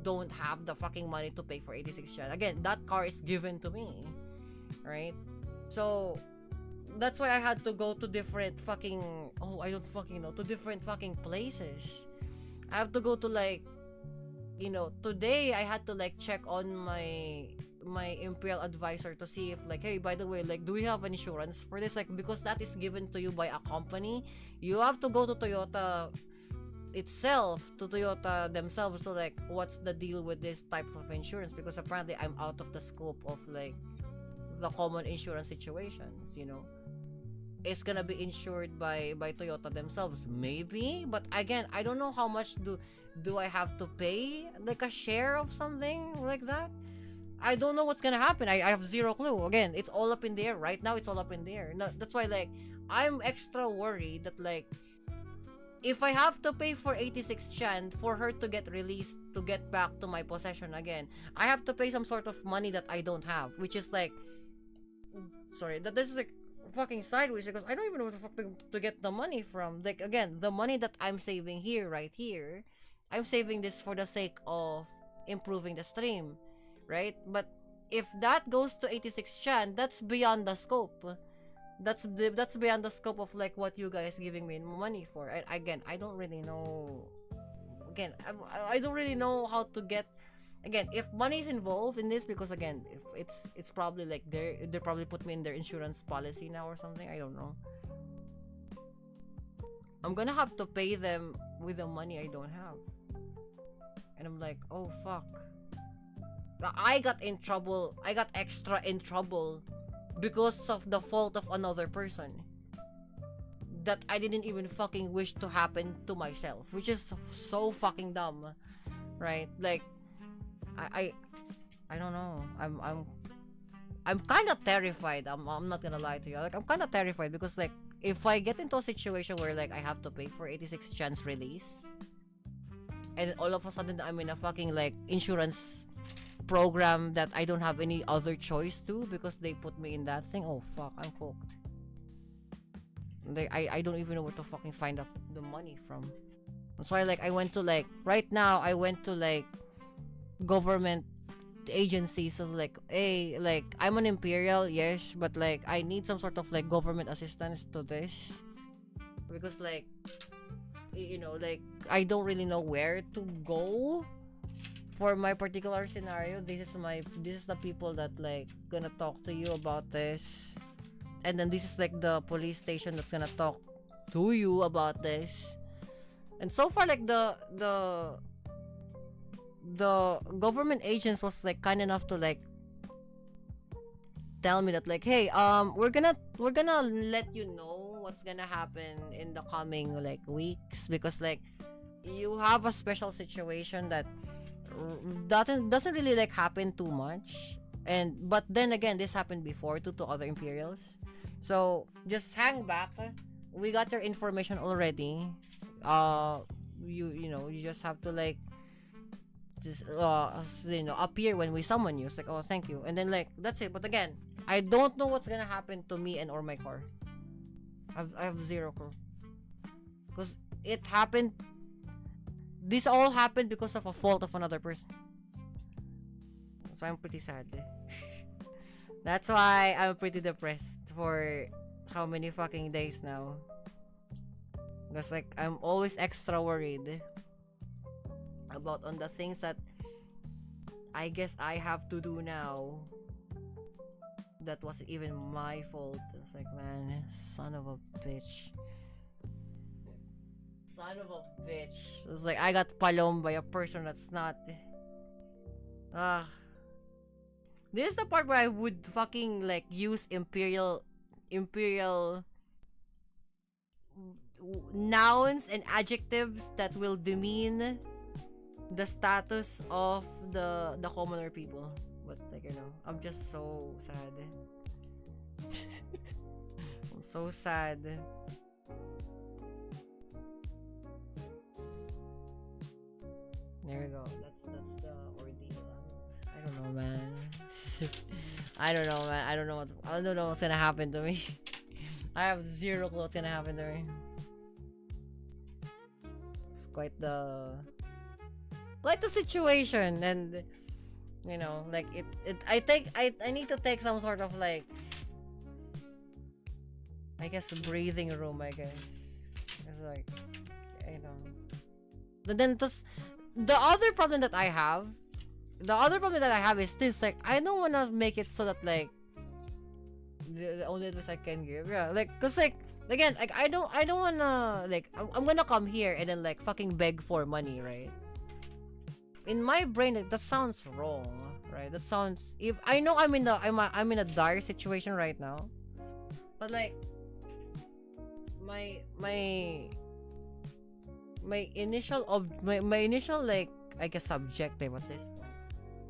don't have the fucking money to pay for 86 yuan. Again, that car is given to me, right? So that's why I had to go to different fucking I don't fucking know, to different fucking places. I have to go to like, today I had to like check on my Imperial advisor to see if like, hey, by the way, like, do we have an insurance for this? Like, because that is given to you by a company, you have to go to Toyota itself, to Toyota themselves, to like, what's the deal with this type of insurance, because apparently I'm out of the scope of like the common insurance situations. It's gonna be insured by Toyota themselves, maybe, but again, I don't know how much do I have to pay, like a share of something like that. I don't know what's gonna happen. I have zero clue. Again, it's all up in the air right now. It's all up in the air. No, that's why like I'm extra worried that like if I have to pay for 86 Chan for her to get released, to get back to my possession again, I have to pay some sort of money that I don't have, which is like, sorry, that this is like fucking sideways, because I don't even know where the fuck to get the money from. Like, again, the money that I'm saving here, right here, I'm saving this for the sake of improving the stream, right? But if that goes to 86 Chan, that's beyond the scope. That's beyond the scope of like what you guys giving me money for. Again, I don't really know. Again, I don't really know how to get. Again, if money is involved in this, because again, if it's probably like they probably put me in their insurance policy now or something. I don't know. I'm gonna have to pay them with the money I don't have, and I'm like, oh fuck. I got in trouble. I got extra in trouble because of the fault of another person that I didn't even fucking wish to happen to myself, which is so fucking dumb, right? Like, I don't know. I'm kind of terrified. I'm not gonna lie to you. Like, I'm kind of terrified because like if I get into a situation where like I have to pay for 86 chance release, and all of a sudden I'm in a fucking like insurance program that I don't have any other choice to because they put me in that thing. Oh fuck, I'm cooked. I don't even know where to fucking find the money from. That's why like I went to like right now I went to like government agencies. So like, hey, like I'm an Imperial, yes, but like I need some sort of like government assistance to this because like like I don't really know where to go for my particular scenario. This is the people that like gonna talk to you about this, and then this is like the police station that's gonna talk to you about this. And so far like the government agents was like kind enough to like tell me that like, hey, we're gonna let you know what's gonna happen in the coming like weeks, because like you have a special situation that doesn't really like happen too much, but then again this happened before to other Imperials, so just hang back. We got your information already. You just have to like just appear when we summon you. It's like, oh, thank you, and then like that's it. But again, I don't know what's gonna happen to me and or my car. I have zero clue, because it happened. This all happened because of a fault of another person. So I'm pretty sad. That's why I'm pretty depressed for how many fucking days now. Because like I'm always extra worried about on the things that I guess I have to do now. that wasn't even my fault. It's like, man, son of a bitch. Son of a bitch. It's like, I got palom by a person that's not... Ah. This is the part where I would fucking, like, use imperial nouns and adjectives that will demean the status of the commoner people. But, like, you know, I'm just so sad. I'm so sad. There we go. That's the ordeal. I don't know, man. I don't know, man. I don't know what's gonna happen to me. I have zero clue what's gonna happen to me. It's quite the situation, and you know, like I think I need to take some sort of, like, I guess, breathing room, I guess. It's like, you know. But then the other problem that I have is this, like, I don't wanna make it so that, like, the only advice I can give, yeah, like, cause, like, again, like, I don't wanna, like, I'm gonna come here and then, like, fucking beg for money, right? In my brain, that sounds wrong, right? That sounds, if I know I'm in a dire situation right now, but, like, my initial like, I guess, objective at this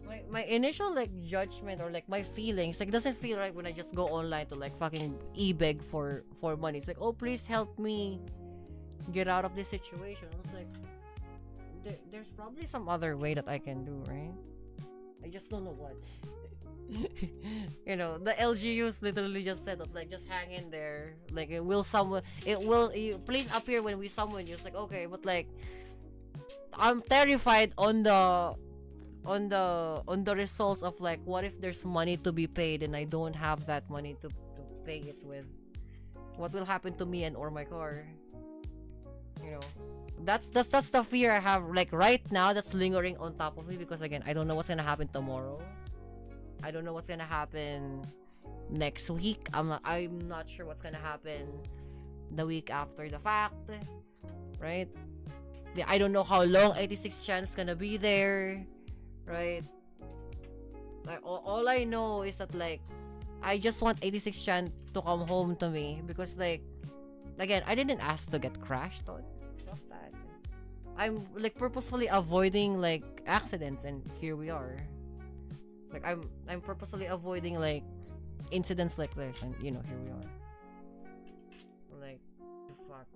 point, my initial, like, judgment, or, like, my feelings, like, doesn't feel right when I just go online to, like, fucking beg for money. It's like, oh, please help me get out of this situation. I was like, there's probably some other way that I can do, right? I just don't know what. You know, the LGUs literally just said that, like, just hang in there, like, please appear when we summon you. It's like, okay, but, like, I'm terrified on the results of, like, what if there's money to be paid and I don't have that money to pay it with? What will happen to me and or my car? You know, that's the fear I have, like, right now, that's lingering on top of me, because, again, I don't know what's gonna happen tomorrow. I don't know what's gonna happen next week. I'm not sure what's gonna happen the week after the fact, right? I don't know how long 86 chance gonna be there, right? Like, all I know is that, like, I just want 86 chance to come home to me, because, like, again, I didn't ask to get crashed on. Stop that. I'm, like, purposefully avoiding, like, accidents, and here we are. Like, I'm purposely avoiding, like, incidents like this, and, you know, here we are. Like, fuck.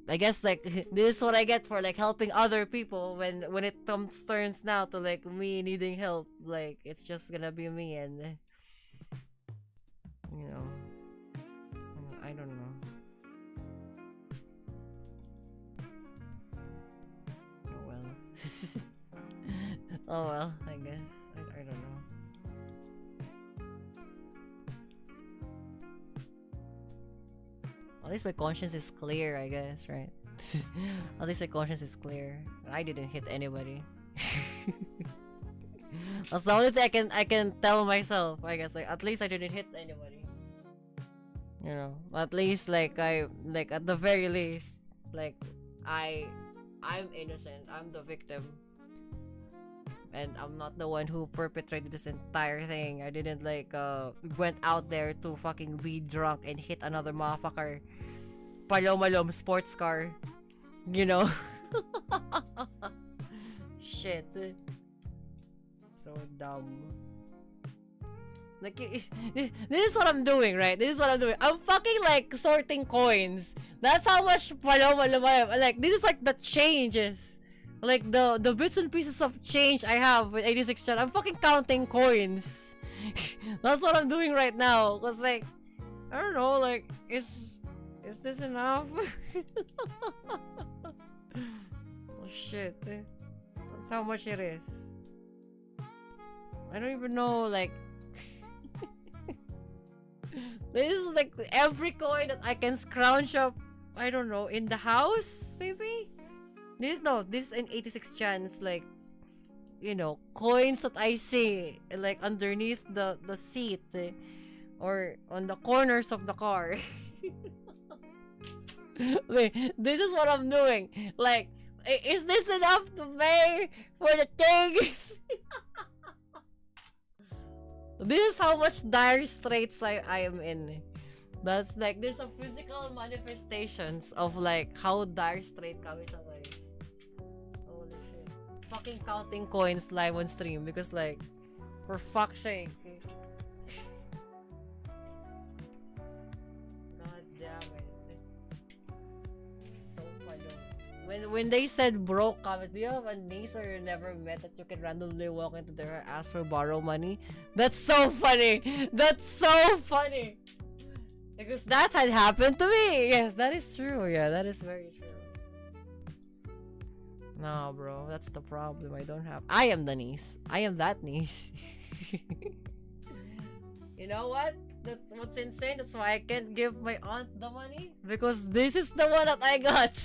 I guess, like, this is what I get for, like, helping other people when it turns now to, like, me needing help. Like, it's just gonna be me, and, you know, I don't know. Oh well. Oh well, I guess. I don't know. At least my conscience is clear, I guess, right? At least my conscience is clear. I didn't hit anybody. That's the only thing I can tell myself, I guess. Like, at least I didn't hit anybody. You know, at least, like, at the very least, like, I'm innocent. I'm the victim. And I'm not the one who perpetrated this entire thing. I didn't, like, went out there to fucking be drunk and hit another motherfucker palom sports car. You know? Shit. So dumb. Like, this is what I'm doing, right? This is what I'm doing. I'm fucking, like, sorting coins. That's how much palom I am. Like, this is, like, the changes. Like, the bits and pieces of change I have with 86 chan, I'm fucking counting coins. That's what I'm doing right now. Cause, like, I don't know, like, is this enough? Oh shit. That's how much it is. I don't even know, like, this is, like, every coin that I can scrounge up, I don't know, in the house, maybe? This is an 86 chance, like, coins that I see like underneath the seat, or on the corners of the car. Wait, this is what I'm doing. Like, is this enough to pay for the things? This is how much dire straits I am in. That's like, there's a physical manifestations of like how dire straight kami sa guys. Holy shit. Fucking counting coins live on stream because like, for fuck's sake. God damn it. So funny. When they said broke comments, do you have a niece or you never met that you can randomly walk into their ask for borrow money? That's so funny. That's so funny. Because that had happened to me. Yes, that is true. Yeah, that is very true. No, bro, that's the problem. I am the niece. I am that niece. You know what? That's what's insane. That's why I can't give my aunt the money. Because this is the one that I got.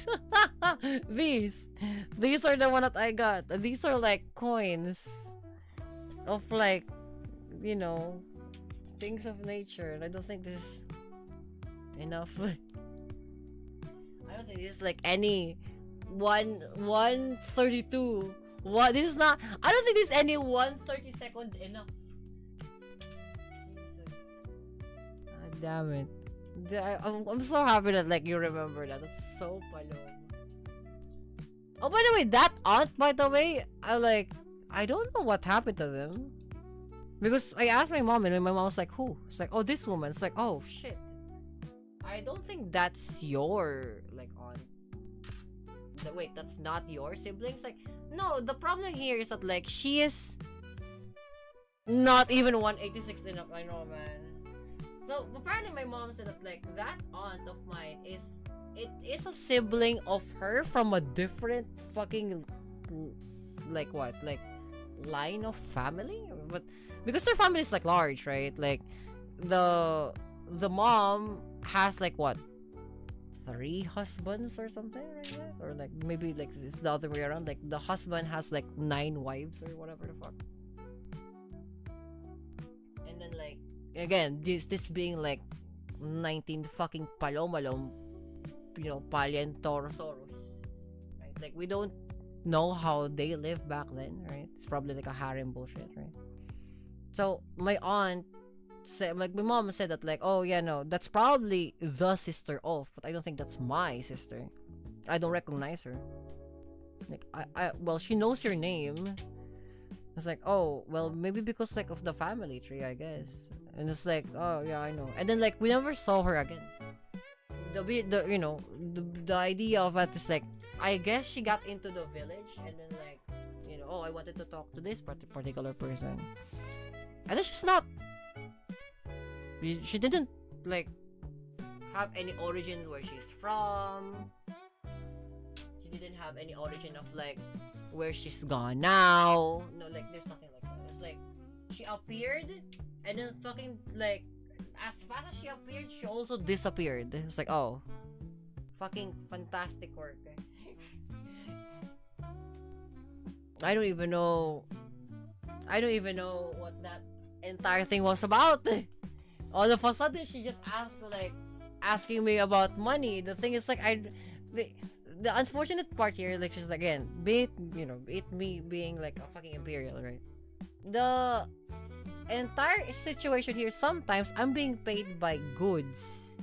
These are the one that I got. These are like coins of like, things of nature. And I don't think this is enough. I don't think this is like any 132. What? This is not. I don't think this is any 1/32 enough. Jesus. God damn it. I'm so happy that like you remember that. That's so palong. Oh, by the way, that aunt, by the way, I don't know what happened to them. Because I asked my mom and my mom was like, who? It's like, oh, this woman. It's like, oh, shit. I don't think that's your, like, aunt. Wait, that's not your siblings? Like, no, the problem here is that, like, she is not even 186 enough. I know, man. So, apparently my mom said that, like, that aunt of mine is a sibling of her from a different fucking, like, what? Like, line of family? But, because their family is, like, large, right? Like, the mom has like what, 3 husbands or something like that, or like maybe like it's the other way around, like the husband has like 9 wives or whatever the fuck. And then like again, this being like 19 fucking palomalom, paleontorosaurus, right? Like we don't know how they live back then, right? It's probably like a harem bullshit, right? So my aunt said, like my mom said that like, oh yeah, no, that's probably the sister of, but I don't think that's my sister. I don't recognize her. Like I well, she knows your name. It's like, oh well, maybe because like of the family tree, I guess. And it's like, oh yeah, I know. And then like we never saw her again. The idea of it is like, I guess she got into the village and then like, oh, I wanted to talk to this particular person. And then she didn't like have any origin where she's from. She didn't have any origin of like where she's gone now. No, like there's nothing like that. It's like she appeared and then fucking like as fast as she appeared, she also disappeared. It's like, oh, fucking fantastic work. I don't even know what that entire thing was about. All of a sudden, she just asking me about money. The thing is, like, the unfortunate part here, like, just again, be it me being like a fucking imperial, right? The entire situation here, sometimes I'm being paid by goods.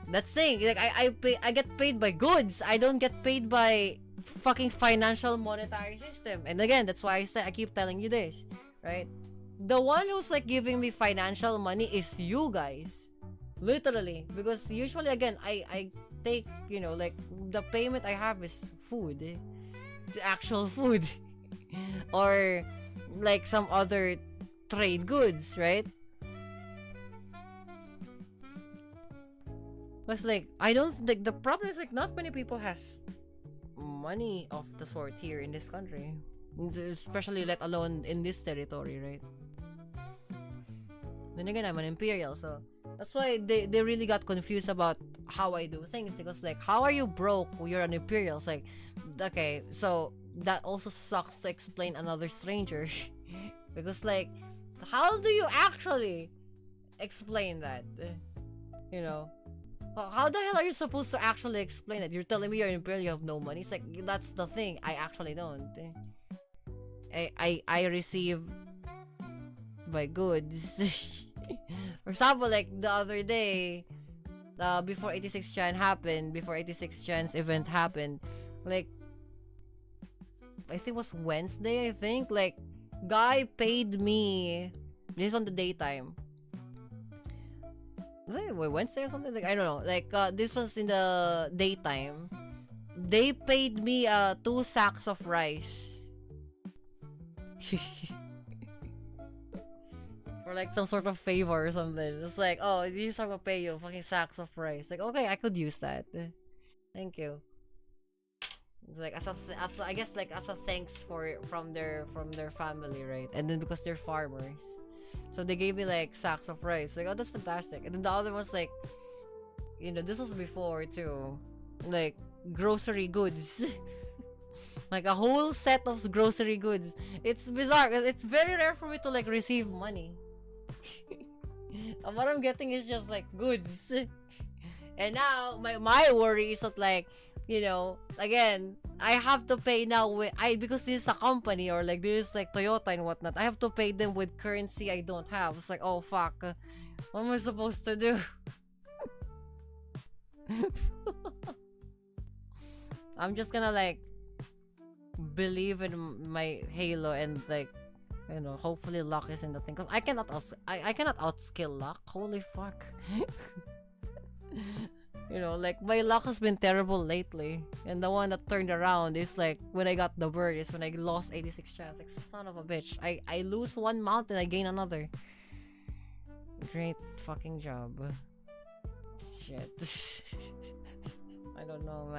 That's the thing. Like, I get paid by goods. I don't get paid by fucking financial monetary system. And again, that's why I keep telling you this, right? The one who's like giving me financial money is you guys, literally, because usually again I take like the payment I have is food, it's actual food, or like some other trade goods, right? But like I don't like, the problem is like not many people has money of the sort here in this country, especially let alone in this territory, right? Then again, I'm an imperial, so that's why they really got confused about how I do things, because like, how are you broke when you're an imperial? It's like, okay, so that also sucks to explain another stranger. Because like, how do you actually explain that? You know? How the hell are you supposed to actually explain it? You're telling me you're in Imperial, you have no money? It's like, that's the thing. I actually don't. I receive by goods. For example, like the other day, before 86 Chan happened, before 86 Chan's event happened, like, I think it was Wednesday, I think, like, guy paid me, this on the daytime. Was it Wednesday or something? Like, I don't know. Like, this was in the daytime. They paid me 2 sacks of rice. Or like some sort of favor or something. It's like, oh, this is I'm gonna pay you fucking sacks of rice. Like, okay, I could use that. Thank you. It's like I guess like as a thanks from their family, right? And then because they're farmers, so they gave me like sacks of rice. Like, oh, that's fantastic. And then the other was like, you know, this was before too, like grocery goods. Like a whole set of grocery goods. It's bizarre. It's very rare for me to like receive money. And what I'm getting is just like goods. And now my worry is that like, you know, again, I have to pay now with because this is a company or like this is like Toyota and whatnot. I have to pay them with currency I don't have. It's like, oh fuck, what am I supposed to do? I'm just gonna like believe in my Halo and like, you know, hopefully luck is in the thing, because I cannot I cannot outskill luck. Holy fuck. You know, like my luck has been terrible lately, and the one that turned around is like when I got the bird, is when I lost 86 chance. Like, son of a bitch, I lose one mount and I gain another. Great fucking job. Shit. I don't know, man.